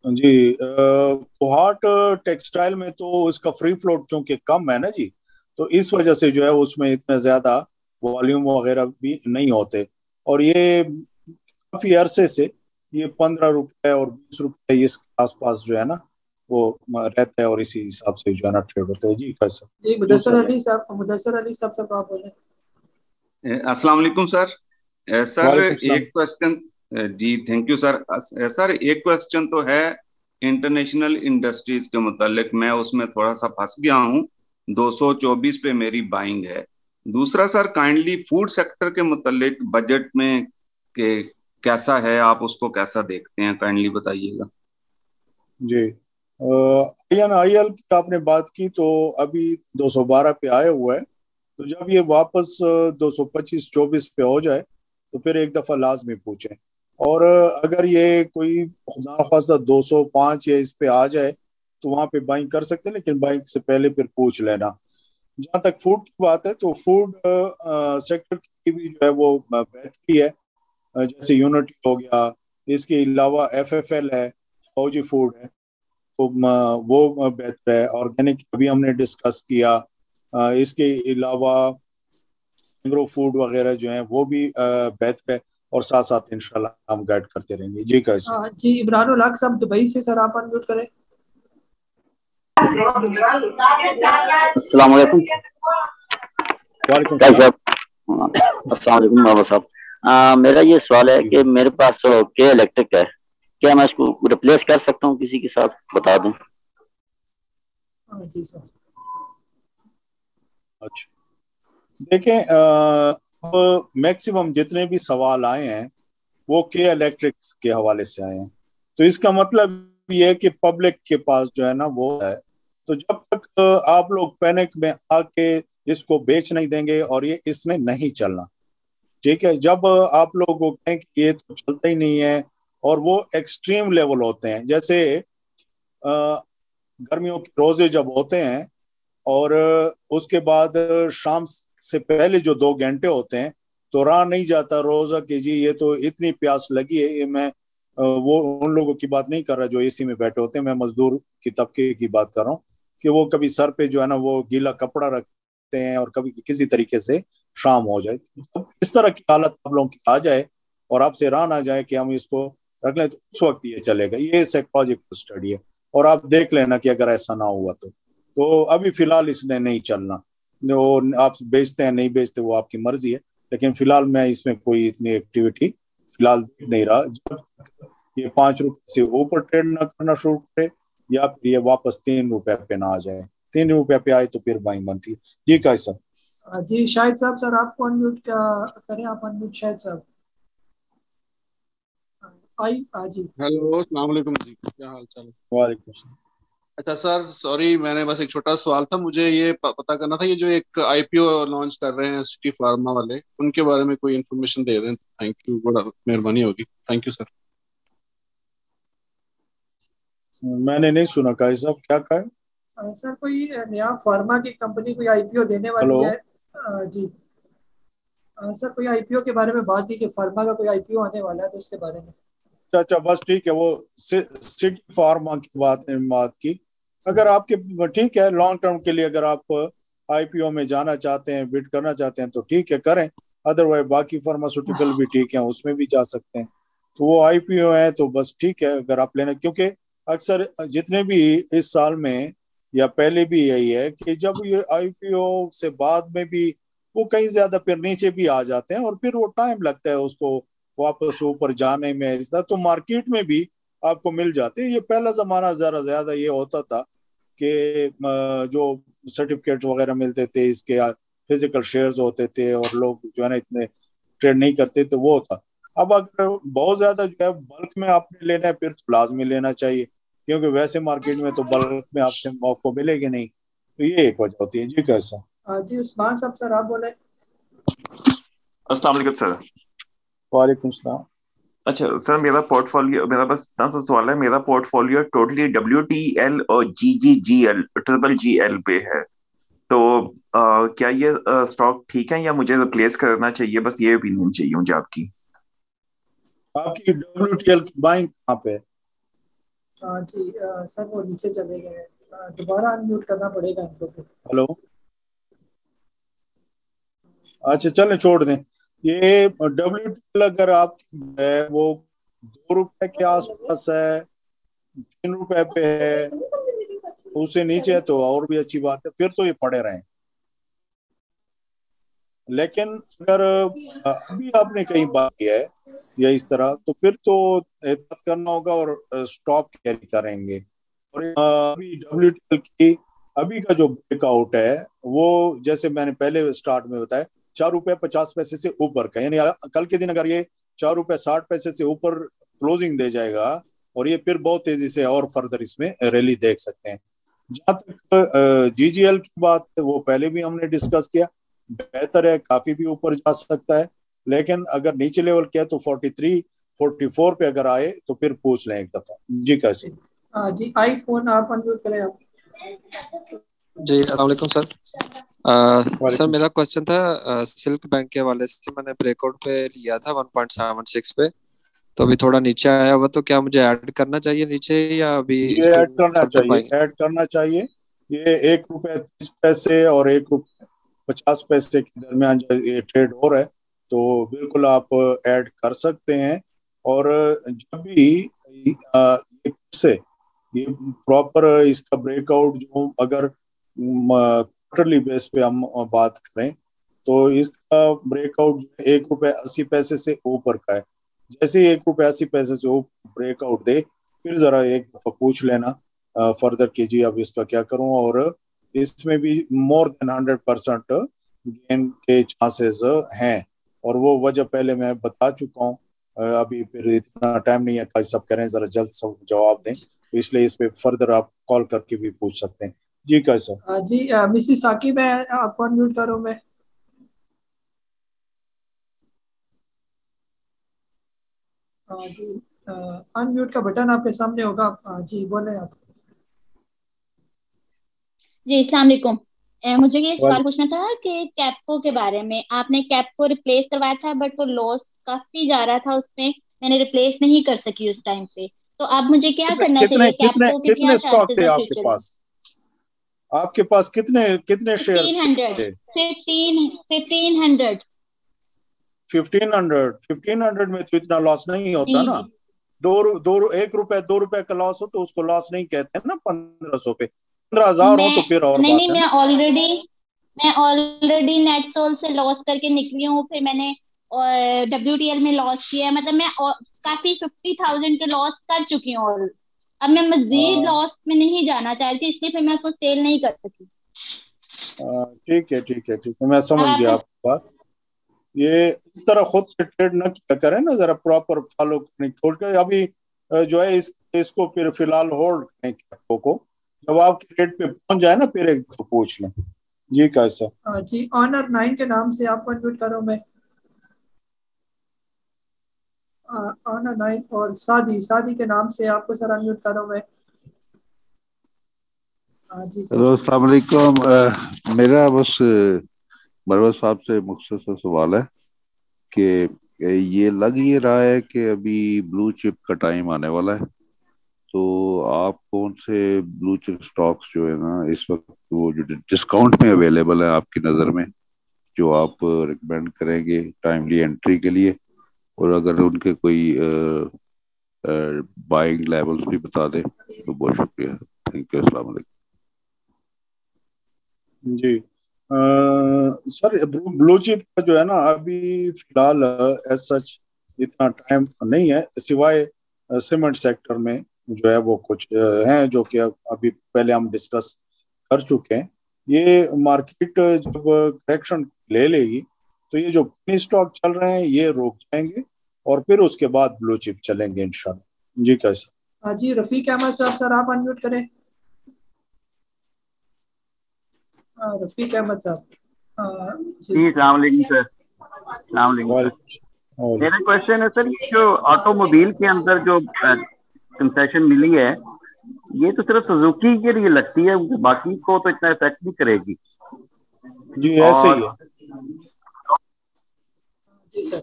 जी कोहाट टेक्सटाइल में तो इसका फ्री फ्लोट चूंकि कम है ना जी, तो इस वजह से जो है उसमें इतने ज्यादा वॉल्यूम वगैरह भी नहीं होते। और ये काफी अरसे से ये 15 रुपए और 20 रुपए इस आसपास जो है ना वो रहता है, और इसी हिसाब से जो है ना ट्रेड होता है। जी कैसा? जी मुदस्सर अली साहब तक आप बोले। अस्सलाम वालेकुम सर। सर एक क्वेश्चन। जी थैंक यू सर। सर एक क्वेश्चन तो है इंटरनेशनल इंडस्ट्रीज के मुतालिक, मैं उसमें थोड़ा सा फंस गया हूँ, 224 पे मेरी बाइंग है। दूसरा सर काइंडली फूड सेक्टर के मुतालिक बजट में के कैसा है, आप उसको कैसा देखते हैं, काइंडली बताइएगा। जी आईएल की आपने बात की, तो अभी 212 पे आए हुए हैं, तो जब ये वापस 225-24 पे हो जाए तो फिर एक दफा लाजमी पूछें। और अगर ये कोई खुदा खास्ता 205 या इस पे आ जाए तो वहां पे बाइंग कर सकते हैं, लेकिन बाइंग से पहले फिर पूछ लेना। जहाँ तक फूड की बात है तो फूड सेक्टर की भी जो है वो बेहतरी है, जैसे यूनिटी हो गया, इसके अलावा एफएफएल है, फौजी फूड है तो वो बेहतर है। ऑर्गेनिक अभी हमने डिस्कस किया, इसके अलावा एग्रो फूड वगैरह जो है वो भी बेहतर है, और साथ साथ इंशाल्लाह हम गाइड करते रहेंगे। जी कैसे? जी इमरान उल हक साहब दुबई से, सर आप अनम्यूट करें। अस्सलाम वालेकुम। वालेकुम अस्सलाम वालेकुम बाबा साहब। मेरा ये सवाल है कि मेरे पास के इलेक्ट्रिक है, क्या मैं इसको रिप्लेस कर सकता हूँ किसी के साथ, बता दूं? जी सर। अच्छा, देखें मैक्सिमम जितने भी सवाल आए हैं वो के इलेक्ट्रिक्स के हवाले से आए हैं, तो इसका मतलब ये है कि पब्लिक के पास जो है ना वो है। तो जब तक आप लोग पैनिक में आके इसको बेच नहीं देंगे और ये इसने नहीं चलना, ठीक है। जब आप लोग को कहें कि ये तो चलता ही नहीं है, और वो एक्सट्रीम लेवल होते हैं, जैसे गर्मियों के रोजे जब होते हैं और उसके बाद शाम से पहले जो 2 घंटे होते हैं, तो रहा नहीं जाता रोजा कि जी ये तो इतनी प्यास लगी है। ये मैं वो उन लोगों की बात नहीं कर रहा जो एसी में बैठे होते हैं, मैं मजदूर की तबके की बात कर रहा हूँ कि वो कभी सर पे जो है ना वो गीला कपड़ा रखते हैं और कभी किसी तरीके से शाम हो जाए। तो इस तरह की हालत आप लोगों की आ जाए और आपसे राह ना जाए कि हम इसको रख लें, तो उस वक्त ये चलेगा। ये साइकोलॉजिकल स्टडी है, और आप देख लेना कि अगर ऐसा ना हुआ तो अभी फिलहाल इसने नहीं चलना। जो आप बेचते हैं नहीं बेचते वो आपकी मर्जी है, लेकिन फिलहाल मैं इसमें कोई इतनी एक्टिविटी फिलहाल देख नहीं रहा। जब ये 5 रुपए से ऊपर ट्रेड ना करना शुरू करे या फिर ये वापस 3 रुपए पे ना आ जाए, 3 रुपए पे आए तो फिर बाइंग बनती है। जी कैसा? जी शाहिद साहब, सर आपको अनम्यूट करें, आप अनम्यूट शाहिद साहब। जी हेलो, अस्सलाम वालेकुम जी, क्या हाल चाल है? वालेकुम। अच्छा सर, सॉरी, मैंने बस एक छोटा सवाल था, मुझे ये पता करना था, ये जो एक आईपीओ लॉन्च कर रहे हैं सिटी फार्मा वाले, उनके बारे में कोई इन्फॉर्मेशन दे दें। थैंक यू, बड़ा मेहरबानी होगी। Thank you sir. मैंने नहीं सुना, काई साहब क्या कहा? सर कोई नया फार्मा की कंपनी कोई आईपीओ देने वाली है। जी सर, कोई आईपीओ के बारे में बात की कि फार्मा का कोई आईपीओ आने वाला है, तो उसके बारे में। अच्छा बस ठीक है, वो सिटी फार्मा की बात की। अगर आपके ठीक है लॉन्ग टर्म के लिए अगर आप आईपीओ में जाना चाहते हैं, बिड करना चाहते हैं तो ठीक है करें, अदरवाइज बाकी फार्मास्यूटिकल भी ठीक है, उसमें भी जा सकते हैं। तो वो आईपीओ है तो बस ठीक है अगर आप लेना, क्योंकि अक्सर जितने भी इस साल में या पहले भी यही है कि जब ये आईपीओ से बाद में भी वो कहीं ज्यादा फिर नीचे भी आ जाते हैं और फिर वो टाइम लगता है उसको वापस ऊपर जाने में। इस तरह तो मार्केट में भी आपको मिल जाते हैं। ये पहला जमाना जरा ज्यादा ये होता था कि जो सर्टिफिकेट वगैरह मिलते थे, इसके फिजिकल शेयर्स होते थे और लोग जो है ना इतने ट्रेड नहीं करते थे, वो था। अब अगर बहुत ज्यादा जो है बल्क में आपने लेना है फिर तो लाजमी लेना चाहिए, क्योंकि वैसे मार्केट में तो बल्क में आपसे आपको मिलेगी नहीं। तो ये एक वजह होती है। जी कैसा? जी उस्मान साहब, सर आप बोले। अस्सलाम वालेकुम सर। वालेकुम सलाम। अच्छा सर, मेरा बस इतना सा सवाल है, मेरा पोर्टफोलियो टोटली WTL और GGGL GGL पे है, तो क्या ये स्टॉक ठीक है या मुझे रिप्लेस करना चाहिए? बस ये ओपिनियन चाहिए मुझे आपकी। आपकी WTL की बाइंग कहाँ पे? जी सर वो नीचे चले गए, दोबारा अनम्यूट करना पड़ेगा इनको। हेलो, अच्छा चलें छोड़ दें। ये WTL अगर आप है वो 2 रुपए के आसपास है, 3 रुपए पे है, उससे नीचे है तो और भी अच्छी बात है, फिर तो ये पड़े रहें। लेकिन अगर अभी आपने कहीं बात की है या इस तरह, तो फिर तो एहतियात करना होगा और स्टॉप कैरी करेंगे। और अभी WTL की अभी का जो ब्रेकआउट है वो जैसे मैंने पहले स्टार्ट में बताया 4 रुपए 50 पैसे से ऊपर का, यानी कल के दिन अगर ये 4 रुपए 60 पैसे से ऊपर क्लोजिंग दे जाएगा और ये फिर बहुत तेजी से और फर्दर इसमें रैली देख सकते हैं। जहां तक GGL की बात है वो पहले भी हमने डिस्कस किया, बेहतर है, काफी भी ऊपर जा सकता है, लेकिन अगर नीचे लेवल क्या है तो 43 44 पे अगर आए तो फिर पूछ लें एक दफा। जी कैसे? जी आईफोन आप अनम्यूट करें आप। जी अस्सलाम वालेकुम सर। सर मेरा क्वेश्चन था सिल्क बैंक के हवाले से। मैंने ब्रेकआउट पे लिया था 1.76 पे, तो अभी थोड़ा नीचे आया हुआ, तो क्या मुझे ऐड करना चाहिए नीचे या अभी ये ऐड करना चाहिए। ये ₹1.30 और ₹1.50 के दरमियान जो ये ट्रेड हो रहा है, तो बिल्कुल आप ऐड कर सकते हैं। और जब भी ये प्रॉपर इसका ब्रेकआउट जो अगर क्वार्टरली बेस पे हम बात करें तो इसका ब्रेकआउट ₹1.80 से ऊपर का है। जैसे ही ₹1.80 से ऊपर ब्रेकआउट दे, फिर जरा एक दफा पूछ लेना फर्दर कि जी अब इसका क्या करूं। और इसमें भी मोर देन 100% गेन के चांसेस हैं, और वो वजह पहले मैं बता चुका हूं। अभी फिर इतना टाइम नहीं है, कल सब कह रहे हैं जरा जल्द जवाब दें, तो इसलिए इस पे फर्दर आप कॉल करके भी पूछ सकते हैं। जी कैसा जी मिसिस साकिब है, आपको अनम्यूट करो। मैं जी अनम्यूट का बटन आपके सामने होगा। जी बोले आप। जी अस्सलाम वालेकुम। मुझे ये सवाल पूछना था कि कैपको के बारे में। आपने कैपको रिप्लेस करवाया था, बट वो लॉस काफी जा रहा था उसमें, मैंने रिप्लेस नहीं कर सकी उस टाइम पे। तो आप मुझे क्या करना चाहिए? कैपको के क्या स्टॉक थे चांसेस है आपके पास कितने शेयर्स थे? 1500 में तो इतना लॉस नहीं होता ना। ₹1 का लॉस हो तो उसको लॉस नहीं कहते हैं ना। 1500 पे 15,000 हो तो फिर और बात है। मैं ऑलरेडी नेट सोल से लॉस करके निकली हूँ, फिर मैंने WTL में लॉस किया है। मतलब मैं काफी 50,000 के लॉस कर चुकी हूँ, और अब मैं मजीद लॉस में नहीं जाना चाहती, इसलिए फिर मैं उसको सेल नहीं कर सकी। ठीक है, मैं समझ गया आपकी बात। ये इस तरह खुद से ट्रेड न किया करें ना, जरा प्रॉपर फॉलो करने छोड़ कर अभी जो है इसको फिर फिलहाल होल्ड करें कैपको को। जब आपके रेट पे पहुंच जाए ना, फिर एक दफा पूछ लें। जी कैसा जी ऑनर 9 के नाम से आपको अनम्यूट करो। मैं ऑनर 9 और सादी के नाम से आपको सर अनम्यूट करो। मैं जी हेलो अस्सलाम वालेकुम। मेरा बस मरवत साहब से मुख्तसर सवाल है कि ये लग ये रहा है कि अभी ब्लू चिप का टाइम आने वाला है, तो आप कौन से ब्लू चिप स्टॉक्स जो है ना इस वक्त वो जो डिस्काउंट में अवेलेबल है आपकी नज़र में, जो आप रिकमेंड करेंगे टाइमली एंट्री के लिए, और अगर उनके कोई बाइंग लेवल्स भी बता दें तो बहुत शुक्रिया। Thank you. अस्सलाम वालेकुम। जी सर, ब्लू चिप का जो है ना अभी फिलहाल एज सच इतना टाइम नहीं है, सिवाय सीमेंट सेक्टर में जो है वो कुछ हैं जो कि अभी पहले हम डिस्कस कर चुके हैं। ये मार्केट जब करेक्शन ले लेगी तो ये जो पेनी स्टॉक चल रहे हैं ये रुक जाएंगे, और फिर उसके बाद ब्लू चिप चलेंगे इंशाल्लाह। जी कैसा जी रफीक अहमद साहब, सर आप अनम्यूट करें। रफीक अहमद साहब। जी अस्सलाम वालेकुम सर। अस्सलाम वालेकुम। मेरा क्वेश्चन है सर, जो ऑटोमोबाइल के अंदर जो कंसेशन मिली है, ये तो सिर्फ सुजुकी के लिए लगती है, बाकी को तो इतना इफेक्ट नहीं करेगी। जी ऐसे ही है। जी सर।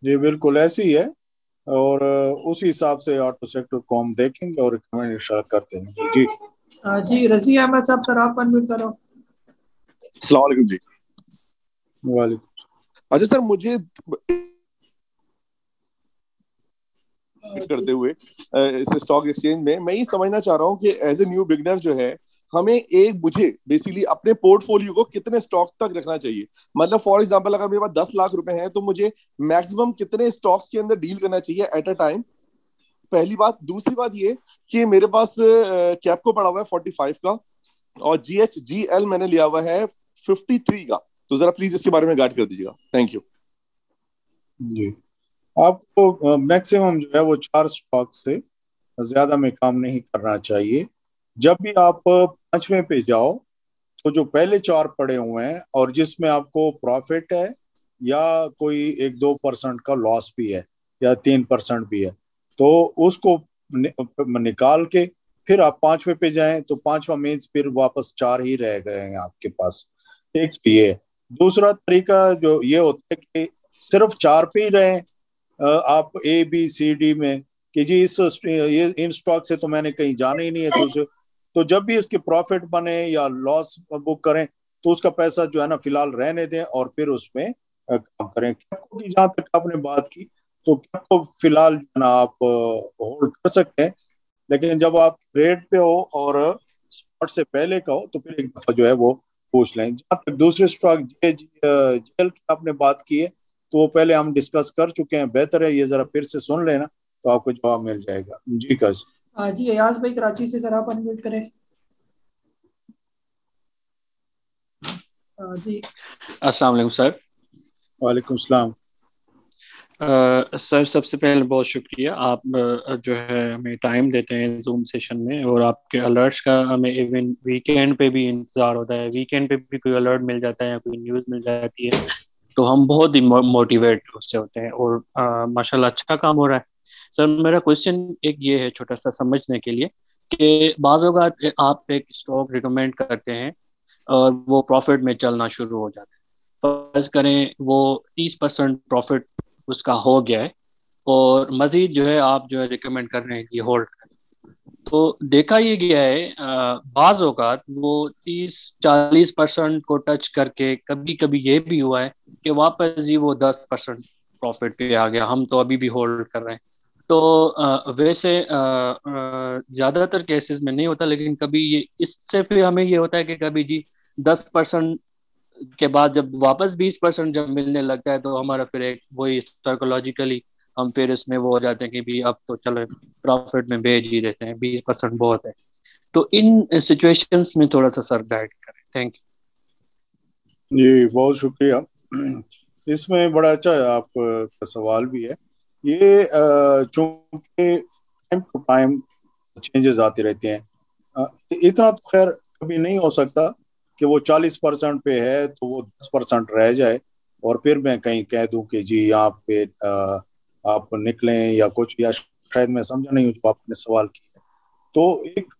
जी बिल्कुल ऐसे ही है, और उसी हिसाब से ऑटो सेक्टर को हम देखेंगे और रिकमेंड इंशाल्लाह करते हैं। जी जी रजी अहमद साहब, सर आप अनम्यूट करो। अस्सलाम वालेकुम जी। वालेकुम। अच्छा सर, मुझे करते हुए इस स्टॉक एक्सचेंज में मैं ये समझना चाह रहा हूँ कि एज ए न्यू बिगनर जो है हमें मुझे बेसिकली अपने पोर्टफोलियो को कितने स्टॉक्स तक रखना चाहिए। मतलब फॉर एग्जांपल अगर मेरे पास 10 लाख रुपए हैं तो मुझे मैक्सिमम कितने स्टॉक्स के अंदर डील करना चाहिए एट अ टाइम, पहली बात। दूसरी बात ये कि मेरे पास कैपको पड़ा हुआ है 45 का, और GHGL मैंने लिया हुआ है 53 का, तो जरा प्लीज इसके बारे में गाइड कर दीजिएगा। Thank you. जी आपको मैक्सिमम जो है वो 4 स्टॉक से ज्यादा में काम नहीं करना चाहिए। जब भी आप 5वें पे जाओ तो जो पहले 4 पड़े हुए हैं और जिसमें आपको प्रॉफिट है या कोई 1-2% का लॉस भी है या 3% भी है, तो उसको निकाल के फिर आप 5वें पे जाएं तो 5वां मीन्स फिर वापस 4 ही रह गए हैं आपके पास। एक ये दूसरा तरीका जो ये होता है कि सिर्फ 4 पे ही रहें आप ABCD में कि जी ये इन स्टॉक से तो मैंने कहीं जाना ही नहीं है, तो जब भी इसकी प्रॉफिट बने या लॉस बुक करें तो उसका पैसा जो है ना फिलहाल रहने दें और फिर उसमें काम करें। कैपको की जहाँ तक आपने बात की, तो कैपको फिलहाल जो है ना आप होल्ड कर सकते हैं, लेकिन जब आप ट्रेड पे हो और स्पॉट से पहले का हो तो फिर एक दफा जो है वो पूछ लें। जहाँ तक दूसरे स्टॉक JGL की आपने बात की है तो वो पहले हम डिस्कस कर चुके हैं, बेहतर है ये जरा फिर से सुन लेना तो आपको जवाब मिल जाएगा। जी कस जी अयाज भाई कराची से, सर आप अनम्यूट करें। जी अस्सलाम वालेकुम सर। वालेकुम सलाम। सर सबसे पहले बहुत शुक्रिया, आप जो है हमें टाइम देते हैं जूम सेशन में, और आपके अलर्ट्स का हमें इवन वीकेंड पे भी इंतज़ार होता है। वीकेंड पे भी कोई अलर्ट मिल जाता है या कोई न्यूज़ मिल जाती है तो हम बहुत ही मोटिवेट उससे होते हैं, और माशाल्लाह अच्छा काम हो रहा है। सर मेरा क्वेश्चन एक ये है छोटा सा समझने के लिए कि बाज़ औक़ात आप एक स्टॉक रिकमेंड करते हैं और वो प्रॉफिट में चलना शुरू हो जाता है, फर्ज करें वो 30% प्रॉफिट उसका हो गया है और मज़ीद जो है आप जो है रिकमेंड कर रहे हैं कि होल्ड करें, तो देखा ये गया है बाज़ औक़ात वो 30-40% को टच करके कभी कभी ये भी हुआ है कि वापस ही वो 10% प्रॉफिट पे आ गया, हम तो अभी भी होल्ड कर रहे हैं। तो वैसे ज़्यादातर केसेस में नहीं होता, लेकिन कभी ये इससे फिर हमें ये होता है कि कभी जी 10% के बाद जब वापस 20% जब मिलने लगता है तो हमारा फिर एक वही साइकोलॉजिकली हम फिर इसमें वो हो जाते हैं कि भी अब तो चलो प्रॉफिट में भेज ही देते हैं, 20% बहुत है। तो इन सिचुएशंस में थोड़ा सा सर गाइड करें। Thank you. जी बहुत शुक्रिया, इसमें बड़ा अच्छा है आपका सवाल भी है। ये चूंकि टाइम टू टाइम चेंजेस आती रहती हैं, इतना तो खैर कभी नहीं हो सकता कि वो 40% पे है तो वो 10% रह जाए और फिर मैं कहीं कह दूं कि जी यहाँ पे आप निकलें या कुछ, या शायद मैं समझा नहीं हूँ जो आपने सवाल किया। तो एक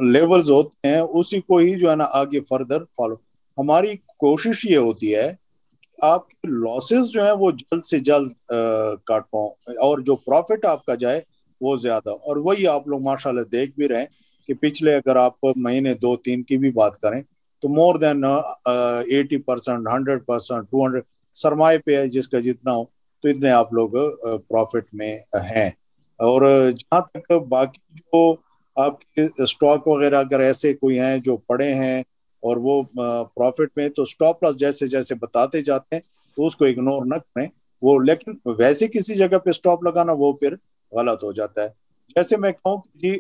लेवल्स होते हैं, उसी को ही जो है ना आगे फर्दर फॉलो। हमारी कोशिश ये होती है कि आपके लॉसेस जो है वो जल्द से जल्द काट पाओ और जो प्रॉफिट आपका जाए वो ज्यादा। और वही आप लोग माशाल्लाह देख भी रहे हैं कि पिछले अगर आप महीने 2-3 की भी बात करें तो मोर देन 80%, 100%, 200 सरमाए पे है, जिसका जितना हो तो इतने आप लोग प्रॉफिट में हैं। और जहाँ तक बाकी जो आपके स्टॉक वगैरह अगर ऐसे कोई हैं जो पड़े हैं और वो प्रॉफिट में, तो स्टॉप लॉस जैसे जैसे बताते जाते हैं तो उसको इग्नोर न करें वो, लेकिन वैसे किसी जगह पे स्टॉप लगाना वो फिर गलत हो जाता है। जैसे मैं कहूँ कि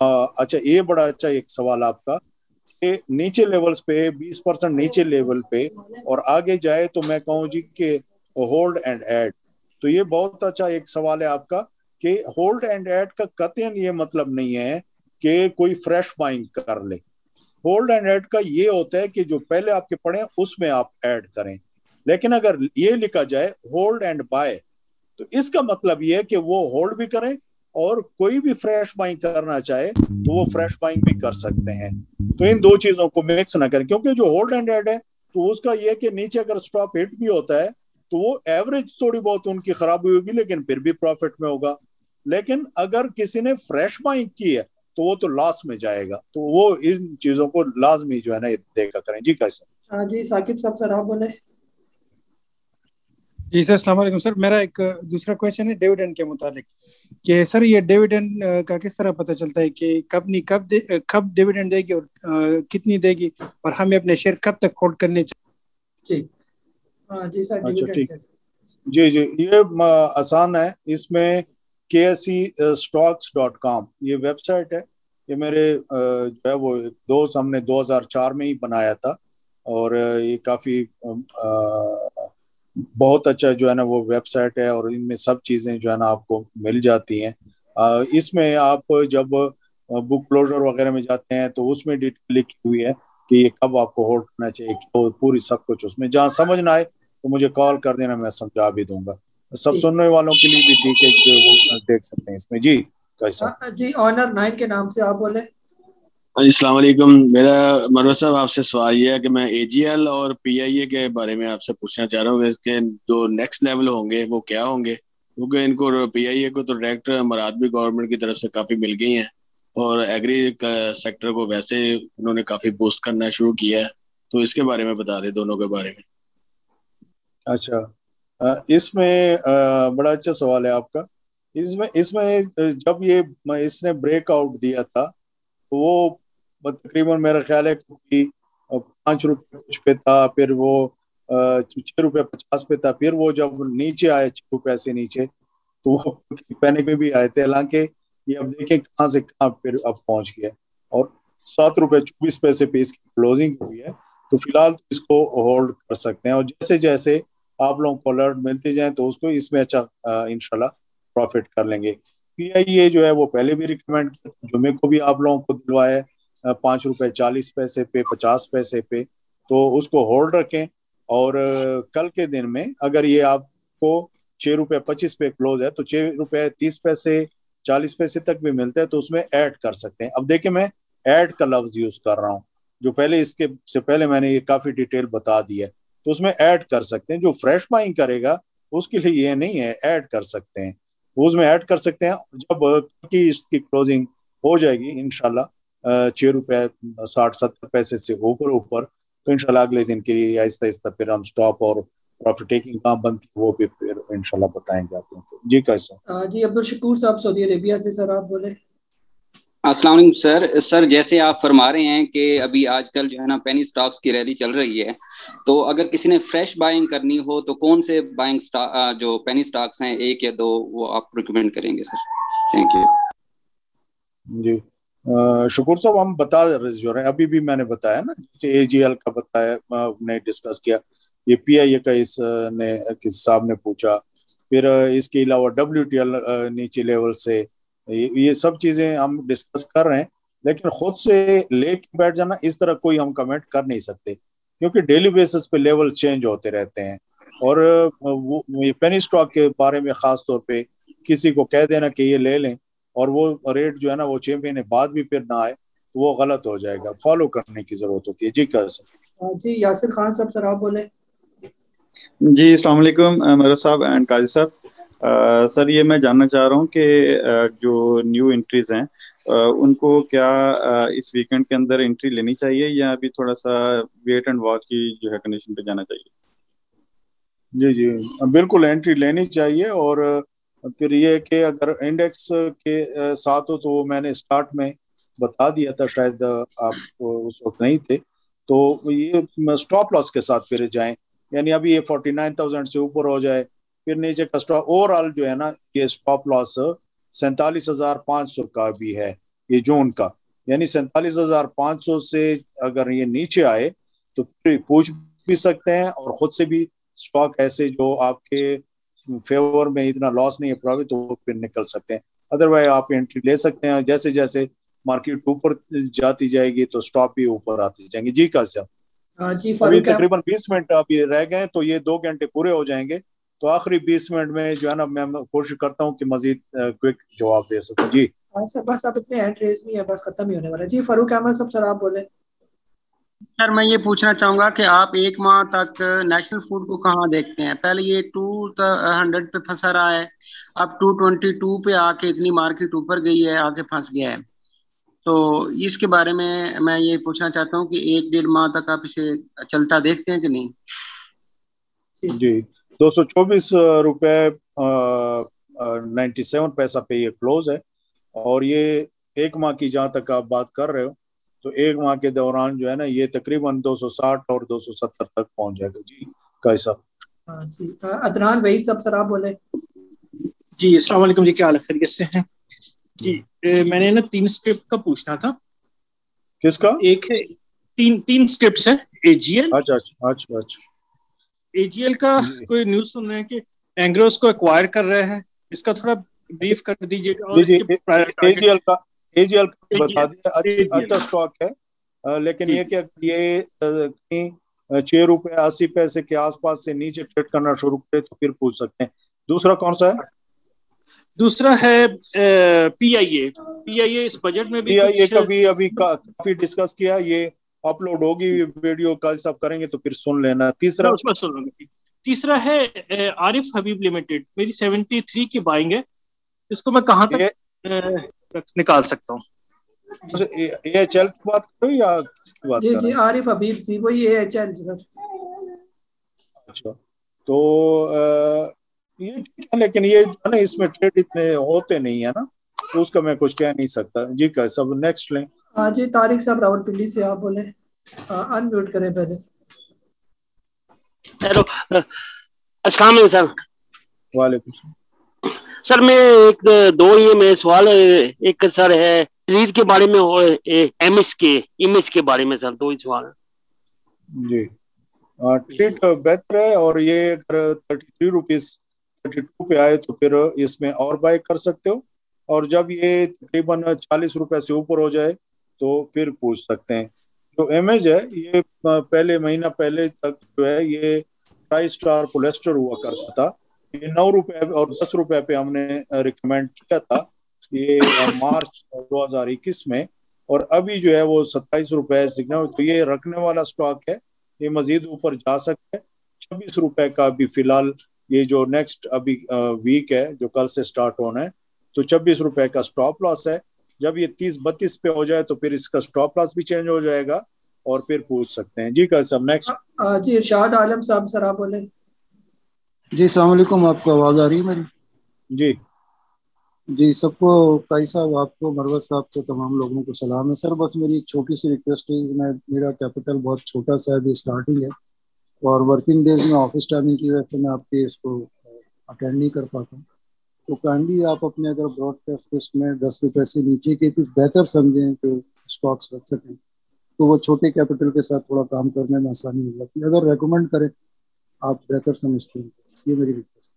अच्छा ये बड़ा अच्छा एक सवाल आपका कि नीचे लेवल्स पे 20% नीचे लेवल पे और आगे जाए तो मैं कहूँ जी कि होल्ड एंड ऐड। तो ये बहुत अच्छा एक सवाल है आपका कि होल्ड एंड ऐड का कतई ये मतलब नहीं है कि कोई फ्रेश बाइंग कर ले। होल्ड एंड ऐड का ये होता है कि जो पहले आपके पड़े उसमें आप ऐड करें, लेकिन अगर ये लिखा जाए होल्ड एंड बाय तो इसका मतलब ये है कि वो होल्ड भी करें और कोई भी फ्रेश बाइंग करना चाहे तो वो फ्रेश बाइंग भी कर सकते हैं। तो इन दो चीजों को मिक्स ना करें, क्योंकि जो होल्ड एंड ऐड है तो उसका ये कि नीचे अगर स्टॉप हिट भी होता है तो वो एवरेज थोड़ी बहुत उनकी खराबी होगी लेकिन फिर भी प्रॉफिट में होगा। लेकिन अगर किसी ने फ्रेश बाइंग की है तो वो तो लॉस में जाएगा। तो वो इन चीजों को लाजमी जो है ना देखा करें। जी कैसे? जी साकिब साहब सर आप बोले। जी सर अस्सलाम वालेकुम सर, मेरा एक दूसरा क्वेश्चन है डिविडेंड के मुतालिक कि सर ये डिविडेंड का किस तरह पता चलता है कि कब डिविडेंड देगी और कितनी देगी और हमें अपने शेयर कब तक होल्ड करने चाहिए? जी सर अच्छा ठीक, जी जी ये आसान है। इसमें KSEstocks.com ये वेबसाइट है। ये मेरे जो है वो दोस्त हमने 2004 में ही बनाया था और ये काफ़ी बहुत अच्छा जो है ना वो वेबसाइट है और इनमें सब चीज़ें जो है ना आपको मिल जाती हैं। इसमें आप जब बुक क्लोजर वगैरह में जाते हैं तो उसमें डिटेल लिखी हुई है कि ये कब आपको होल्ड करना चाहिए, तो पूरी सब कुछ उसमें। जहाँ समझ ना आए तो मुझे कॉल कर देना, मैं समझा भी दूंगा। सब सुनने वालों के लिए भी ठीक है जो वो देख सकते हैं इसमें। जी कैसा? जी ऑनर 9 के नाम से आप बोले। अस्सलाम वालेकुम, मेरा मरवा साहब आपसे सवाल ये है कि मैं AGL और PIA के बारे में आपसे पूछना चाह रहा हूँ कि इसके जो नेक्स्ट लेवल होंगे वो क्या होंगे کیونکہ ان کو PIA کو تو ڈائریکٹ امارات بھی گورنمنٹ کی طرف سے کافی مل گئی ہیں اور ایگری سیکٹر کو ویسے انہوں نے کافی بوسٹ کرنا شروع کیا ہے, تو اس کے بارے میں بتا دیں دونوں کے بارے میں. اچھا, اس میں بڑا اچھا سوال ہے آپ کا. اس میں جب یہ اس نے بریک آؤٹ دیا تھا تو وہ تقریباً میرا خیال ہے کہ 5 روپے کچھ پہ تھا, پھر وہ 6 روپے 50 پہ تھا, پھر وہ جب نیچے آئے 6 روپے سے نیچے تو وہ پینک میں بھی آئے تھے. حالانکہ یہ اب دیکھیں کہاں سے کہاں پھر اب پہنچ گیا اور 7 روپے 24 پیسے پہ اس کی کلوزنگ ہوئی ہے. تو فی الحال اس کو ہولڈ کر سکتے ہیں, اور جیسے جیسے آپ لوگوں کو الرٹ ملتے جائیں تو اس کو اس میں اچھا انشاءاللہ پروفٹ کر لیں گے. PIA جو ہے وہ پہلے بھی ریکمینڈ کیا, جمعے کو بھی آپ لوگوں کو دلوایا ہے 5 روپے 40 پیسے پہ 50 پیسے پہ, تو اس کو ہولڈ رکھیں. اور کل کے دن میں اگر یہ آپ کو 6 روپے 25 پہ کلوز ہے تو 6 روپے 30 پیسے 40 پیسے تک بھی ملتا ہے, تو اس میں ایڈ کر سکتے ہیں. اب دیکھیں میں ایڈ کا لفظ یوز کر رہا ہوں, جو پہلے اس کے سے پہلے میں نے یہ کافی ڈیٹیل بتا دی ہے, تو اس میں ایڈ کر سکتے ہیں. جو فریش بائنگ کرے گا اس کے لیے یہ نہیں ہے, ایڈ کر سکتے ہیں, اس میں ایڈ کر سکتے ہیں. جب اس کی کلوزنگ ہو جائے گی انشاءاللہ 6 روپے 60-70 پیسے سے اوپر, تو انشاءاللہ اگلے دن کے لیے آہستہ آہستہ پھر ہم سٹاپ اور پروفٹ ٹیکنگ کام بنتی ہے وہ بھی پھر انشاءاللہ بتائیں گے آپ کو. جی کیسا؟ جی عبدالشکور صاحب سعودی عربیہ سے, سر آپ بولے. السلام علیکم سر جیسے آپ فرما رہے ہیں کہ ابھی آج کل جو ہے نا پینی سٹاکس کی ریلی چل رہی ہے, تو اگر کسی نے فریش بائنگ کرنی ہو تو کون سے بائنگ جو پینی سٹاکس ہیں 1 یا 2 وہ آپ ریکمینڈ کریں گے سر؟ Thank you. جی شکور صاحب, ہم بتا جو رہے ہیں ابھی بھی میں نے بتایا نا, جیسے AGL کا بتایا نے ڈسکس کیا, یہ PIA کا اس نے کس صاحب نے پوچھا, پھر اس کے علاوہ WTL نیچے لیول سے, یہ سب چیزیں ہم ڈسکس کر رہے ہیں. لیکن خود سے لے کے بیٹھ جانا اس طرح کوئی ہم کمنٹ کر نہیں سکتے, کیونکہ ڈیلی بیسس پہ لیول چینج ہوتے رہتے ہیں. اور یہ پینی سٹاک کے بارے میں خاص طور پہ کسی کو کہہ دینا کہ یہ لے لیں اور وہ ریٹ جو ہے نا وہ 6 مہینے بعد بھی پھر نہ آئے تو وہ غلط ہو جائے گا, فالو کرنے کی ضرورت ہوتی ہے. جی کیسے؟ جی یاسر خان صاحب, سر آپ بولے. جی السلام علیکم مرد صاحب اینڈ قاضی صاحب. سر یہ میں جاننا چاہ رہا ہوں کہ جو نیو انٹریز ہیں ان کو کیا اس ویکینڈ کے اندر انٹری لینی چاہیے یا ابھی تھوڑا سا ویٹ اینڈ واچ کی جو ہے کنڈیشن پہ جانا چاہیے؟ جی بالکل انٹری لینی چاہیے. اور پھر یہ کہ اگر انڈیکس کے ساتھ ہو تو وہ میں نے اسٹارٹ میں بتا دیا تھا, شاید آپ اس وقت نہیں تھے, تو یہ سٹاپ لاس کے ساتھ پھر جائیں. یعنی ابھی یہ 49,000 سے اوپر ہو جائے, پھر نیچے کا سٹاپ اوور آل جو ہے نا یہ سٹاپ لاس 47,500 کا بھی ہے یہ جون کا. یعنی 47,500 سے اگر یہ نیچے آئے تو پھر پوچھ بھی سکتے ہیں, اور خود سے بھی سٹاک ایسے جو آپ کے فیور میں اتنا لاس نہیں ہے پروفٹ, تو پھر نکل سکتے ہیں. ادروائز آپ انٹری لے سکتے ہیں. جیسے جیسے مارکیٹ اوپر جاتی جائے گی تو سٹاپ بھی اوپر آتے جائیں گے. جی کیسا؟ جی ابھی تقریباً 20 منٹ ابھی رہ گئے تو یہ 2 گھنٹے پورے ہو جائیں گے, تو آخری 20 منٹ میں جو ہے نا میں کوشش کرتا ہوں کہ مزید کوئک جواب دے سکوں. جی سر بس آپ اتنے ہینڈ ریز نہیں ہے, بس ختم ہی ہونے والا ہے. جی فاروق احمد صاحب, سر آپ بولے. سر میں یہ پوچھنا چاہوں گا کہ آپ 1 ماہ تک نیشنل فوڈ کو کہاں دیکھتے ہیں؟ پہلے یہ 200 پہ پھنسا رہا ہے, اب 222 پہ آ کے اتنی مارکیٹ اوپر گئی ہے, آ کے پھنس گیا ہے. تو اس کے بارے میں یہ پوچھنا چاہتا ہوں کہ 1-1.5 ماہ تک آپ اسے چلتا دیکھتے ہیں کہ نہیں؟ جی 224 روپے 97 پیسہ پہ یہ کلوز ہے, اور یہ 1 ماہ کی جہاں تک آپ بات کر رہے ہو تو 1 ماہ کے دوران جو ہے نا یہ تقریباً 260 اور 270 تک پہنچ جائے گا. جی کیسا؟ جی عدنان وحید صاحب, سر آپ بولے. جی السلام علیکم. جی کیا حال ہے, خیریت سے ہیں؟ جی میں نے نا 3 اسکرپٹ کا پوچھنا تھا. کس کا؟ ایک ہے 3 اسکرپٹس ہیں. AGL. اچھا AGL کا کوئی نیوز سن رہے ہیں کہ اینگروس کو ایکوائر کر رہے ہیں, اس کا تھوڑا بریف کر دیجیے. اور جی AGL کا بتا دیا, اچھا سٹاک ہے, لیکن یہ کہ یہ 6 روپے 80 پیسے کے آس پاس سے نیچے ٹریڈ کرنا شروع کرے تو پھر پوچھ سکتے ہیں. دوسرا کون سا ہے؟ دوسرا ہے PIA. اس بجٹ میں بھی PIA کا بھی ابھی کافی ڈسکس کیا, یہ اپلوڈ ہوگی ویڈیو کا, سب کریں گے تو پھر سن لینا. تیسرا तीसरा है आरिफ हबीब लिमिटेड, मेरी 73 की बाइंग है, इसको मैं कहाँ तक निकाल सकता हूँ? AHL की बात करो या किसकी बात कर जी आरिफ हबीब थी, वही AHL सर। अच्छा, तो ये ठीक है, लेकिन ये जो है ना इसमें ट्रेड इतने होते नहीं है ना, तो उसका मैं कुछ कह नहीं सकता। जी क्या सब नेक्स्ट लें? हाँ जी, तारिक साहब रावलपिंडी से, आप बोले, अनम्यूट करें पहले। हेलो, अस्सलाम वालेकुम सर। वालेकुम सर, मैं एक दो ये मेरे सवाल, एक सर है ट्रीट के बारे में और इमेज के बारे में सर, दो ही सवाल है जी। ट्रीट बेहतर है, और ये अगर 33 रुपीज 32 पे आए तो फिर इसमें और बाय कर सकते हो, और जब ये तकरीबन 40 रुपए से ऊपर हो जाए तो फिर पूछ सकते हैं। जो इमेज है ये पहले महीना पहले तक जो है ये ट्राई स्टार पोलिएस्टर हुआ करता था, ये 9 रुपए और 10 रुपए पे हमने रिकमेंड किया था ये मार्च 2021 में, और अभी जो है वो 27 रुपए सिग्नल, तो ये रखने वाला स्टॉक है, ये मजीद ऊपर जा सकता है। 26 रुपए का अभी फिलहाल ये जो नेक्स्ट अभी वीक है जो कल से स्टार्ट होना है, तो 26 रुपए का स्टॉप लॉस है। जब ये 30-32 पे हो जाए तो फिर इसका स्टॉप लॉस भी चेंज हो जाएगा और फिर पूछ सकते हैं। जी का सब नेक्स्ट। जी इरशाद आलम साहब, सर आप बोले। जी अस्सलाम वालेकुम, आपको आवाज आ रही है मेरी? जी सबको, काई साहब आपको, मरवत साहब को, तमाम लोगों को सलाम है। सर बस मेरी एक छोटी सी रिक्वेस्ट है, मेरा कैपिटल बहुत छोटा सा है, स्टार्टिंग है, और वर्किंग डेज में ऑफिस टाइमिंग की वजह से मैं आपके इसको अटेंड नहीं कर पाता हूँ, तो काइंडली आप अपने अगर ब्रॉडकास्ट लिस्ट में 10 रुपए से नीचे के कुछ बेहतर समझें तो स्टॉक्स रख सकें, तो वो छोटे कैपिटल के साथ थोड़ा काम करने में आसानी हो जाती है। अगर रेकमेंड करें आप बेहतर समझते हैं, ये मेरी रिक्वेस्ट।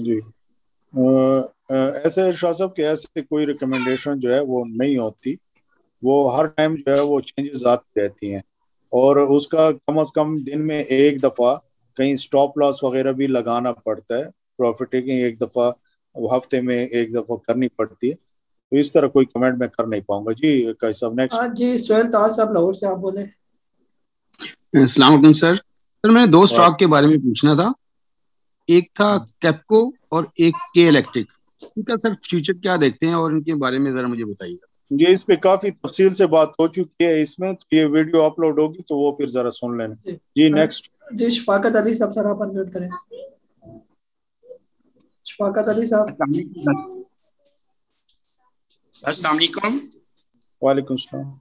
जी ऐसे शाह साहब के ऐसे कोई रिकमेंडेशन जो है वो नहीं होती, वो हर टाइम जो है वो चेंजेस आती रहती हैं, और उसका कम से कम दिन में एक दफ़ा कहीं स्टॉप लॉस वगैरह भी लगाना पड़ता है, प्रॉफिट टेकिंग एक दफ़ा हफ्ते में एक दफ़ा करनी पड़ती है, तो इस तरह कोई कमेंट मैं कर नहीं पाऊंगा। जी कैसा नेक्स्ट? जी सोहेल ताज साहब लाहौर से, आप बोले। अस्सलाम वालेकुम सर। सर मैंने दो स्टॉक के बारे में पूछना था, एक था कैपको और एक के इलेक्ट्रिक, इनका सर फ्यूचर क्या देखते हैं और इनके बारे में जरा मुझे बताइएगा। ये इस पे काफी तफसील से बात हो चुकी है इसमें, तो ये वीडियो अपलोड होगी तो वो फिर जरा सुन लेना। जी नेक्स्ट। जी शफाकत अली साहब, सर आप अनम्यूट करें। शफाकत अली साहब। अस्सलाम वालेकुम। वालेकुम सलाम।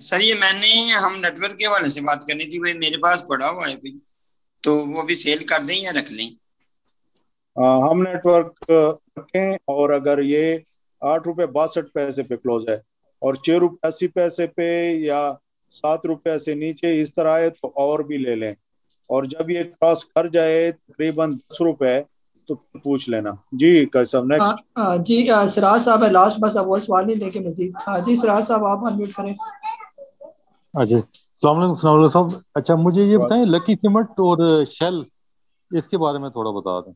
सर ये हम नेटवर्क के हवाले से बात करनी थी, भाई मेरे पास पड़ा हुआ है, तो वो भी सेल कर दें या रख लें? हम नेटवर्क रखें, और अगर ये 8 रुपये 62 पैसे पे क्लोज है और 6 रुपये 80 पैसे पे या 7 रुपये से नीचे इस तरह है तो और भी ले लें, और जब ये क्रॉस कर जाए तकरीबन 10 रुपये तो पूछ लेना। जी कैसा नेक्स्ट? जी सिराज साहब है लास्ट, बस अब वो सवाल नहीं लेके मजीद। जी सिराज साहब आप अनम्यूट करें। अच्छा अस्सलाम वालेकुम साहब। अच्छा मुझे ये बताएं लकी सीमेंट और शेल, इसके बारे में थोड़ा बता दें।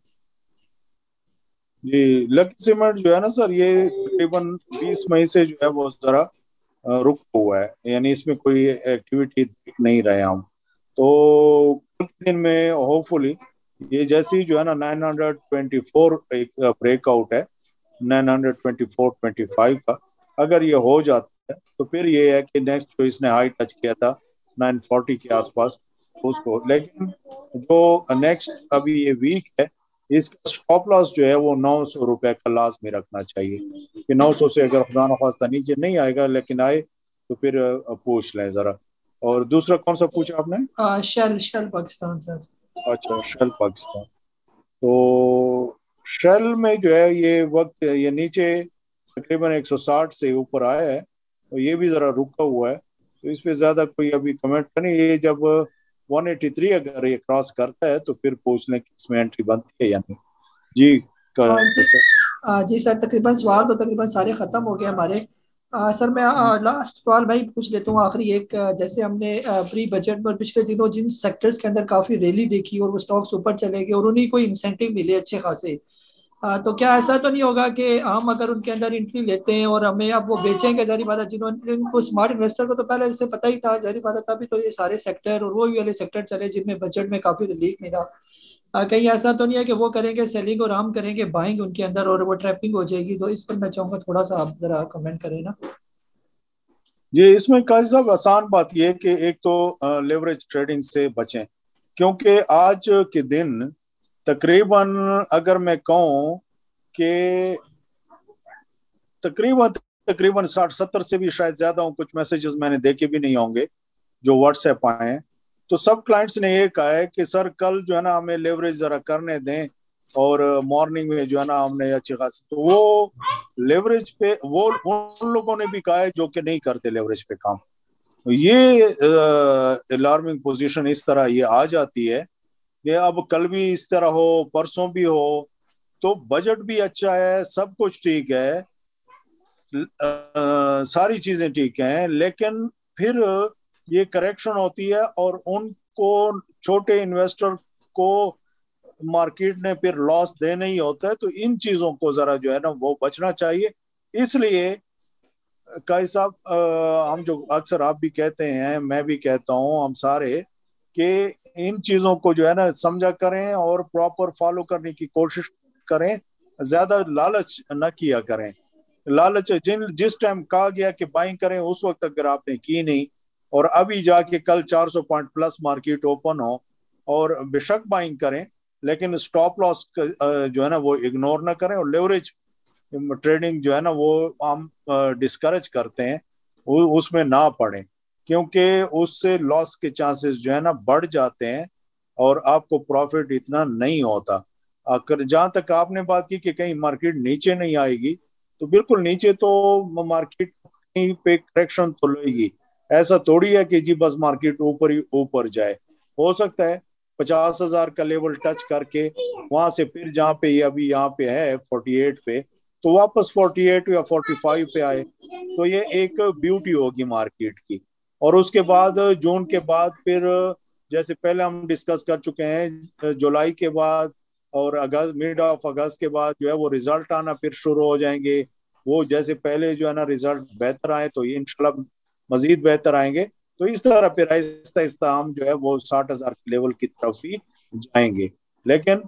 जी लकी सीमेंट जो है ना सर, ये तकरीबन 20 मई से जो है वो जरा रुक हुआ है, यानी इसमें कोई एक्टिविटी देख नहीं रहे हम, तो कुछ दिन में होपफुली ये जैसी जो है ना 924 एक ब्रेकआउट है 924.25 का, अगर ये हो जाता है तो फिर ये है कि नेक्स्ट जो इसने हाई टच किया था 940 के आसपास उसको, लेकिन जो नेक्स्ट अभी ये वीक है इसका स्टॉप लॉस जो है वो 900 रुपए का लास्ट में रखना चाहिए, कि 900 से अगर खुदा न खास्ता नीचे नहीं आएगा लेकिन आए तो फिर पूछ लें जरा। और दूसरा कौन सा पूछा आपने? शेल पाकिस्तान सर। अच्छा शेल पाकिस्तान, तो शेल में जो है ये वक्त ये नीचे तकरीबन 160 से ऊपर आया है, तो ये भी जरा रुका हुआ है, तो इस पे ज्यादा कोई अभी कमेंट नहीं। ये जब 183 अगर ये क्रॉस करता है तो फिर पूछ लें कि इसमें एंट्री बनती है या नहीं। जी जी सर तकरीबन सवाल तो तकरीबन सारे खत्म हो गए हमारे। सर मैं लास्ट सवाल भाई पूछ लेता हूँ आखिरी एक, जैसे हमने प्री बजट में पिछले दिनों जिन सेक्टर्स के अंदर काफी रैली देखी और वो स्टॉक्स ऊपर चले गए और उन्हीं कोई इंसेंटिव मिले अच्छे खासे, तो क्या ऐसा तो नहीं होगा कि हम अगर उनके अंदर एंट्री लेते हैं और हमें अब वो बेचेंगे, जारी बात है, जिन्होंने इनको स्मार्ट इन्वेस्टर को तो पहले से पता ही था, जारी बात है, तभी तो ये सारे सेक्टर और वो भी वाले सेक्टर चले जिनमें बजट में काफी रिलीफ मिला। कहीं ऐसा तो नहीं है कि वो करेंगे सेलिंग और हम करेंगे बाइंग उनके अंदर और वो ट्रैपिंग हो जाएगी? तो इस पर मैं चाहूंगा थोड़ा सा आप जरा कमेंट करें ना। जी, इसमें काजी साहब आसान बात यह है कि एक तो लेवरेज ट्रेडिंग से बचें, क्योंकि आज के दिन तकरीबन अगर मैं कहूँ कि तकरीबन 60-70 से भी शायद ज्यादा हूँ, कुछ मैसेजेस मैंने देखे भी नहीं होंगे जो व्हाट्सएप आए हैं, तो सब क्लाइंट्स ने ये कहा है कि सर कल जो है ना हमें लेवरेज जरा करने दें और मॉर्निंग में जो है ना हमने अच्छी खासी, तो वो लेवरेज पे वो उन लोगों ने भी कहा है जो कि नहीं करते लेवरेज पे काम। ये अलार्मिंग पोजीशन इस तरह ये आ जाती है कि अब कल भी इस तरह हो, परसों भी हो, तो बजट भी अच्छा है, सब कुछ ठीक है, सारी चीजें ठीक हैं, लेकिन फिर ये करेक्शन होती है और उनको छोटे इन्वेस्टर को मार्केट ने फिर लॉस देना ही होता है। तो इन चीजों को जरा जो है ना वो बचना चाहिए। इसलिए काई साहब, हम जो अक्सर आप भी कहते हैं, मैं भी कहता हूं, हम सारे, कि इन चीजों को जो है ना समझा करें और प्रॉपर फॉलो करने की कोशिश करें, ज्यादा लालच न किया करें। लालच जिस टाइम कहा गया कि बाइंग करें उस वक्त अगर आपने की नहीं और अभी जाके कल 400 पॉइंट प्लस मार्केट ओपन हो और बेशक बाइंग करें, लेकिन स्टॉप लॉस जो है ना वो इग्नोर ना करें, और लेवरेज ट्रेडिंग जो है ना वो हम डिस्करेज करते हैं, उसमें ना पड़े, क्योंकि उससे लॉस के चांसेस जो है ना बढ़ जाते हैं और आपको प्रॉफिट इतना नहीं होता। अगर जहां तक आपने बात की कि कहीं मार्केट नीचे नहीं आएगी, तो बिल्कुल नीचे तो मार्केट कहीं पे करेक्शन तो लेगी, ऐसा थोड़ी है कि जी बस मार्केट ऊपर ही ऊपर जाए। हो सकता है 50,000 का लेवल टच करके वहां से फिर जहाँ पे ये अभी यहाँ पे है 48 पे, तो वापस 48 या 45 पे आए, तो ये एक ब्यूटी होगी मार्केट की। और उसके बाद जून के बाद फिर जैसे पहले हम डिस्कस कर चुके हैं, जुलाई के बाद और अगस्त, मिड ऑफ अगस्त के बाद जो है वो रिजल्ट आना फिर शुरू हो जाएंगे। वो जैसे पहले जो है ना रिजल्ट बेहतर आए तो इंशाल्लाह मजीद बेहतर आएंगे। तो इस तरह फिर आहिस्ता आहिस्ता हम जो है वो 60,000 के लेवल की तरफ भी जाएंगे, लेकिन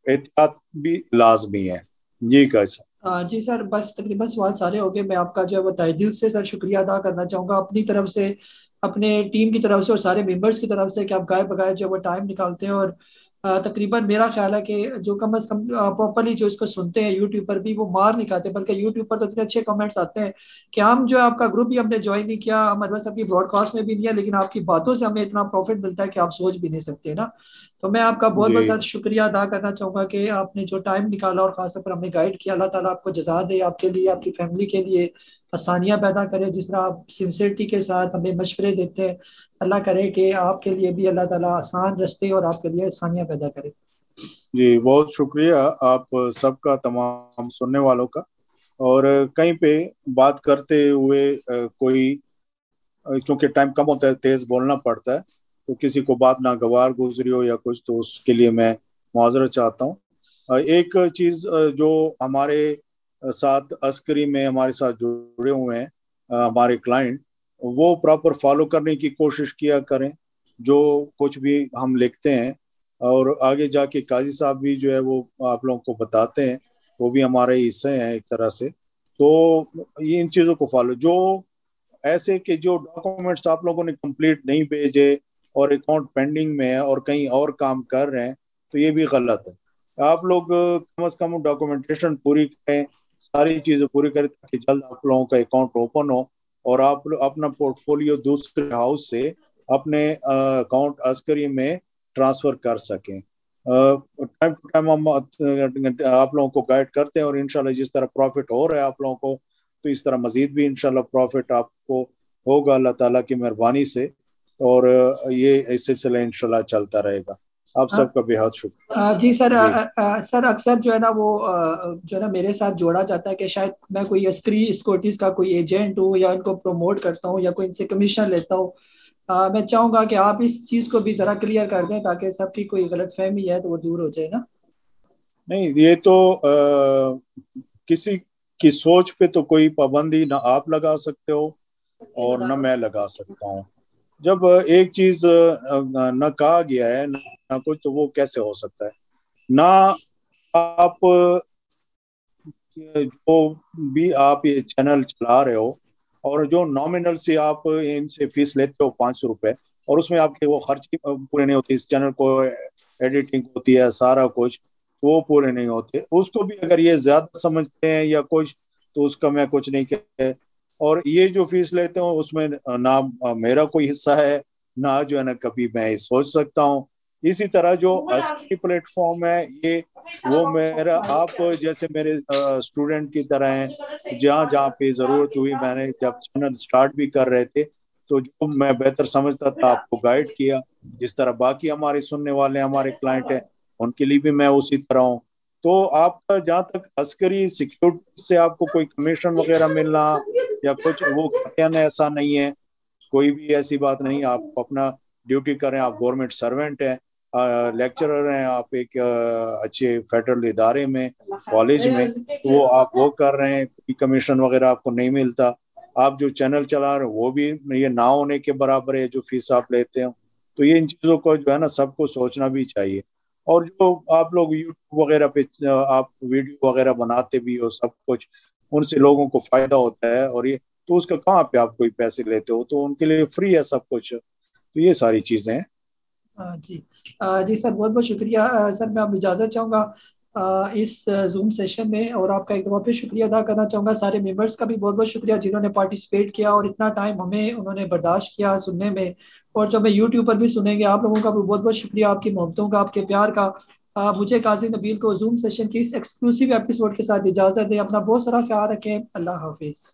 एहतियात भी लाजमी है। जी कैसा? जी सर, बस तकरीबन सवाल सारे हो गए। मैं आपका जो है वो तहे दिल से सर शुक्रिया अदा करना चाहूँगा अपनी तरफ से, अपने टीम की तरफ से और सारे मेंबर्स की तरफ से कि आप गाय बगाए जो वो टाइम निकालते हैं। और तकरीबन मेरा ख्याल है कि जो कम अज़ कम प्रॉपरली जो इसको सुनते हैं यूट्यूब पर भी, वो मार नहीं खाते, बल्कि यूट्यूब पर तो इतने अच्छे कमेंट्स आते हैं कि हम जो है आपका ग्रुप भी हमने ज्वाइन नहीं किया, हम बस आपकी ब्रॉडकास्ट में भी नहीं है, लेकिन आपकी बातों से हमें इतना प्रॉफिट मिलता है कि आप सोच भी नहीं सकते ना। तो मैं आपका बहुत बहुत ज़्यादा शुक्रिया अदा करना चाहूँगा कि आपने जो टाइम निकाला और खासतौर पर हमें गाइड किया। अल्लाह ताला आपको जज़ा दे, आपके लिए, आपकी फैमिली के लिए आसानियाँ पैदा करे। जिस तरह आप सिंसियरिटी के साथ हमें मशवरे देते हैं, अल्लाह करे कि आपके लिए भी अल्लाह ताला आसान रास्ते और आपके लिए आसानियाँ पैदा करे। जी, बहुत शुक्रिया आप सबका, तमाम सुनने वालों का। और कहीं पे बात करते हुए कोई, चूंकि टाइम कम होता है, तेज बोलना पड़ता है, तो किसी को बात नागवार गुजरी हो या कुछ, तो उसके लिए मैं मुआजरत चाहता हूँ। एक चीज़ जो हमारे साथ अस्करी में हमारे साथ जुड़े हुए हैं हमारे क्लाइंट, वो प्रॉपर फॉलो करने की कोशिश किया करें जो कुछ भी हम लिखते हैं, और आगे जाके काजी साहब भी जो है वो आप लोगों को बताते हैं, वो भी हमारे हिस्से हैं एक तरह से। तो ये इन चीज़ों को फॉलो, जो ऐसे कि जो डॉक्यूमेंट्स आप लोगों ने कंप्लीट नहीं भेजे और अकाउंट पेंडिंग में है और कहीं और काम कर रहे हैं, तो ये भी गलत है। आप लोग कम से कम डॉक्यूमेंटेशन पूरी करें, सारी चीज़ें पूरी करें, ताकि जल्द आप लोगों का अकाउंट ओपन हो और आप अपना पोर्टफोलियो दूसरे हाउस से अपने अकाउंट अस्करी में ट्रांसफर कर सकें। टाइम टू टाइम हम आप लोगों को गाइड करते हैं, और इंशाल्लाह जिस तरह प्रॉफिट हो रहा है आप लोगों को, तो इस तरह मजीद भी इंशाल्लाह प्रॉफिट आपको होगा अल्लाह ताला की मेहरबानी से, और ये सिलसिला इंशाल्लाह चलता रहेगा। आप सबका बेहद शुक्रिया। जी सर, सर अक्सर जो है ना वो जो है ना मेरे साथ जोड़ा जाता है कि शायद मैं कोई अस्करी सिक्योरिटीज का कोई एजेंट हूँ या इनको प्रमोट करता हूँ या कोई इनसे कमीशन लेता हूँ। मैं चाहूँगा कि आप इस चीज़ को भी ज़रा क्लियर कर दें ताकि सबकी कोई गलत फहमी है तो वो दूर हो जाए ना। नहीं, ये तो किसी की सोच पे तो कोई पाबंदी ना आप लगा सकते हो और न मैं लगा सकता हूँ। जब एक चीज न कहा गया है ना कुछ, तो वो कैसे हो सकता है? ना आप जो भी आप ये चैनल चला रहे हो और जो नॉमिनल से आप इनसे फीस लेते हो 500 रुपए, और उसमें आपके वो खर्च पूरे नहीं होते, इस चैनल को एडिटिंग होती है सारा कुछ, वो पूरे नहीं होते। उसको भी अगर ये ज्यादा समझते हैं या कुछ, तो उसका मैं कुछ नहीं कह। और ये जो फीस लेते हो उसमें ना मेरा कोई हिस्सा है, ना जो है ना कभी मैं सोच सकता हूँ। इसी तरह जो असली प्लेटफॉर्म है ये, वो मेरा आप जैसे मेरे स्टूडेंट की तरह हैं। जहाँ जहाँ पे जरूरत हुई, मैंने जब चैनल स्टार्ट भी कर रहे थे तो जो मैं बेहतर समझता था आपको गाइड किया। जिस तरह बाकी हमारे सुनने वाले हमारे क्लाइंट हैं, उनके लिए भी मैं उसी तरह हूँ। तो आपका जहाँ तक अस्करी सिक्योरिटी से आपको कोई कमीशन वगैरह मिलना या कुछ, वो कहना ऐसा नहीं है, कोई भी ऐसी बात नहीं। आप अपना ड्यूटी करें, आप गवर्नमेंट सर्वेंट हैं, लेक्चरर हैं, आप एक अच्छे फेडरल इदारे में, कॉलेज में, तो वो आप वो कर रहे हैं, कोई कमीशन वगैरह आपको नहीं मिलता। आप जो चैनल चला रहे हो वो भी ये ना होने के बराबर है जो फीस आप लेते हो। तो ये इन चीज़ों को जो है ना सबको सोचना भी चाहिए। और जो आप लोग यूट्यूब वगैरह पे आप वीडियो वगैरह बनाते भी हो, सब कुछ उनसे लोगों को फायदा होता है, और ये तो उसका कहाँ पे आप कोई पैसे लेते हो, तो उनके लिए फ्री है सब कुछ। तो ये सारी चीजें हैं। जी जी सर, बहुत बहुत शुक्रिया। सर मैं अब इजाज़त चाहूँगा इस जूम सेशन में, और आपका एक दफ़ा फिर शुक्रिया अदा करना चाहूँगा। सारे मेंबर्स का भी बहुत बहुत शुक्रिया जिन्होंने पार्टिसिपेट किया और इतना टाइम हमें उन्होंने बर्दाश्त किया सुनने में। और जो हमें यूट्यूब पर भी सुनेंगे, आप लोगों का भी बहुत बहुत शुक्रिया, आपकी मोहब्बतों का, आपके प्यार का। मुझे काजी नबील को जूम सेशन की इस एक्सक्लूसिव एपिसोड के साथ इजाज़त दें। अपना बहुत सारा ख्याल रखें। अल्लाह हाफिज़।